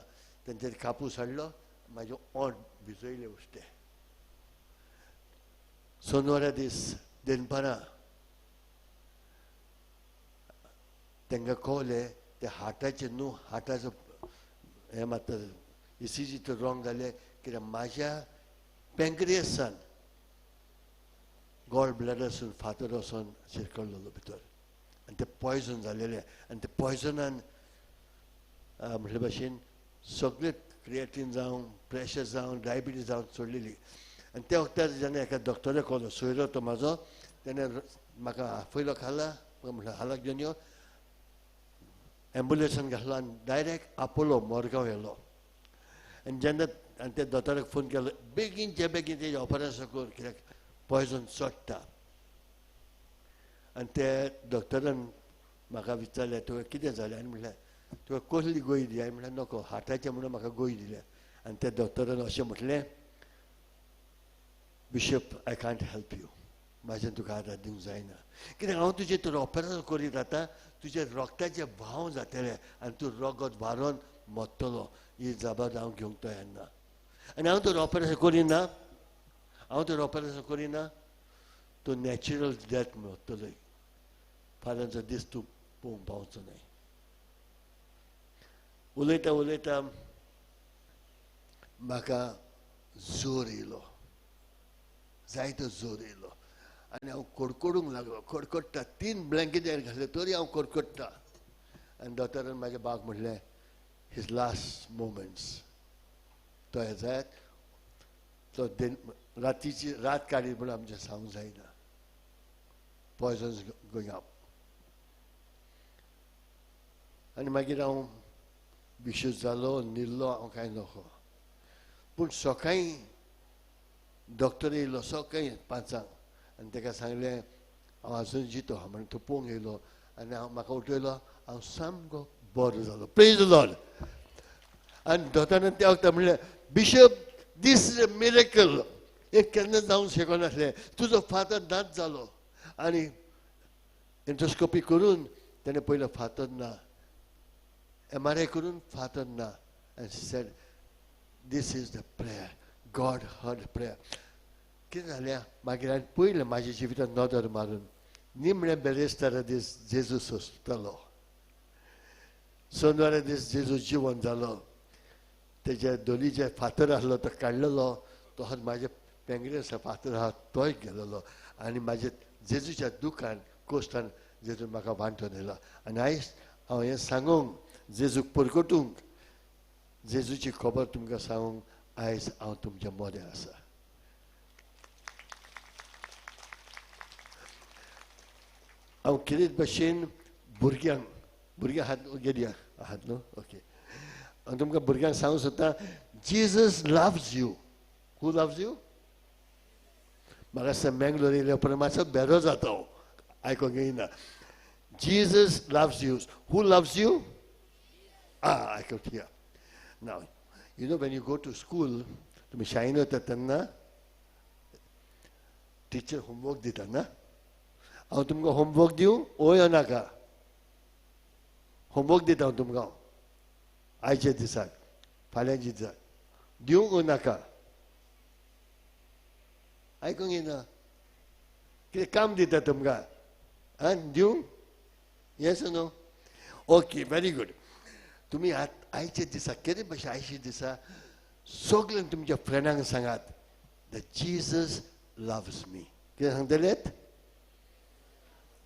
तेंचेर कापूस हाडलो म्हाजे ओंठ भिजयले उश्टे सोनवऱ्या दीस दनपारां तांकां कळलें ते हार्टाचे न्हू हार्टाचो हें मात ECG तर रॉंग जालें कित्याक म्हाज्या पँक्रियसान गॉल ब्लॅडरसून फातर वचोन शिरकल्लो भितर आनी ते पॉयजन जालेलें आनी ते पॉयजनान म्हटले भशेन सगळे क्रिएटीन जावं प्रेशर जावं डायबिटीज जावं चडलेली आनी त्या वखदार जेन्ना एका डॉक्टराक कळलो सोयरो तो म्हाजो तेणें म्हाका पयलो खाला म्हटलें हालाक घेवन यो एम्बुलन्सान घातलो आनी डायरेक्ट आपोलो मोरगांव व्हेलो आनी जेन्ना आनी त्या दोतोराक फोन केलो बेगीनचे बेगीन तेजें ऑपरेशन कर कित्याक पॉयजन चडटा आनी ते डॉक्टरान म्हाका विचारलें तुका कितें जालें आनी म्हटलें तुका कसली गोळी दी हांवें म्हटलें नको हार्टाचें म्हणून म्हाका गोळी दिल्या आनी त्या डॉक्टरान अशें म्हटलें bishop I can't help you म्हाजें तुका आदार दिवंक जायना कित्याक हांव तुजें तर ऑपरेशन करीत आतां तुजे रोगताचे भाव जातले आनी तूं रगत वारोन मरतलो ही जबाबदारी हांव घेवंक तयार ना आनी हांव तर ऑपरेशन करिना तूं नॅचरल डेथ मरतलो फाल्यांचो दीस तूं पळोवंक पावचो न्हय उलयता उलयता म्हाका जोर येयलो जायतो जोर येयलो आनी हांव कडकडूंक लागलो कडकडटा 3 ब्लँकेट घातले तरी हांव कडकडटा आनी दोतोरान म्हाज्या बाक म्हणलें his last moments तो हे जायत तो रातीची रात काडीत म्हणून आमचें सांगूंक जायना पॉयजन्स गोईंग अप आनी मागीर हांव बिशूस जालो न्हिदलो हांव कांय नखो पूण सकाळीं डॉक्टर येयलो सकाळीं 5 आनी ताका सांगलें हांव आजून जितो आहा म्हणून तो पळोवंक येयलो आनी हांव म्हाका उठयलो हांव सामको बरो जालो प्रेज द लॉर्ड आनी दोतोरान त्या वखदार म्हणलें bishop this is a miracle एक केन्ना जावंक शकनासलें तुजो फातर नाच जालो आनी एंडोस्कोपी करून ताणें पयलो फातर ना MRI करून फातर ना आनी said this is the prayer God heard prayer कितें जालें मागीर हांवें पयलें म्हाज्या जिवितांत नदर मारून निमणें बेरेस्तारा दीस जेजू सोंसतलो सोनवारा दीस जेजू जिवन जालो तेजे दोनी जे फातर आसलो तो काडलेलो तोच म्हाज्या पँक्रियसा फातर आहा तोय गेलेलो आनी म्हाज्या जेजूच्या दुखान कोश्टान जेजून म्हाका वांटून येयलो आनी आयज हांव हें सांगूंक जेजूक परगटूंक जेजूची खबर तुमकां सांगूंक आयज हांव तुमच्या मोदें आसा हांव कितें भशेन भुरग्यांक हात गेल्या आहात न्हू ओके हांव तुमकां भुरग्यांक सांगूंक सोदतां Jesus loves you who loves you म्हाका दिसता मँगलोर येयल्या उपरांत मातसो बेरो जाता हांव आयकोंक येयना Jesus loves you who loves you I could hear. Now, you know when you go to school, तुम्ही शाळेन वता तेन्ना टीचर होमवर्क दिता ना. हांव तुमकां होमवर्क दिवं ओय नाका. होमवर्क दिता हांव तुमकां आयच्या दिसाक फाल्यांच्या दिसाक दिवंक ओ नाका. आयकूंक येना. कितें काम दिता तुमकां दिवंक. Yes no. Okay very good. तुम्ही आयच्या दिसा कितें भशेन आयच्या दिसा सगळ्यांक तुमच्या फ्रेंडांक सांगात द जीसस लव्स मी. कितें सांगतलेत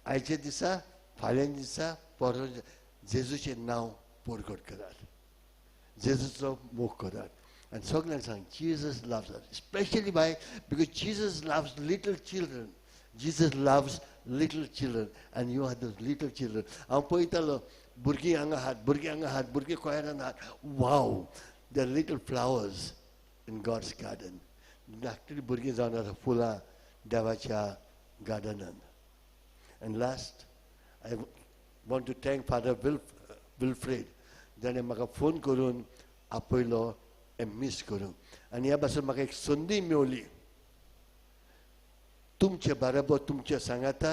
आयच्या दिसा फाल्यां दिसा परवा जेजूचें नांव परगट करात. जेजूचो मोग करात आनी सगळ्यांक सांग Jesus loves us. Specially by because Jesus loves little children. Jesus loves little children and you are those little children. हांव पळयतालो भुरगीं हांगा आहात भुरगीं हांगा आहात भुरगीं कोयरान आहात. Wow they are little flowers in God's garden. धाकटी भुरगीं जावन आसा फुलां देवाच्या गार्डनान. And last I want to thank father Wilfred. जाणें म्हाका फोन करून आपयलो हें मिस करूंक. आनी ह्या पासून म्हाका एक संदी मेवली तुमचे बरोबर तुमचे सांगाता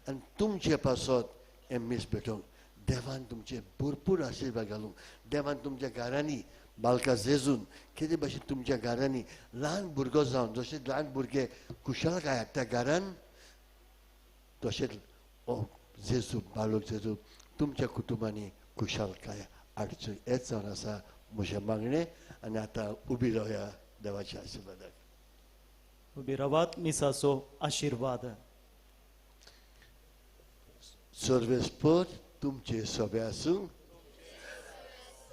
आनी तुमचे पासत हें मिस भेटोवंक. देवान तुमचे भरपूर आशिर्वाद घालूं. देवान तुमच्या घरांनी बालका जेजून कितें भशेन तुमच्या घरांनी ल्हान भुरगो जावन जशें ल्हान भुरगे कुशळकाय त्या घरान तशेंच जेजू बालक जेजू तुमच्या कुटुंबांनी कुशळकाय हाडच्यो. हेंच जावन आसा म्हजें मागणें. आनी आतां उबी रावया देवाच्या आशिर्वादाक. उबी रावात मिसाचो आशिर्वाद. सर्वेस्पर तुमचे सोबे आसूं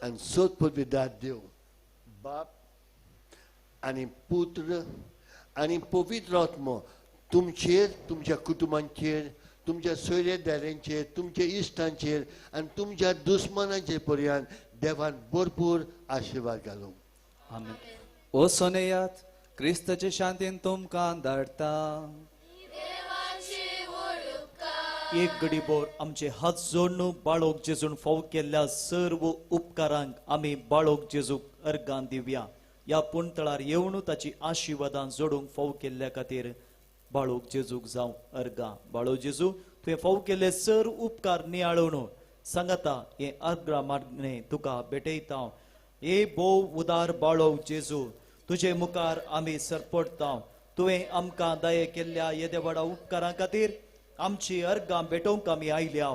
आनी सोद पविदाद देव बाप आनी पुत्र आनी पवित्र आत्मा तुमचेर तुमच्या कुटुंबांचेर तुमच्या सोयरेदारांचेर तुमच्या इश्टांचेर आनी तुमच्या दुस्मनांचेर पर्यंत देवान भरपूर आशिर्वाद घालूं. आमेन. ओ सोनेयात क्रिस्ताचे शांतीन तुमकां धाडटा. एक घडीभर आमचे हात जोडून बाळोक जेजून फाव केल्ल्या सर्व उपकारांक आमी बाळोक जेजूक अर्गां दिवया. ह्या पुंतळार येवन ताची आशिर्वादां जोडूंक फाव केल्ल्या खातीर बाळोक जेजूक जावं अर्गां. बाळो जेजू तुवें फाव केल्ले सर्व उपकार नियाळून सांगता हे अर्गां मागणें तुका भेटयता. हे भोव उदार बाळो जेजू तुजे मुखार आमी सरपडटा. तुवें आमकां दये केल्ल्या येदेवाडा उपकारां खातीर आमची अर्गां भेटोवंक आमी आयल्या.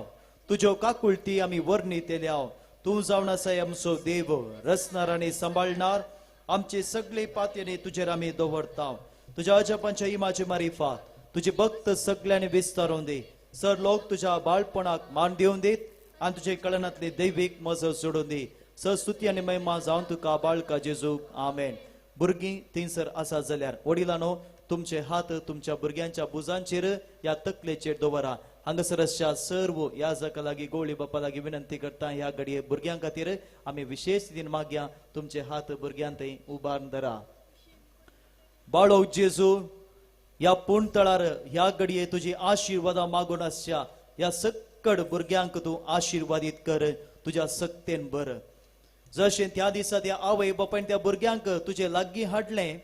तुज्यो काकुळटी आमी वर्णी केल्या. तूं जावन आसाय आमचो देव रचणार आनी सांबाळणार. आमचे सगळे पातयेनी तुजेर आमी दवरता. तुज्या अजपांच्या इमाचे मारिफात तुजे भक्त सगळ्यांनी विस्तारून दी. सर लोक तुज्या बाळपणाक मान दिवन दीत आनी तुजे कळनातली दैवीक मजत सोडून दी. सर स्तुती आनी महिमा जावन तुका बाळका जेजूक. आमेन. भुरगीं थंयसर आसा जाल्यार वडिलांनो तुमचे हात तुमच्या भुरग्यांच्या बुजांचेर या तकलेचेर दवरा. हांगासरच्या सर्व याजका लागीं गवळी बापा लागीं विनंती करता ह्या घडये भुरग्यां खातीर आमी विशेष रितीन मागया तुमचे हात भुरग्यां थंय उबारून धरा. बाळो जेजू ह्या पुंतळार ह्या घडये तुजी आशिर्वादां मागून आसच्या ह्या सक्कड भुरग्यांक तूं आशिर्वादीत कर तुज्या सक्तेन बर. जशें त्या दिसा त्या आवय बापायन त्या भुरग्यांक तुजे लागीं हाडलें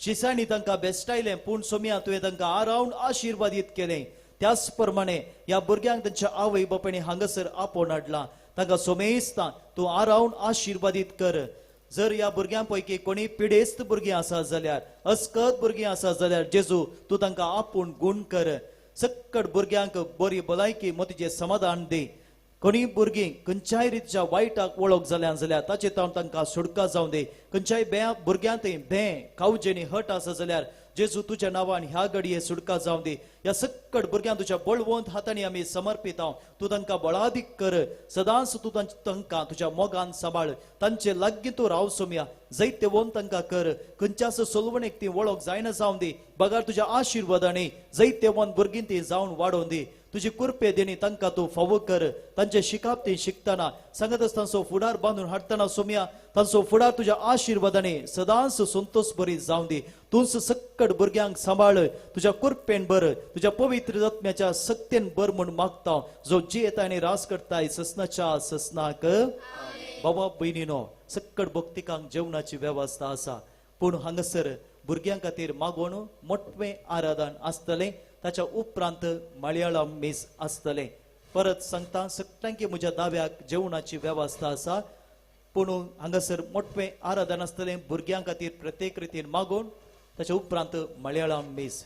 शिसांनी तांकां बेस्टायलें पूण सोम्या तुवें तांकां आरावन आशिर्वादीत केलें. त्याच प्रमाणे ह्या भुरग्यांक तांच्या आवय बापायनी हांगासर आपोवन हाडलां. तांकां सोमेस्तां तूं आरावन आशिर्वादीत कर. जर ह्या भुरग्यां पैकी कोणी पिडेस्त भुरगीं आसा जाल्यार अस्कत भुरगीं आसा जाल्यार जेजू तूं तांकां आपूण गूण कर. सक्कड भुरग्यांक बरी भलायकी मोतीचें समाधान दी. कोणी भुरगीं खंयच्याय रितीच्या वायटाक वळख जाल्यार ताचे तांकां सुटका जावं दी. खंयच्याय भुरग्यांक भें कावजेनी हट आसा जाल्यार जेजू तुज्या नांवान ह्या घडये सुटका जावं दी. ह्या सक्कड भुरग्यांक तुज्या बळवंत हातांनी आमी समर्पित हांव. तूं तांकां बळादीक कर. सदांच तूं तांकां तुज्या मोगान सांबाळ. तांचे लागीं तूं राव सोम्या. जायते वोन तांकां कर. खंयच्याच सोलवणेक ती वळख जायना जावं दी. बगार तुज्या आशिर्वादांनी जायते वोन भुरगीं ती जावन वाडोवन दी. तुजी कुरपे देणी तांकां तूं फावो कर. तांचे शिकाप ती शिकतना सांगत तांचो फुडार बांदून हाडटना सोम्या तांचो फुडार तुज्या आशिर्वादांनी सदांच संतोष बरी जावं दी. तूंच सक्कड भुरग्यांक सांबाळ. तुज्या कुरपेन बर तुज्या पवित्र आत्म्याच्या सक्तेन बर म्हूण मागता जो जी येता आनी रास करताय ससनाच्या ससनाक. बाबा भयणीनो सक्कड भक्तिकांक जेवणाची वेवस्था आसा पूण हांगासर भुरग्यां खातीर मागोवन मोठवें आराधन आसतलें ताच्या उपरांत मलयाळम मीस आसतलें परत सांगता सगळ्यांकी म्हज्या दाव्याक जेवणाची वेवस्था आसा पूण हांगासर मोठवें आराधन आसतलें भुरग्यां खातीर प्रत्येक रितीन मागोवन ताच्या उपरांत मलयाळम मीस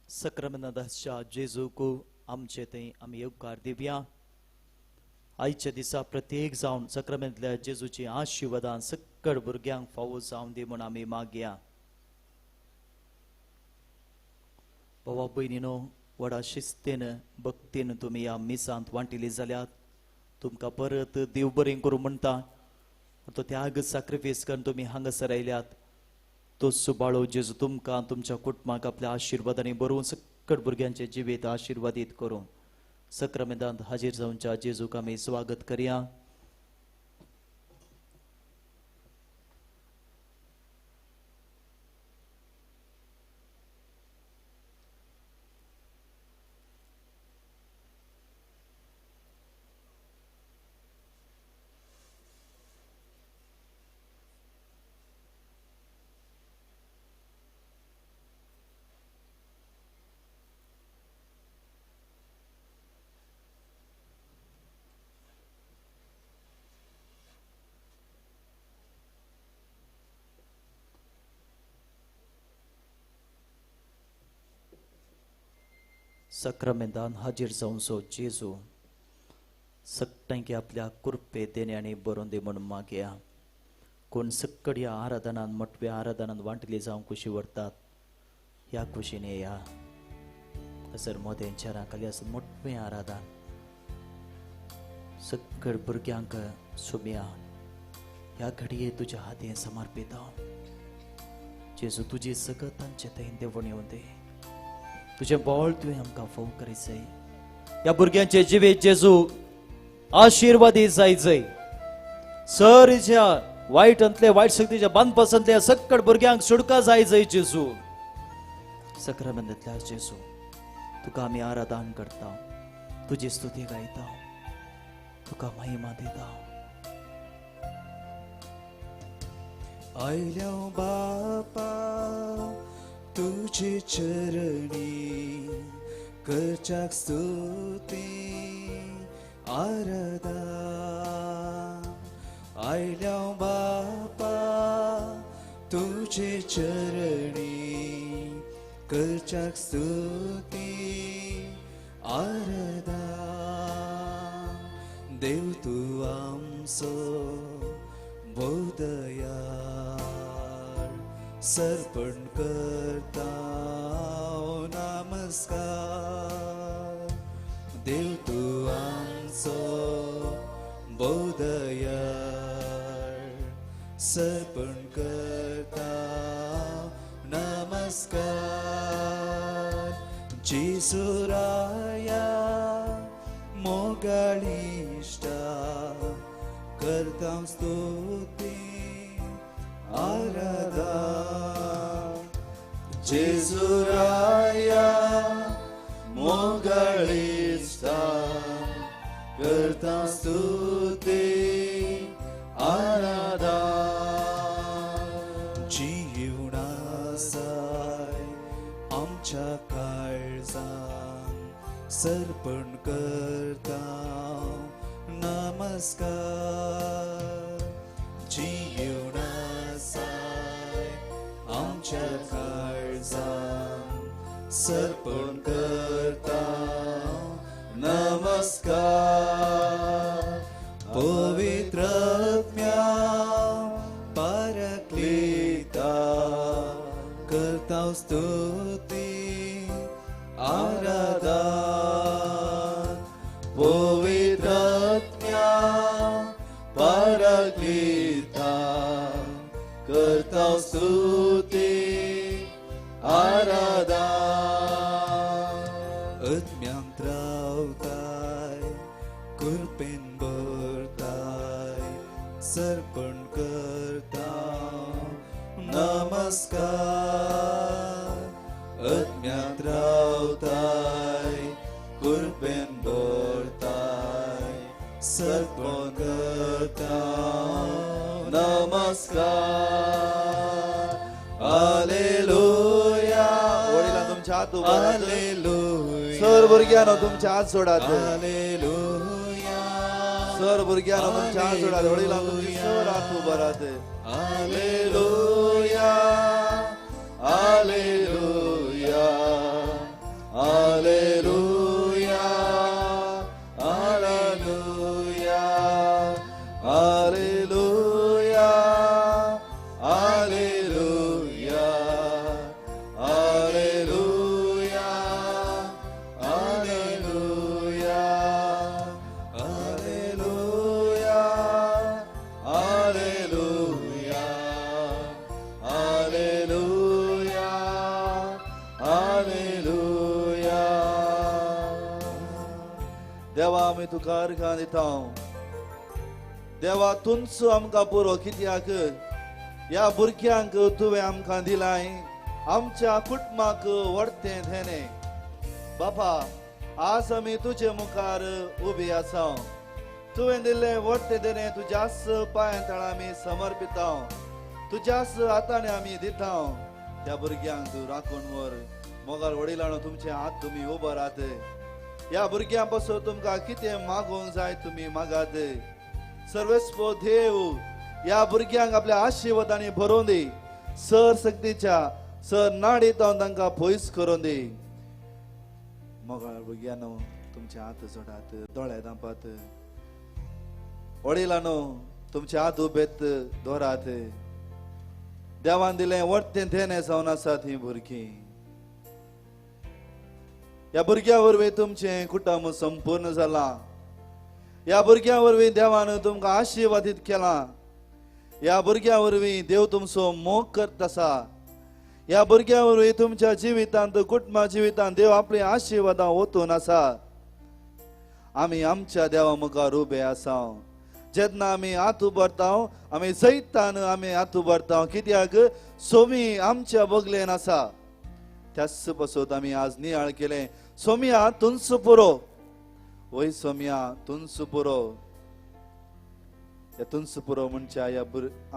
सक्रामेंताच्या जेजूक आमचे थंय आमी उपकार दिवया आयच्या दिसा प्रत्येक जावन सक्रामेंतल्या जेजूची आशिर्वादान सक्कड भुरग्यांक फावो जावन दी म्हूण आमी मागया बाबा भयणीनो व्हडा शिस्तेन भक्तीन तुमी ह्या मिसांत वांटिली जाल्यात तुमकां परत देव बरें करूं म्हणटा तो त्याग सॅक्रिफायस करून तुमी हांगासर आयल्यात तो सुबाळो जेजू तुमकां तुमच्या कुटुंबाक आपल्या आशिर्वादांनी भरून सक्कड भुरग्यांचे जिवीत आशिर्वादीत करूं सक्रामेंतांत हाजीर जावच्या जेजूक आमी स्वागत करया सक्रामेंतान हाजीर जावचो जेजू सगळ्यांकी आपल्या कृपे देण्याने बरोवन दे म्हणून मागया कोण सक्कड ह्या आराधनान मोठव्या आराधनान वांटली जावंक खुशी व्हरतात ह्या खुशीने या हसर मोदेंच्या राखाली असं मोठवें आराधन सक्कड भुरग्यांक सोम्या ह्या घडये तुज्या हातीन समर्पित हांव जेजू तुजी सगळं तांचे थंय देवण येवन दे तुझे बोळ तुवें आमकां फोव करीत जाय ह्या भुरग्यांचे जिवीत जेजू आशिर्वादीत जायचंय सरीच्या वायटांतले वायट शक्तीच्या बांदपासांतल्या सक्कड भुरग्यांक सुटका जायचंय जेजू सक्रामेंतांतल्या जेजू तुका आमी आराधन करता तुजी स्तुती गायता तुका महिमा दिता आयल्या बापा तुझे चरणी करच्याक स्तुती आराधन आयल्या बापा तुझे चरणी करच्याक स्तुती आराधन देव तू आमचो बोधया सर्पण करता नमस्कार देव तू आमचो बोधया सर्पण करता नमस्कार जेसुराया मोगाळिष्टा करता स्तुती आराधन जेजुराया मोगाळिष्टा करता स्तुती आराधन जीवनासाय आमच्या काळजान सर्पण करता नमस्कार जीवनासाय आमच्या काळजान सर्पण करता नमस्कार पवित्र पारक्लिता करता स्तुती आराधन पवित्र पारक्लिता करता स्तुती आराधन आत्म्यांत रावताय कृपेन भरताय सर्पण कर namaskar Ötmjant rautai kurben bortai Sarpon kartau namaskar Alleluia वडिलां तुमच्या हात उबा Alleluia सर भुरग्यानो तुमच्या हात सोडात Alleluia सर भुरग्यानो तुमच्या हात सोडात वडिलां तुमचे सर हात उबा राहत Alleluia Alleluia Alleluia Alleluia Alleluia Alleluia Alleluia Alleluia Alleluia Alleluia Alleluia Alleluia देवा आमी तुका अर्घां दिता देवा तुमचो आमकां पुरो कित्याक ह्या भुरग्यांक तुवें आमकां दिलाय आमच्या कुटुंबाक व्हडतें धेने बापा आज आमी तुजे मुखार उबी आसा तुवें दिल्लें व्हडतें धेने तुज्याच पांयां तळा आमी समर्पिता तुज्याच हातांनी आमी दिता त्या भुरग्यांक तूं राखून व्हर मोगाल वडिलांनो तुमचे हात तुमी उबो राहत ह्या भुरग्यां पासून तुमकां कितें मागोवंक जाय तुमी मागात सर्वेस्व देव ह्या भुरग्यांक आपल्या आशिर्वादांनी भरोवन दी सर सक्तीच्या सर नाडीत तांकां पयस करून दी मोगाळ भुरग्यांनो तुमचे हात जोडात दोळे धांपात वडिलांनो तुमचे हात उबेत दवरात देवान दिलें व्हडतें धेने जावन आसात ही भुरगीं ह्या भुरग्या वरवीं तुमचें कुटुंब संपूर्ण जाला ह्या भुरग्या वरवीं देवान तुमकां आशिर्वादीत केला ह्या भुरग्या वरवीं देव तुमचो मोग करता आसा ह्या भुरग्या वरवीं तुमच्या जिवितांत कुटुंबा जिवितांत देव आपली आशिर्वादां ओतून आसा आमी आमच्या देवा मुखार उबे आसा जेन्ना आमी हात उबारता आमी जैतान आमी हात उबारता कित्याक सोमी आमच्या बगलेन आसा त्याच पासून आमी आज नियाळ केले सोमिया तुंच पुरो वय सोमिया तुंच पुरो या तुंच पुरो म्हणच्या या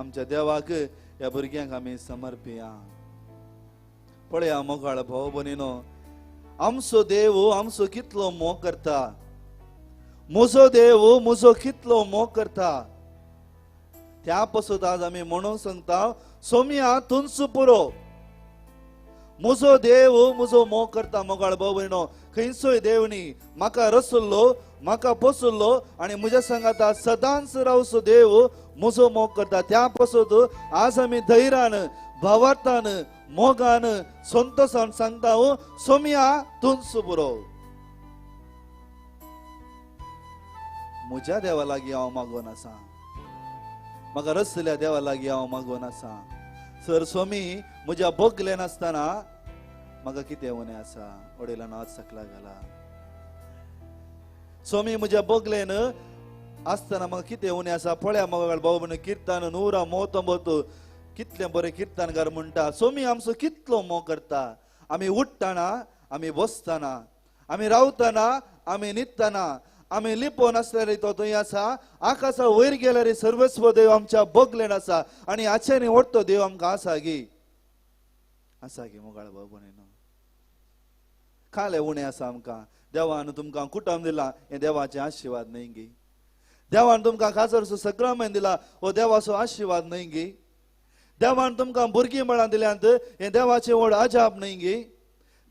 आमच्या देवाक या भुरग्यांक आमी समर्पिया पळया मोगाळ भाव भयणीनो आमचो देव आमचो कितलो मोग करता म्हजो देव म्हजो कितलो मोग करता त्या पासून आज आमी म्हणून सांगता सोमिया तुंच पुरो म्हजो देव म्हजो मोग करता मोगाळ भाव भयणो खंयचोय देव न्ही म्हाका रचल्लो म्हाका पोसल्लो आनी म्हज्या सांगाता सदांच रावचो देव म्हजो मोग करता त्या पासून आज आमी धैर्यान भावार्थान मोगान संतोषान सांगता सोमिया तुंच पुरो म्हज्या देवा लागीं हांव मागोन आसा म्हाका रचलेल्या देवा लागीं हांव मागोन आसा सर स्वामी म्हज्या बगलेन आसतना म्हाका कितें उणें आसा वडिलांनो आज सकला घाला स्वामी म्हज्या बगलेन आसतना म्हाका कितें उणें आसा पळया म्हाका भाऊ भयण किर्तन 119 कितलें बरें किर्तनकार म्हणटा स्वामी आमचो कितलो मोग करता आमी उठ्ठना आमी बसतना आमी रावतना आमी न्हिदतना आमी लिपोन आसल्यार तो थंय आसा आकाशा वयर गेल्यार सर्वस्व देव आमच्या बगलेन आसा आनी हाचेर व्हडतो देव आमकां आसा गी मोगाळ भाऊ भयणीनो खाले उणें आसा आमकां देवान तुमकां कुटुंब दिला हे देवाचे आशिर्वाद न्हय गी देवान तुमकां खासरचो सक्रामेंत दिला हो देवाचो आशिर्वाद न्हय गी देवान तुमकां भुरगीं मेळान दिल्यांत हे देवाचे व्हड अजाप न्हय गी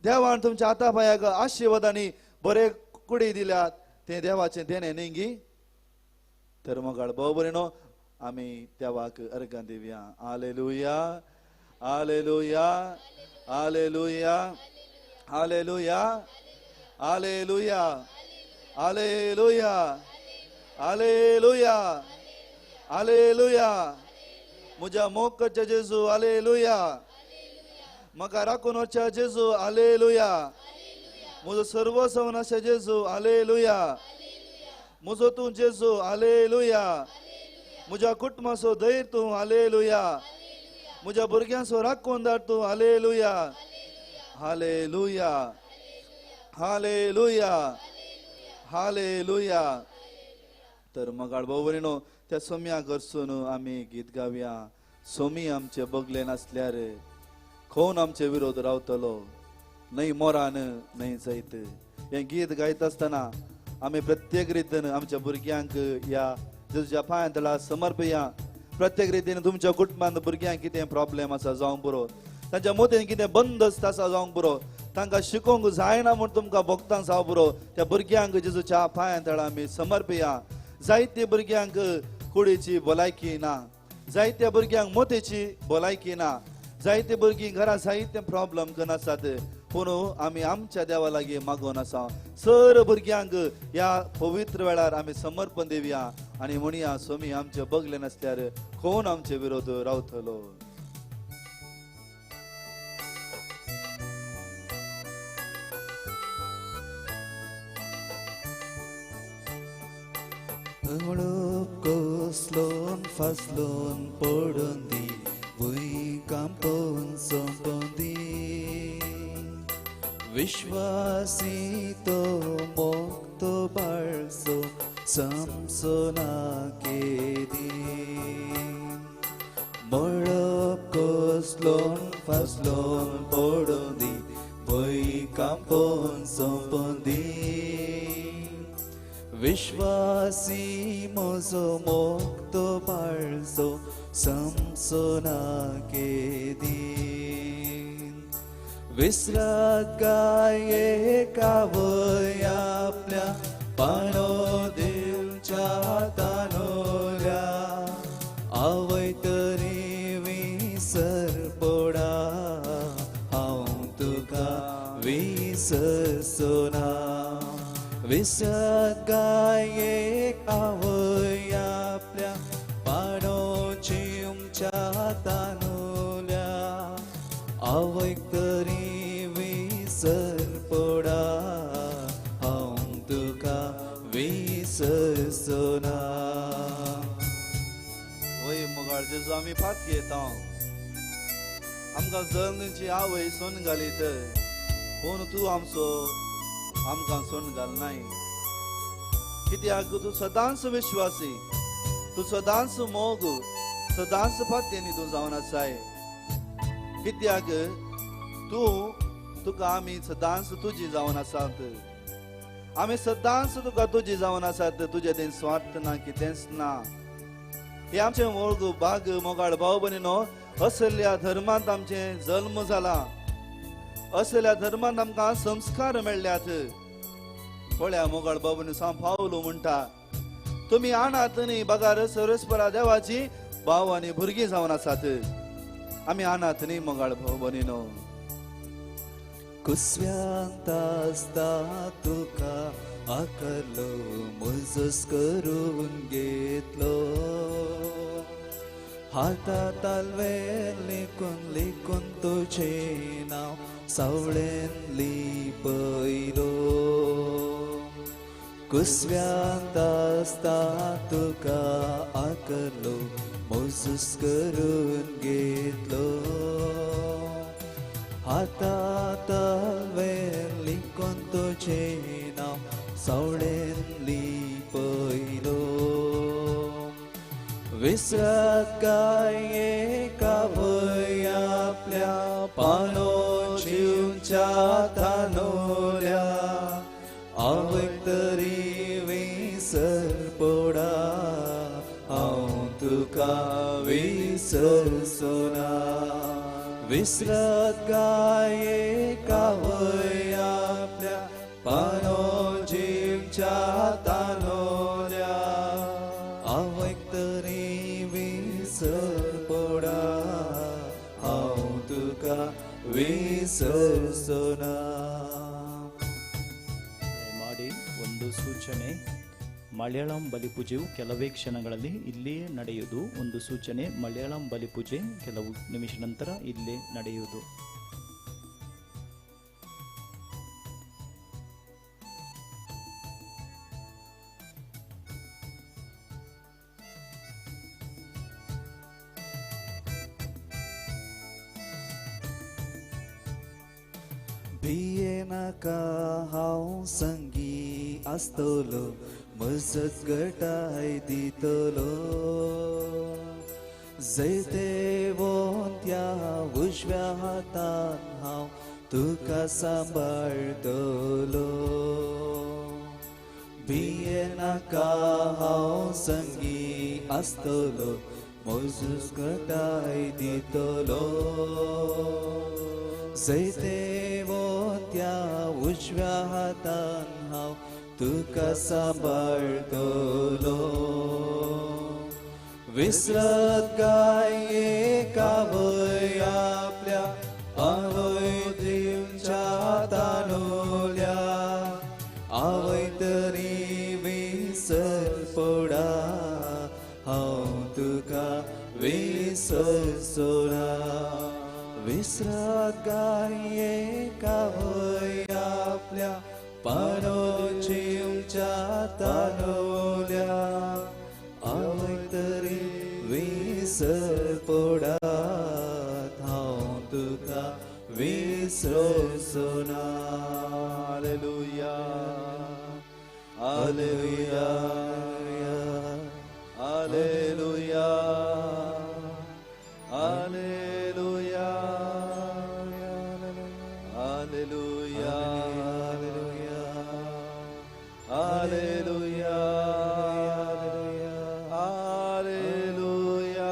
देवान तुमच्या हाता पांयाक आशिर्वादांनी बरे कुडी दिल्यात ते देवाचे देणे न्हय गी तर मोगाळ भाव भयणो आमी देवाक अर्घां दिवया hallelujah hallelujah hallelujah hallelujah hallelujah hallelujah hallelujah hallelujah म्हज्या मोग करच्या जेजू हालेलुया म्हाका राखून वचच्या जेजू हालेलुया म्हजो सर्व सवनाशे जेजू हालेलुया म्हजो तूं जेजू हालेलुया म्हज्या कुटुंबाचो धैर्य तूं हालेलुया म्हज्या भुरग्यां सो राखून धाड तूं हालेलुया हालेलुया हालेलुया हालेलुया. तर मोगाळ भाऊ भयणो, त्या सोम्याक करसून आमी गीत गावया. सोमी आमचे बगले नासल्यार कोण आमचे विरोध रावतलो, न्हय मोरान न्हय जैत. हे गीत गायत आसतना आमी प्रत्येक रितीन आमच्या भुरग्यांक या जेजूच्या पांयां तळा समर्पया. प्रत्येक रितीन तुमच्या कुटुंबांत भुरग्यांक कितें प्रॉब्लेम आसा जावंक पुरो, तांच्या मतीन कितें बंदस्त आसा जावंक पुरो, तांकां शिकोवंक जायना म्हूण तुमकां भोगतां जावं पुरो, त्या भुरग्यांक जेजूच्या पांयां तळा आमी समर्पया. जायते भुरग्यांक कुडीची भलायकी ना, जायत्या भुरग्यांक मोतेची भलायकी ना, जायते भुरगीं घरा जायते प्रॉब्लेम करून आसात. पूण आमी आमच्या देवा लागीं मागोवन आसा. सर भुरग्यांक ह्या पवित्र वेळार आमी समर्पण दिवया आनी म्हणया, सोमी आमचे बगले नासल्यार कोण आमचे विरोध रावतलो. Coslon faslon podondi vui campon sompondi Vishwasito mokto balso samsona kedi Morop coslon faslon podondi vui campon sompondi विश्वासी मोजो मोक्तो पाळसो समसोना के दिन विसरात गाये कावया आपल्या पानो दिलच्या तानोल्या आवय तरी विसर पोडा हांव तुका विसरसोना विसत गाये आवया आपल्या पाडोची उमच्या तानुल्या आवयक तरी विसर पोडा हांव तुका विसरसोना. वय मोगाळ जेजू आमी फाती येता, आमकां जल्मची आवय सोन घालीत, पूण तूं आमचो आमकां सोन घालनाय. कित्याक तूं सदांच विश्वासी, तूं सदांच मोग, सदांच फातेनी तूं जावन आसाय. कित्याक तुका आमी सदांच तुजी जावन आसात, आमी सदांच तुका तुजी जावन आसात. तुजे थंय स्वार्थ ना, कितेंच ना. हे आमचे मोग बाग मोगाळ भाव भयणीनो, असल्या धर्मांत आमचे जल्म जाला, असल्या धर्मांत आमकां संस्कार मेळ्ळ्यात. पळया मोगाळ बाबून सांग पावलो म्हणटा, तुमी आणात न्ही बगार सर्वेस्परा देवाची भाव आनी भुरगीं जावन आसात. आमी आणात न्ही मोगाळ भाव भयणीनो. कुसव्यांत आसता तुका आकारलो, मुजस करून घेतलो, हातात तालवेल लिखून तुजें नांव सावळेन लिपयलो. कुसव्यांत आसता तुका आकारलो, मुजस करून घेतलो, हातात तालवेल लिखून तुजें नांव सावळेन लिपयलो. विसरत गाये कावया आपल्या पानो जीवच्या तानोल्या आवय तरी विसर पोडा हांव तुका विसरसोना. विसरत गाये कावया आपल्या पानो जीवच्या तानोल्या आवय तरी विसर पोडा हांव तुका ವಿಸರ್ಸೋಣ. ಮಾಡಿ ಒಂದು ಸೂಚನೆ, ಮಲಯಾಳಂ ಬಲಿಪೂಜೆಯು ಕೆಲವೇ ಕ್ಷಣಗಳಲ್ಲಿ ಇಲ್ಲಿಯೇ ನಡೆಯುವುದು. ಒಂದು ಸೂಚನೆ, ಮಲಯಾಳಂ ಬಲಿಪೂಜೆ ಕೆಲವು ನಿಮಿಷ ನಂತರ ಇಲ್ಲೇ ನಡೆಯುವುದು. भिये नाका हांव संगी आसतलो मजत घटाय दितलो जैते वोंत्या उजव्या हातान हांव तुका सांबाळटलो भिये नाका हांव संगी आसतलो मजत घटाय दितलो जैते वोंत्या उजव्या हातान हांव तुका सांबाळटलो विसरत गाये कावय आपल्या आवय दिवच्या तानोल्या आवय तरी विसर पडा हांव तुका विसर सोडा विसरत गाये कावय आपल्या पानोच्या तानोल्या आवय तरी विसर पडात हांव तुका विसर सोना hallelujah hallelujah hallelujah hallelujah hallelujah hallelujah hallelujah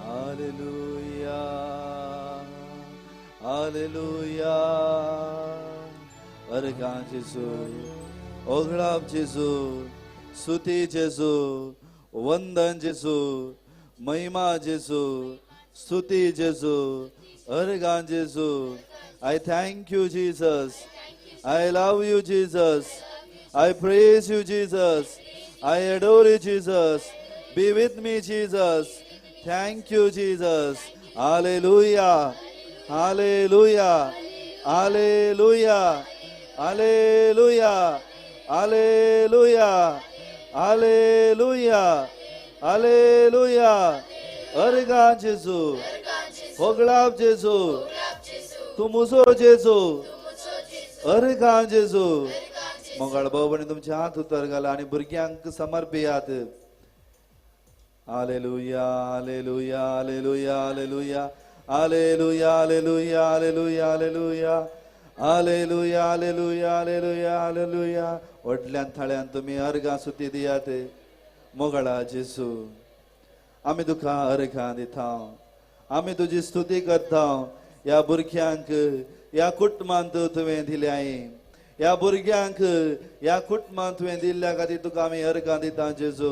hallelujah hallelujah अर्गा जेजू ओगळाप जेजू स्तुती जेजू वंदन जेजू महिमा जेजू स्तुती जेजू अर्गा जेजू I thank you Jesus. I love you Jesus. I praise you Jesus. I adore you Jesus. Be with me Jesus. Thank you Jesus. Hallelujah. Hallelujah. Hallelujah. Hallelujah. Hallelujah. Hallelujah. Hallelujah. Arga Jesu. Oglab Jesu. तुमुजो जेजू अर्गा जेजू मंगळ भावनी तुमचे हात उतर घाला आणि भुरग्यांक समर्पियात hallelujah hallelujah hallelujah hallelujah hallelujah hallelujah hallelujah hallelujah hallelujah hallelujah hallelujah hallelujah वडल्यान थाळ्यान तुम्ही अर्गा सुती दियात मोगळा जेजू आम्ही तुका अर्गा दिता आम्ही तुझी स्तुती करता या भुरग्यांक या कुटुंबांत तुवें दिल्याय या भुरग्यांक या कुटुंबांत तुवें दिल्ल्या खातीर तुका आमी अर्गां दिता जेजू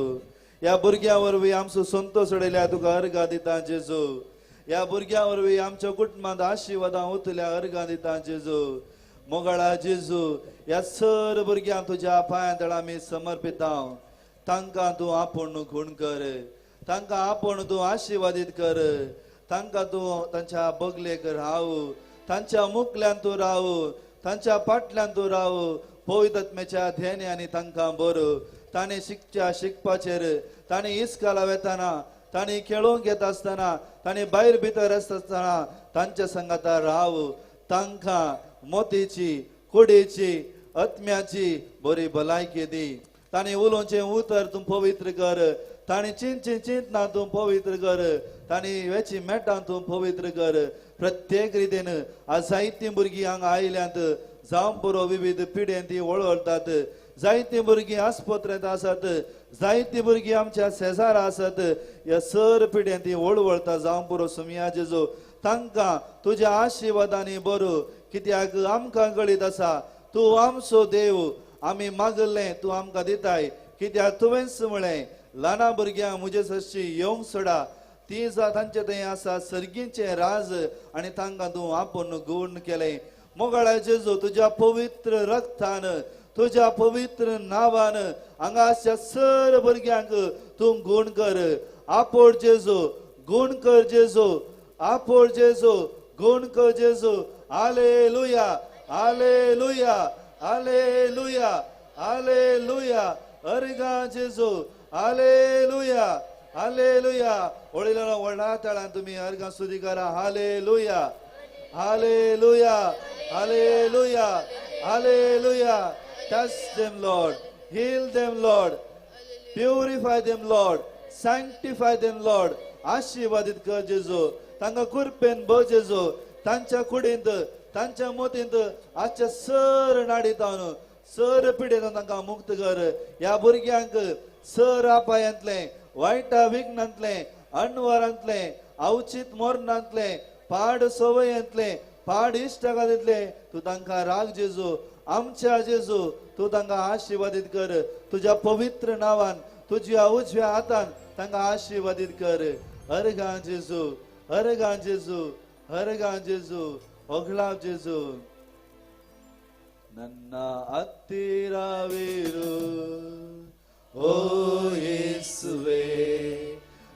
या भुरग्यां वरवीं आमचो संतोश उडयल्या तुका अर्गां दिता जेजू या भुरग्यां वरवीं आमच्या कुटुंबांत आशिर्वादां उतल्या अर्गां दिता जेजू मोगळा जेजू या सर भुरग्यांक तुज्या पांया तळा आमी समर्पिता तांकां तूं आपूण खूण कर तांकां आपूण तूं आशिर्वादीत कर तांकां तूं तांच्या बगलेक राव तांच्या मुखल्यान तूं राव तांच्या फाटल्यान तूं राव पवित्र आत्म्याच्या ध्येयानी तांकां बर तांणी शिकपाचेर तांणी इस्काला वेताना तांणी खेळोंक येता आसतना तांणी भायर भितर आसतना तांच्या संगाता राव तांकां मोतीची कुडीची आत्म्याची बरी भलायकी दी तांणी उलोवचें उतर तूं पवित्र कर तांणी चिंतना तूं पवित्र कर तांणी वेची मेटां तूं पवित्र कर प्रत्येक रितीन आज जायतीं भुरगीं हांगा आयल्यांत जावं पुरो विविध पिढ्यान ती वळवळटात जायतीं भुरगीं आस्पत्रेंत आसात जायतीं भुरगीं आमच्या शेजारा आसात ह्या सर पिढ्यान ती वळवळटा जावं पुरो सुमिया जेजू तांकां तुज्या आशिर्वादांनी बरो कित्याक आमकां कळीत आसा तूं आमचो देव आमी मागल्लें तूं आमकां दिताय कित्याक तुवेंच म्हळें ल्हाना भुरग्यांक म्हजे सशी येवंक सोडा ती तांचे थंय आसा सर्गीचे राज आनी तांकां तूं आपूण गूण केलें मोगळा जेजू तुज्या पवित्र रक्तान तुज्या पवित्र नांवान हांगाच्या सर भुरग्यांक तूं गूण कर आपोड जेजू गूण कर जेजू आपोड जेजू गूण कर जेजू हालेलुया हालेलुया हालेलुया हालेलुया अर्गा जेजू हालेलुया हालेलुया ओळीला वडा तळान तुम्ही अर्गा स्तुती करा hallelujah Hallelujah. Hallelujah. Hallelujah. Touch them, Lord. Heal them, Lord. Purify them, Lord. Sanctify them, Lord. आशीर्वादित कर जेजू तांकां कुरपेन भर जेजू तांच्या कुडींत तांच्या मोतींत आजच्या सर नाडीतावन सर पिडेन तांकां मुक्त कर ह्या भुरग्यांक सर आपायांतले वायटा विघ्नांतले अणवारांतले अवचित मोरणांतले पाड सवयांतले पाड इश्टागादींतले तूं तांकां राग जेजू आमच्या जेजू तूं तांकां आशीर्वादीत कर तुज्या पवित्र नांवान तुज्या उजव्या हातान तांकां आशीर्वादीत कर अर्गां जेजू अर्गां जेजू अर्गां जेजू ಹೊಗಳಾವ್ ಜೇಸು ನನ್ನ ಹತ್ತಿರವಿರು ಓ ಯೇಸುವೆ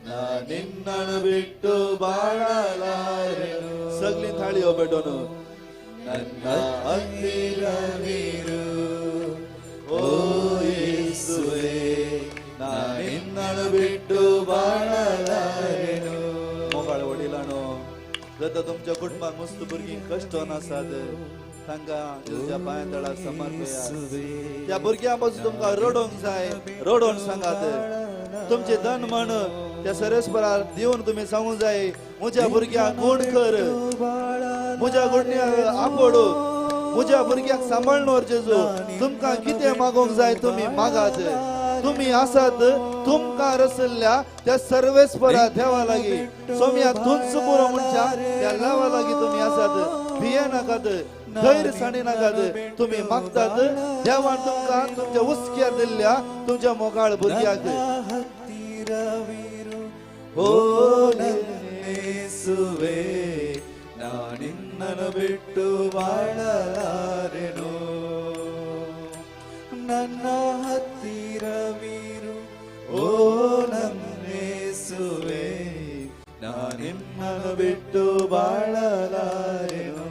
ನಾ ನಿನ್ನನ್ನು ಬಿಟ್ಟು ಬಾಳಲಾರೆನು ಸಗಲಿ ತಾಳಿ ಹೋಗ್ಬೇಡೋನು ನನ್ನ ಹತ್ತಿರವಿರು ಓ ಯೇಸುವೆ ನಾ ನಿನ್ನನ್ನು ಬಿಟ್ಟು ಬಾಳಲಾರೆನು ಮೊಗಳ ಹೊಡಿಲಾನು जर तुमच्या कुटुंबात मस्त भुरगीं कष्ट नासात तांकां तुमच्या पांया तळाक समर्पयात त्या भुरग्यां पासून तुमकां रडोंक जाय रडोन सांगात तुमचे धन म्हण त्या सरस्परार दिवन तुमी सांगूंक जाय म्हज्या भुरग्याक गुण कर म्हज्या गुण्याक आपोड म्हज्या भुरग्याक सांबाळणोर जेजू तुमकां कितें मागोंक जाय तुमी मागात तुम्ही आसात तुमकां रसल्ल्या त्या सर्वेस्परा देवा लागी सोम्या तुंच पुरो म्हणच्या त्या लावा लागी तुम्ही आसात भिये नाकात धैर्य साणी नाकात तुम्ही मागतात देवान तुमकां तुमच्या उस्क्यार दिल्ल्या तुमच्या मोगाळ भुरग्याक ओ येसुवे ना निನ್ನನ್ನು ಬಿಟ್ಟು ಬಾಳಲಾರೆನು ನನ್ನ ಹತ್ತಿರವಿರು ಓ ನನ್ನೇಸುವೆ ನಾ ನಿನ್ನನ್ನು ಬಿಟ್ಟು ಬಾಳಲಾರೆನು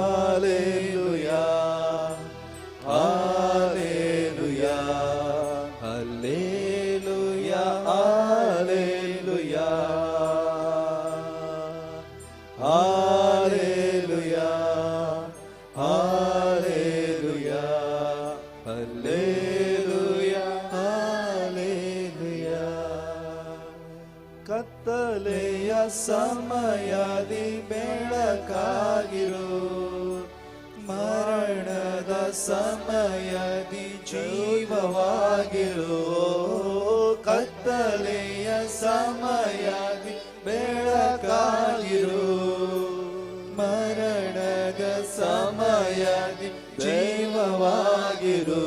hallelujah hallelujah hallelujah hallelujah hallelujah hallelujah hallelujah hallelujah ಕತ್ತಲೆಯ ಸಮಯದಿ ಬೆಳಕಾಗಿರು ಮರಣದ ಸಮಯದಿ ಜೀವವಾಗಿರು ಕತ್ತಲೆಯ ಸಮಯದಿ ಬೆಳಕಾಗಿರು ಮರಣದ ಸಮಯದಿ ಜೀವವಾಗಿರು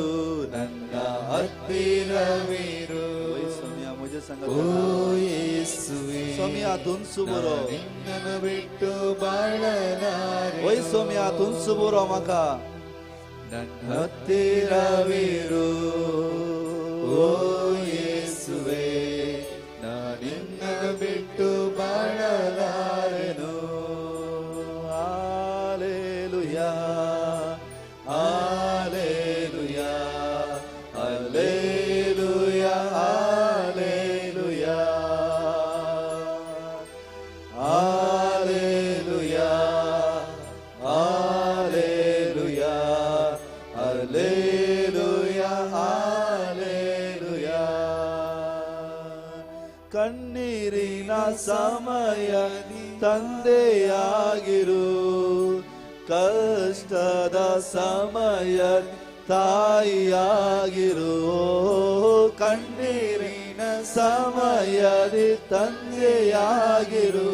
ನನ್ನ ಹತ್ತಿರವಿರು ಓ ಯೇಸುವೆ ಸೌಮ್ಯ ತುನ್ಸು ಬರೋ ನಿನ್ನನ್ನು ಬಿಟ್ಟು ಬಾಳಲಾರೆ ಓಯ್ ಸೌಮ್ಯ ತುನ್ಸು ಬರೋ ಮಕ ನನ್ನ ಹತ್ತಿರವಿರು ಓ ಯೇಸುವೆ ನಾ ನಿನ್ನನ್ನು ಬಿಟ್ಟು ಬಾಳಲಾರೆನು hallelujah hallelujah hallelujah hallelujah hallelujah hallelujah hallelujah ಕಣ್ಣೀರಿನ ಸಮಯ ತಂದೆಯಾಗಿರು ಕಷ್ಟದ ಸಮಯ ತಾಯಿಯಾಗಿರು ಕಣ್ಣೀರಿನ ಸಮಯದಿ ತಂದೆಯಾಗಿರು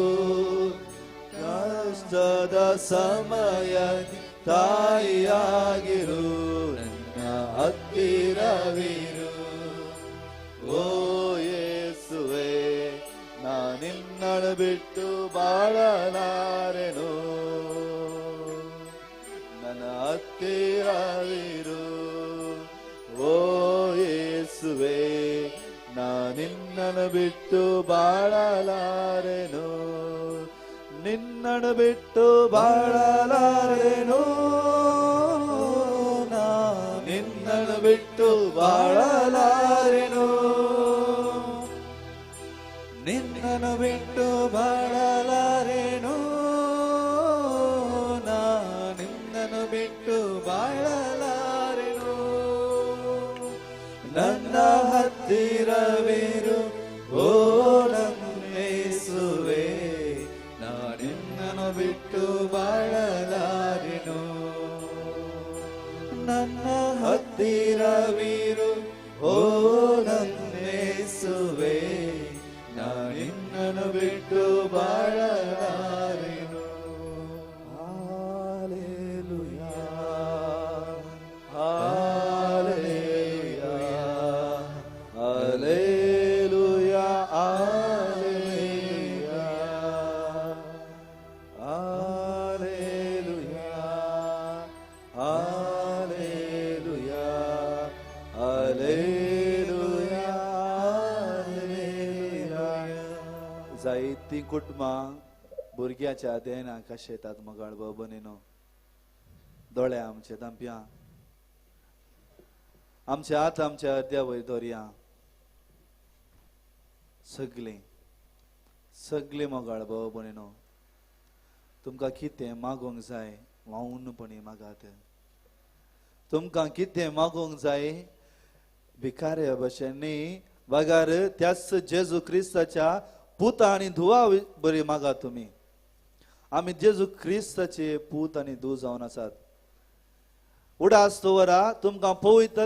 ಕಷ್ಟದ ಸಮಯದಿ ತಾಯಿಯಾಗಿರು ನನ್ನ ಹತ್ತಿರವಿರು ಓ ಯೇಸುವೆ ನಾ ನಿನ್ನನ್ನು ಬಿಟ್ಟು ಬಾಳಲಾರೆನು ನನ್ನ ಹತ್ತಿರವಿರು ಓ ಯೇಸುವೆ ನಾ ನಿನ್ನನ್ನು ಬಿಟ್ಟು ಬಾಳಲಾರೆನು ನಿನ್ನನ್ನು ಬಿಟ್ಟು ಬಾಳಲಾರೆನು ನಾ ನಿನ್ನನ್ನು ಬಿಟ್ಟು ಬಾಳಲಾರೆನು ನಿನ್ನನ್ನು ಬಿಟ್ಟು ಬಾಳಲಾರೆನು ಹತ್ತಿರವಿರು ಓ ನನ್ನೇಸುವೆ ನಾನಿನ್ನನು ಬಿಟ್ಟು ಬಾಳಲಾರೆನು ನನ್ನ ಹತ್ತಿರವಿರು ಓ ನನ್ನೇಸುವೆ ನಾನಿನ್ನನು ಬಿಟ್ಟು ಬಾಳಲಾರೆನು hallelujah hallelujah hallelujah hallelujah hallelujah hallelujah जायतीं कुटुंबां भुरग्याच्या देना कशें येतात मगाळ बनीनो दोळे आमचे दांप्या आमचे हात आमच्या अर्द्या वयर दवरया सगळी मोगाळ बनीनो तुमकां कितें मागोंक जाय वावूनपणी मागात तुमकां कितें मागोंक जाय भिकाऱ्या भशेन न्ही वागार त्याच जेजू क्रिस्ताच्या पूत आनी धुवा बरी मागा तुमी आमी जेजू क्रिस्ताचे पूत आनी धुव जावन आसात उडास दवरा तुमकां पवित्र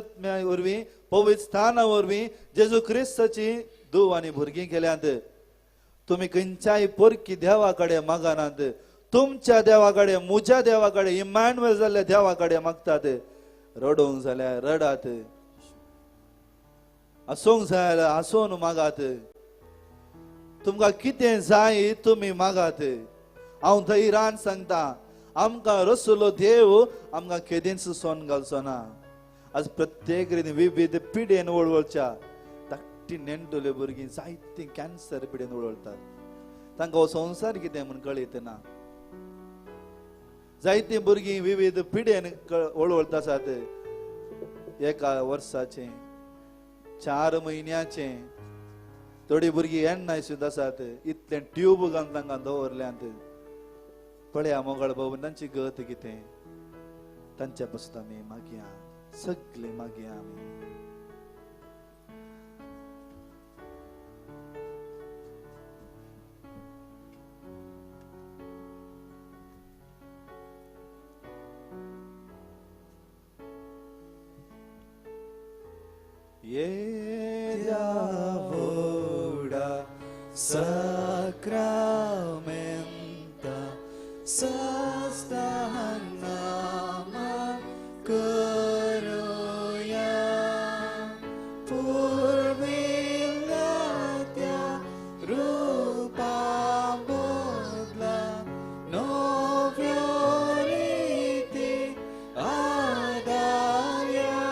वरवीं पवित्र स्थाना वरवीं जेजू क्रिस्ताची धुव आनी भुरगीं केल्यांत तुमी खंयच्याय परकी देवा कडेन मागनात तुमच्या देवा कडेन म्हज्या देवा कडेन इमॅन्युएल जाल्ल्या देवा कडेन मागतात रडोंक जाल्यार रडात हसोंक जाय जाल्यार हसोन मागात तुमकां कितें जाय तुमी मागात हांव धैर्यान सांगता आमकां रसलो देव आमकां केदींच सोन घालचो ना आज प्रत्येक रितीन विविध पिडेन वळवळच्या धाकटी नेणटल्यो भुरगीं जायतीं कॅन्सर पिडेन वळवळतात तांकां हो संवसार कितें म्हूण कळीत ना जायतीं भुरगीं विविध पिडेन वळवळता आसात एका वर्साचे 4 म्हयन्याचे थोडी भुरगीं एन्नाय सुद्दां आसात इतले ट्यूब घालून तांकां दवरल्यांत पळया मोगळ बाबू तांची गत कितें तांच्या पासून आमी मागया सगळीं मागया आमी Voda sacramenta sastanama koroya purvilatya rupa bodla novioriti adarya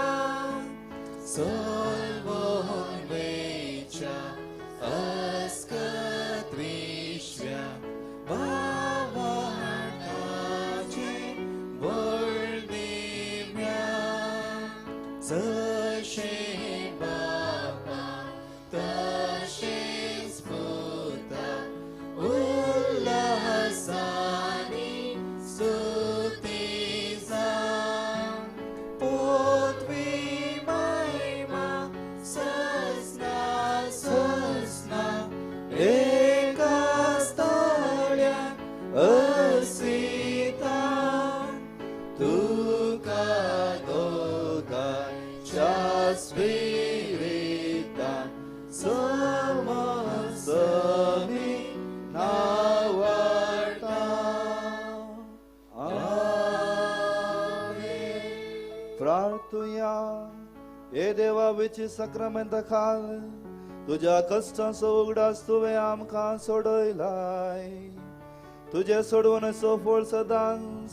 हे देवा विची सक्रमेंत खाल तुझ्या कष्टांचो उगडास तुवें आमकां सोडयलाय तुझे सोडवणेचो फळ सदांच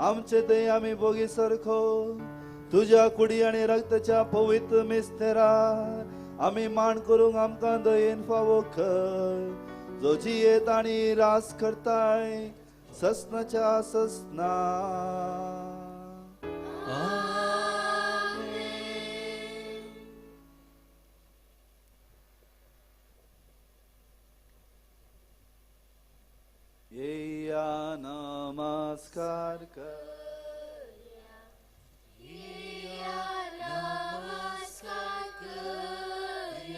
आमचे ते आमी भोगी सारखो तुझ्या कुडी आनी रक्ताच्या पवित्र मिस्तेरार आमी मान करूंक आमकां दयेन फावो कर जो जियेत आनी रास करताय ससनाच्या ससना नमस्कार कर नमस्कार कर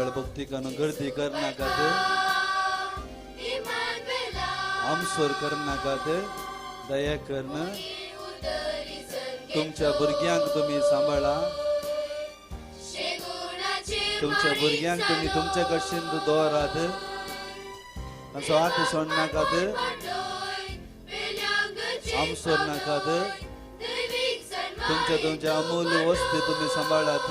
भक्ती करून गर्दी करनाकात आमसोर करनाकात दया करण तुमच्या भुरग्यांक तुम्ही सांभाळा तुमच्या भुरग्यांक तुम्ही तुमच्या कडशीन दवरात तांचो हात सोडनाकात आमसोर नाकात तुमच्या अमूल्य वस्ती तुम्ही सांभाळात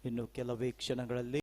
ಇನ್ನು ಕೆಲವೇ ಕ್ಷಣಗಳಲ್ಲಿ